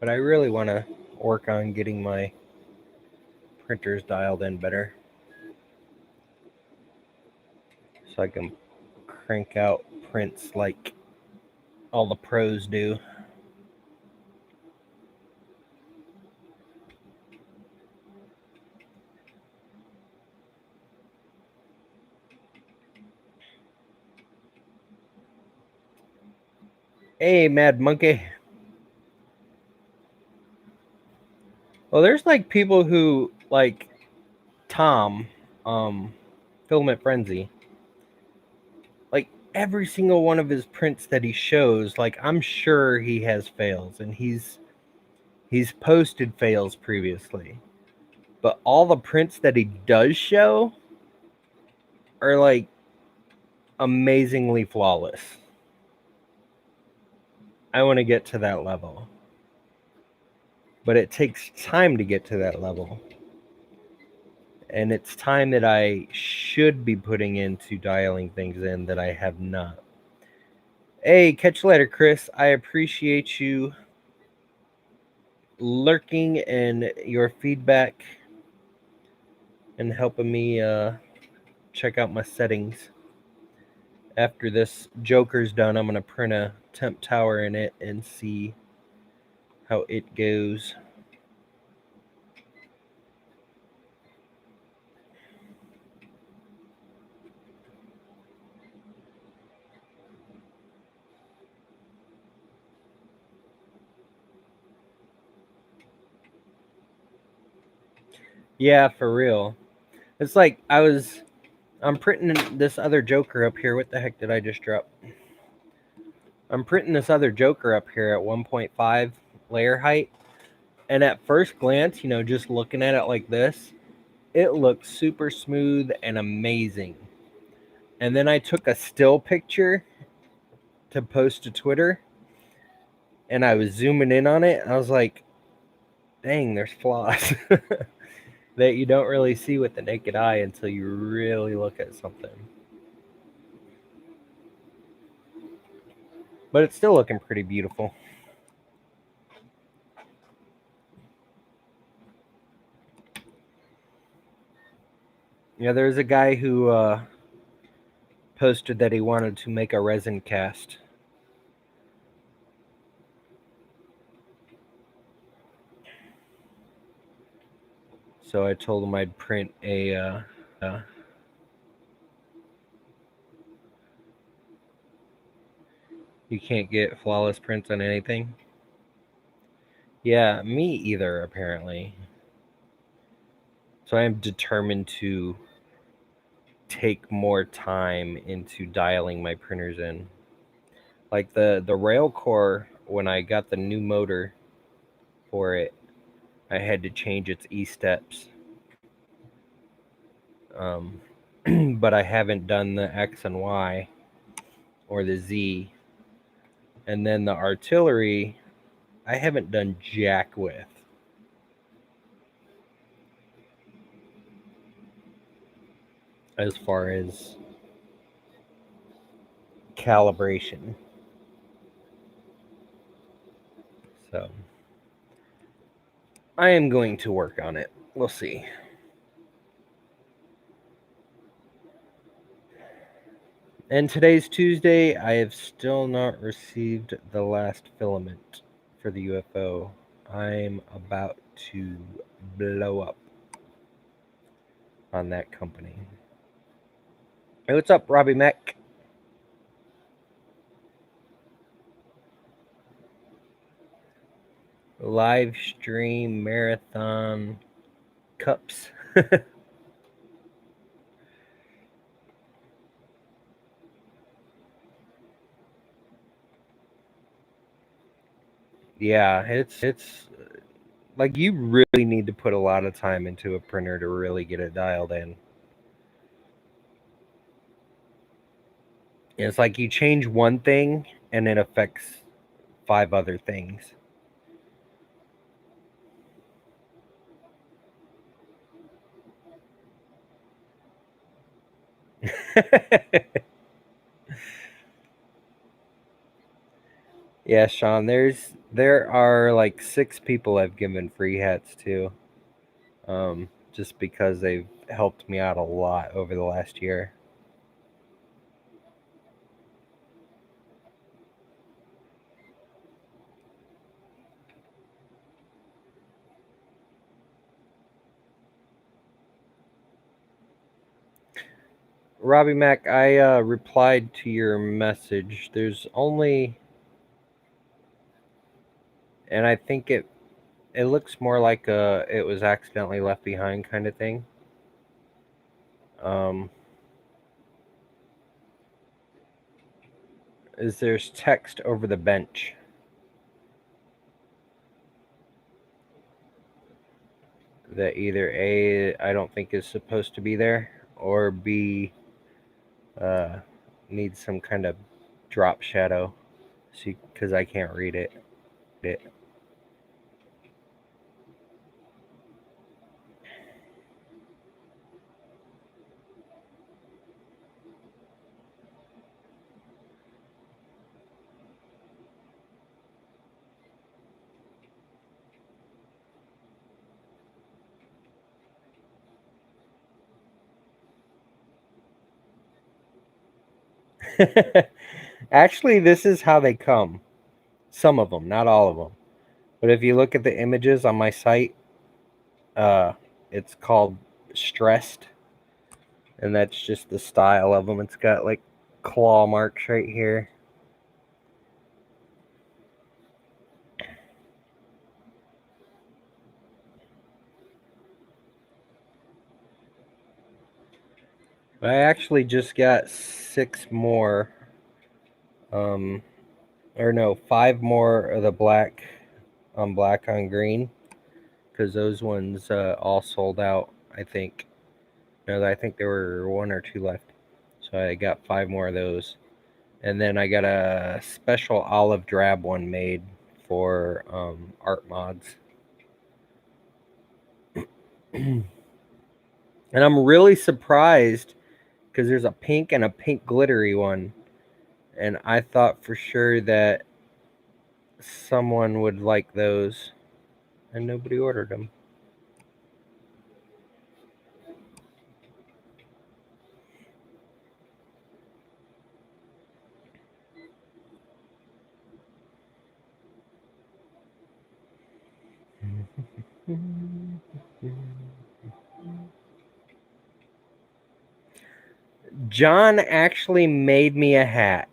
But I really want to work on getting my printers dialed in better so I can crank out prints like all the pros do. Hey, Mad Monkey. Well, there's like people who like Tom, Filament Frenzy. Like every single one of his prints that he shows, like I'm sure he has fails, and he's posted fails previously. But all the prints that he does show are like amazingly flawless. I want to get to that level. But it takes time to get to that level. And it's time that I should be putting into dialing things in that I have not. Hey, catch you later, Chris. I appreciate you lurking and your feedback and helping me check out my settings. After this Joker's done, I'm going to print a temp tower in it and see how it goes. Yeah, for real. It's like I'm printing this other Joker up here. What the heck did I just drop? I'm printing this other Joker up here at 1.5 layer height. And at first glance, just looking at it like this, it looks super smooth and amazing. And then I took a still picture to post to Twitter, and I was zooming in on it. And I was like, dang, there's flaws that you don't really see with the naked eye until you really look at something. But it's still looking pretty beautiful. Yeah, there's a guy who posted that he wanted to make a resin cast. So I told him I'd print a you can't get flawless prints on anything. Yeah, me either, apparently. So I am determined to take more time into dialing my printers in. Like the Railcore, when I got the new motor for it, I had to change its E-steps. But I haven't done the X and Y or the Z. And then the artillery, I haven't done jack with. As far as calibration. So I am going to work on it. We'll see. And today's Tuesday. I have still not received the last filament for the UFO. I'm about to blow up on that company. Hey, what's up, Robbie Mac? Live stream marathon cups. Yeah, it's Like, you really need to put a lot of time into a printer to really get it dialed in. It's like you change one thing and it affects 5 other things. Yeah, Sean, there are like 6 people I've given free hats to. Just because they've helped me out a lot over the last year. Robbie Mac, I replied to your message. There's only, and I think it looks more like it was accidentally left behind kind of thing. Um, is there's text over the bench that either A, I don't think is supposed to be there, or B, needs some kind of drop shadow, because I can't read it. Actually, this is how they come. Some of them, not all of them. But if you look at the images on my site, uh, it's called Stressed, and that's just the style of them. It's got like claw marks right here. I actually just got 6 more, or no, 5 more of the black on green, because those ones all sold out, I think. No, I think there were 1 or 2 left. So I got 5 more of those. And then I got a special olive drab one made for art mods. And I'm really surprised because there's a pink and a pink glittery one. And I thought for sure that someone would like those. And nobody ordered them. John actually made me a hat.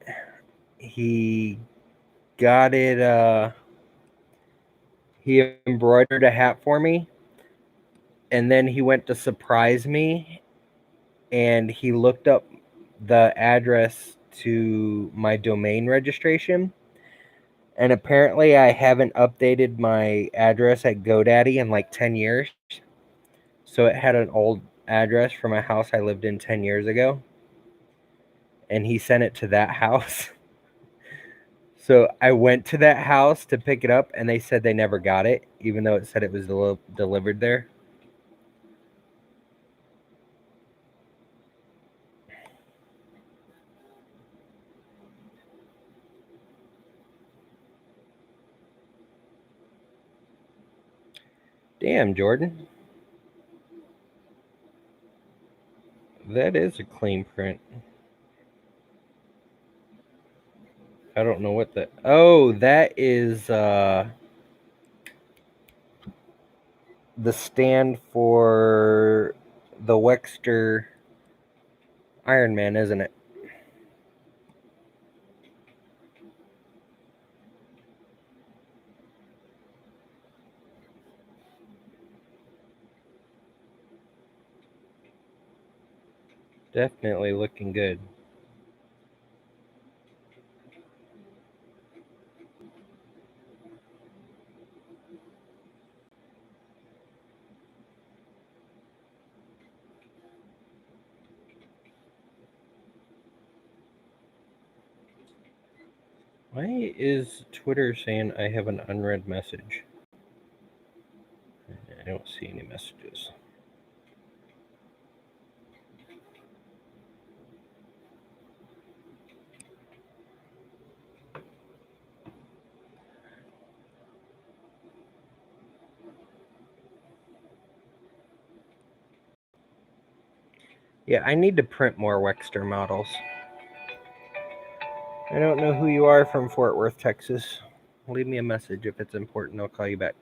He got it, he embroidered a hat for me. And then he went to surprise me, and he looked up the address to my domain registration. And apparently, I haven't updated my address at GoDaddy in like 10 years. So it had an old address from a house I lived in 10 years ago. And he sent it to that house. So I went to that house to pick it up, and they said they never got it, even though it said it was delivered there. Damn, Jordan. That is a clean print. I don't know what that. Oh, that is the stand for the Wexter Iron Man, isn't it? Definitely looking good. Why is Twitter saying I have an unread message? I don't see any messages. Yeah, I need to print more Wexter models. I don't know who you are from Fort Worth, Texas. Leave me a message if it's important. I'll call you back.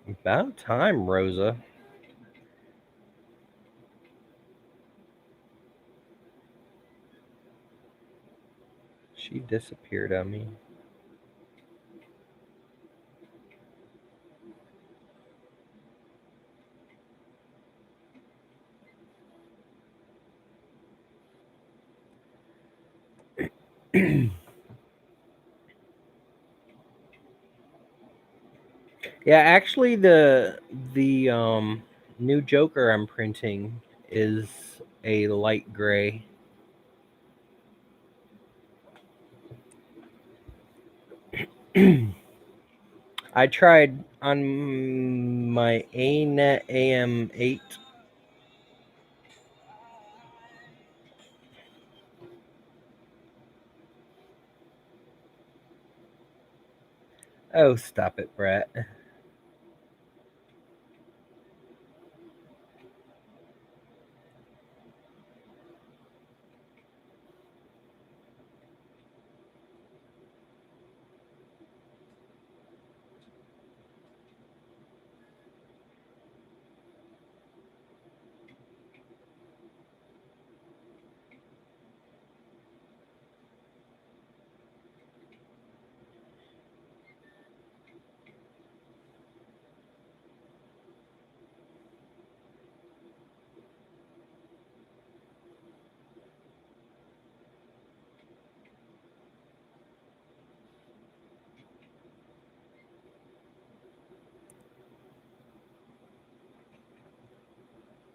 About time, Rosa. She disappeared on me. Yeah, actually, the new Joker I'm printing is a light gray. I tried on my ANET AM8. Oh, stop it, Brett.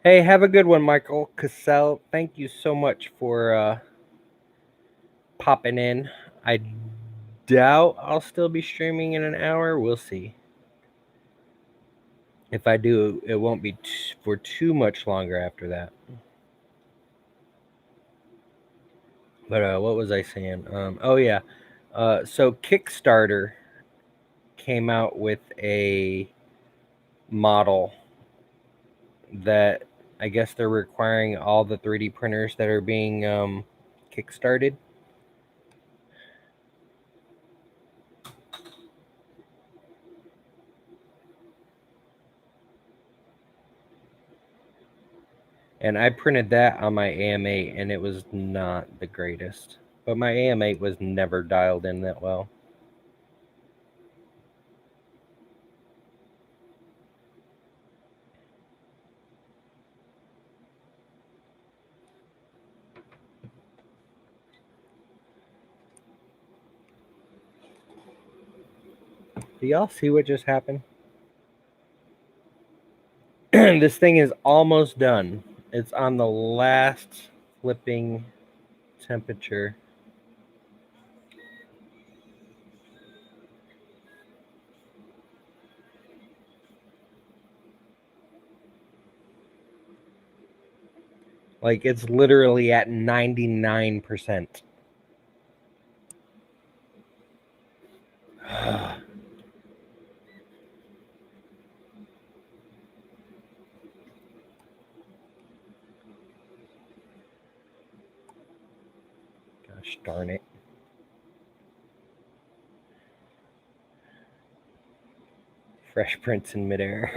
Hey, have a good one, Michael Cassell. Thank you so much for popping in. I doubt I'll still be streaming in an hour. We'll see. If I do, it won't be for too much longer after that. But what was I saying? Oh yeah. So Kickstarter came out with a model that I guess they're requiring all the 3D printers that are being kickstarted. And I printed that on my AM8 and it was not the greatest. But my AM8 was never dialed in that well. Do y'all see what just happened? This thing is almost done. It's on the last flipping temperature. Like it's literally at 99%. Gosh darn it. Fresh prints in midair.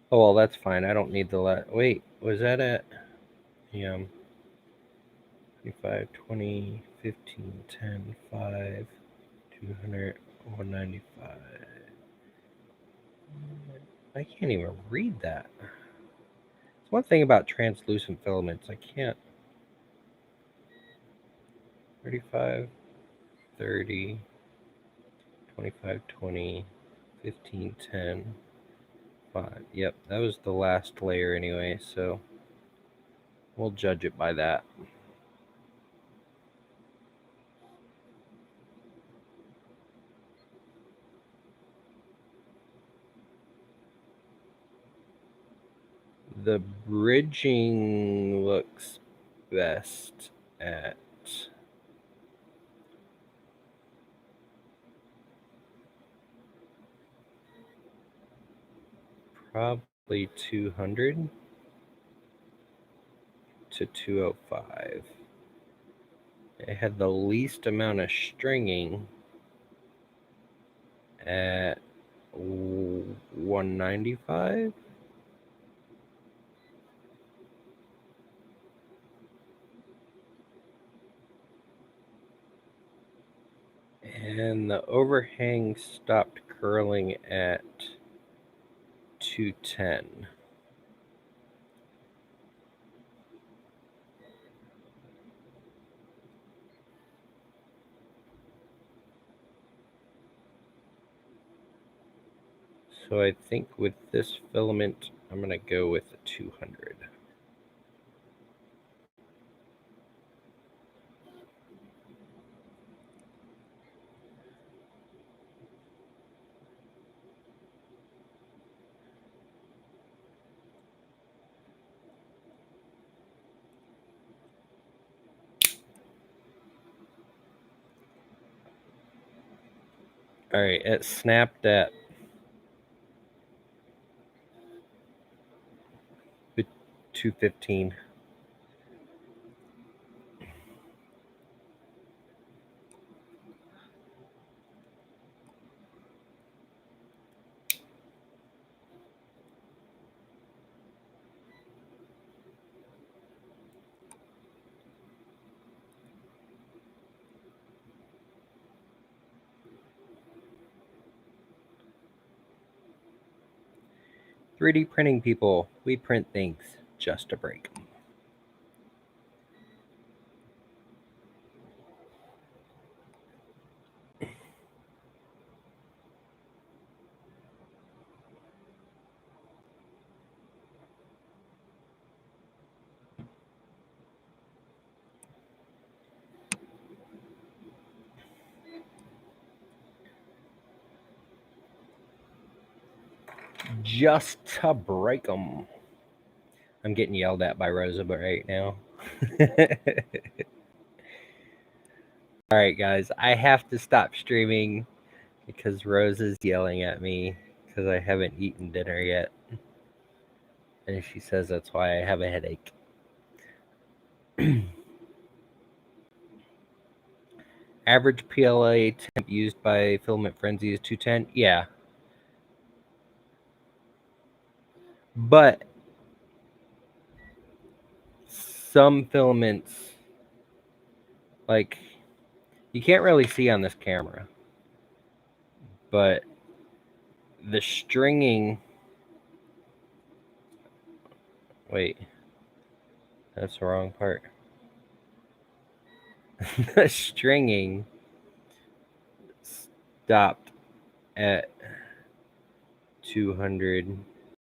Oh, well, that's fine. I don't need the wait, was that at 25, 20, 15, 10, 5, 200, 195. I can't even read that. It's one thing about translucent filaments. I can't. 35, 30, 25, 20, 15, 10, 5. Yep, that was the last layer anyway, so we'll judge it by that. The bridging looks best at probably 200 to 205. It had the least amount of stringing at 195. And the overhang stopped curling at 210. So I think with this filament, I'm going to go with a 200. All right, it snapped at 215. .3D printing people, we print things just to break them. Just to break them. I'm getting yelled at by Rosa right now. All right, guys, I have to stop streaming because Rosa's yelling at me because I haven't eaten dinner yet. And she says that's why I have a headache. Average PLA temp used by Filament Frenzy is 210. Yeah. But some filaments, like, you can't really see on this camera, but the stringing, wait, that's the wrong part. The stringing stopped at 200,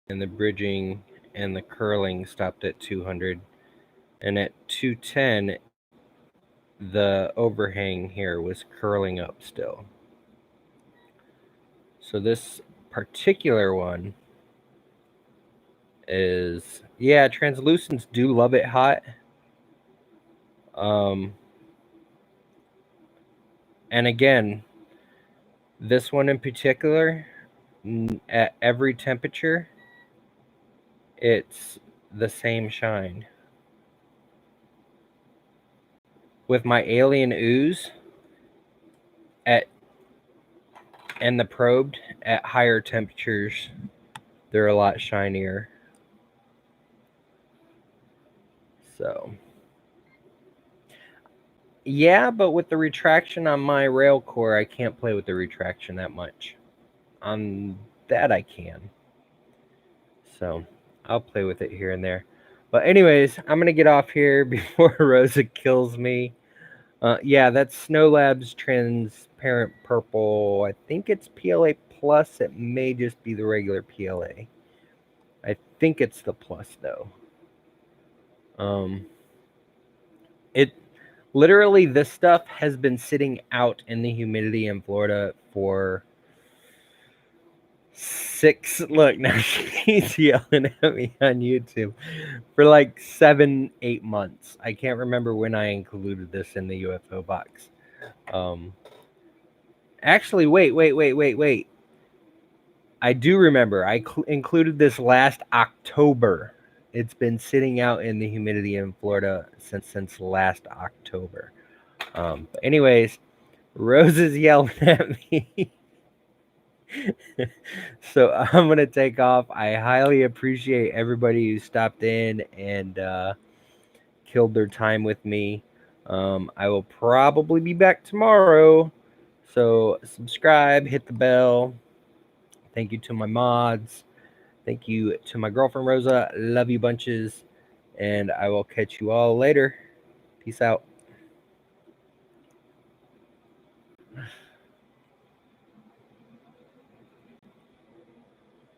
and the bridging and the curling stopped at 200, and at 210 the overhang here was curling up still. So this particular one is, yeah, translucents do love it hot. And again, this one in particular, at every temperature, it's the same shine. With my Alien Ooze and the probed at higher temperatures, they're a lot shinier. So yeah, but with the retraction on my rail core, I can't play with the retraction that much. On that I can. So I'll play with it here and there. But anyways, I'm gonna get off here before Rosa kills me. Yeah, that's Snow Labs Transparent Purple. I think it's PLA Plus. It may just be the regular PLA. I think it's the Plus though. It literally, this stuff has been sitting out in the humidity in Florida for look, now she's yelling at me on YouTube, for like 7-8 months. I can't remember when I included this in the UFO box. Actually, wait. I do remember. I included this last October. It's been sitting out in the humidity in Florida since last October. But anyways, Rose is yelling at me. So I'm going to take off. I highly appreciate everybody who stopped in and killed their time with me. I will probably be back tomorrow. So subscribe, hit the bell. Thank you to my mods. Thank you to my girlfriend Rosa. Love you bunches. And I will catch you all later. Peace out.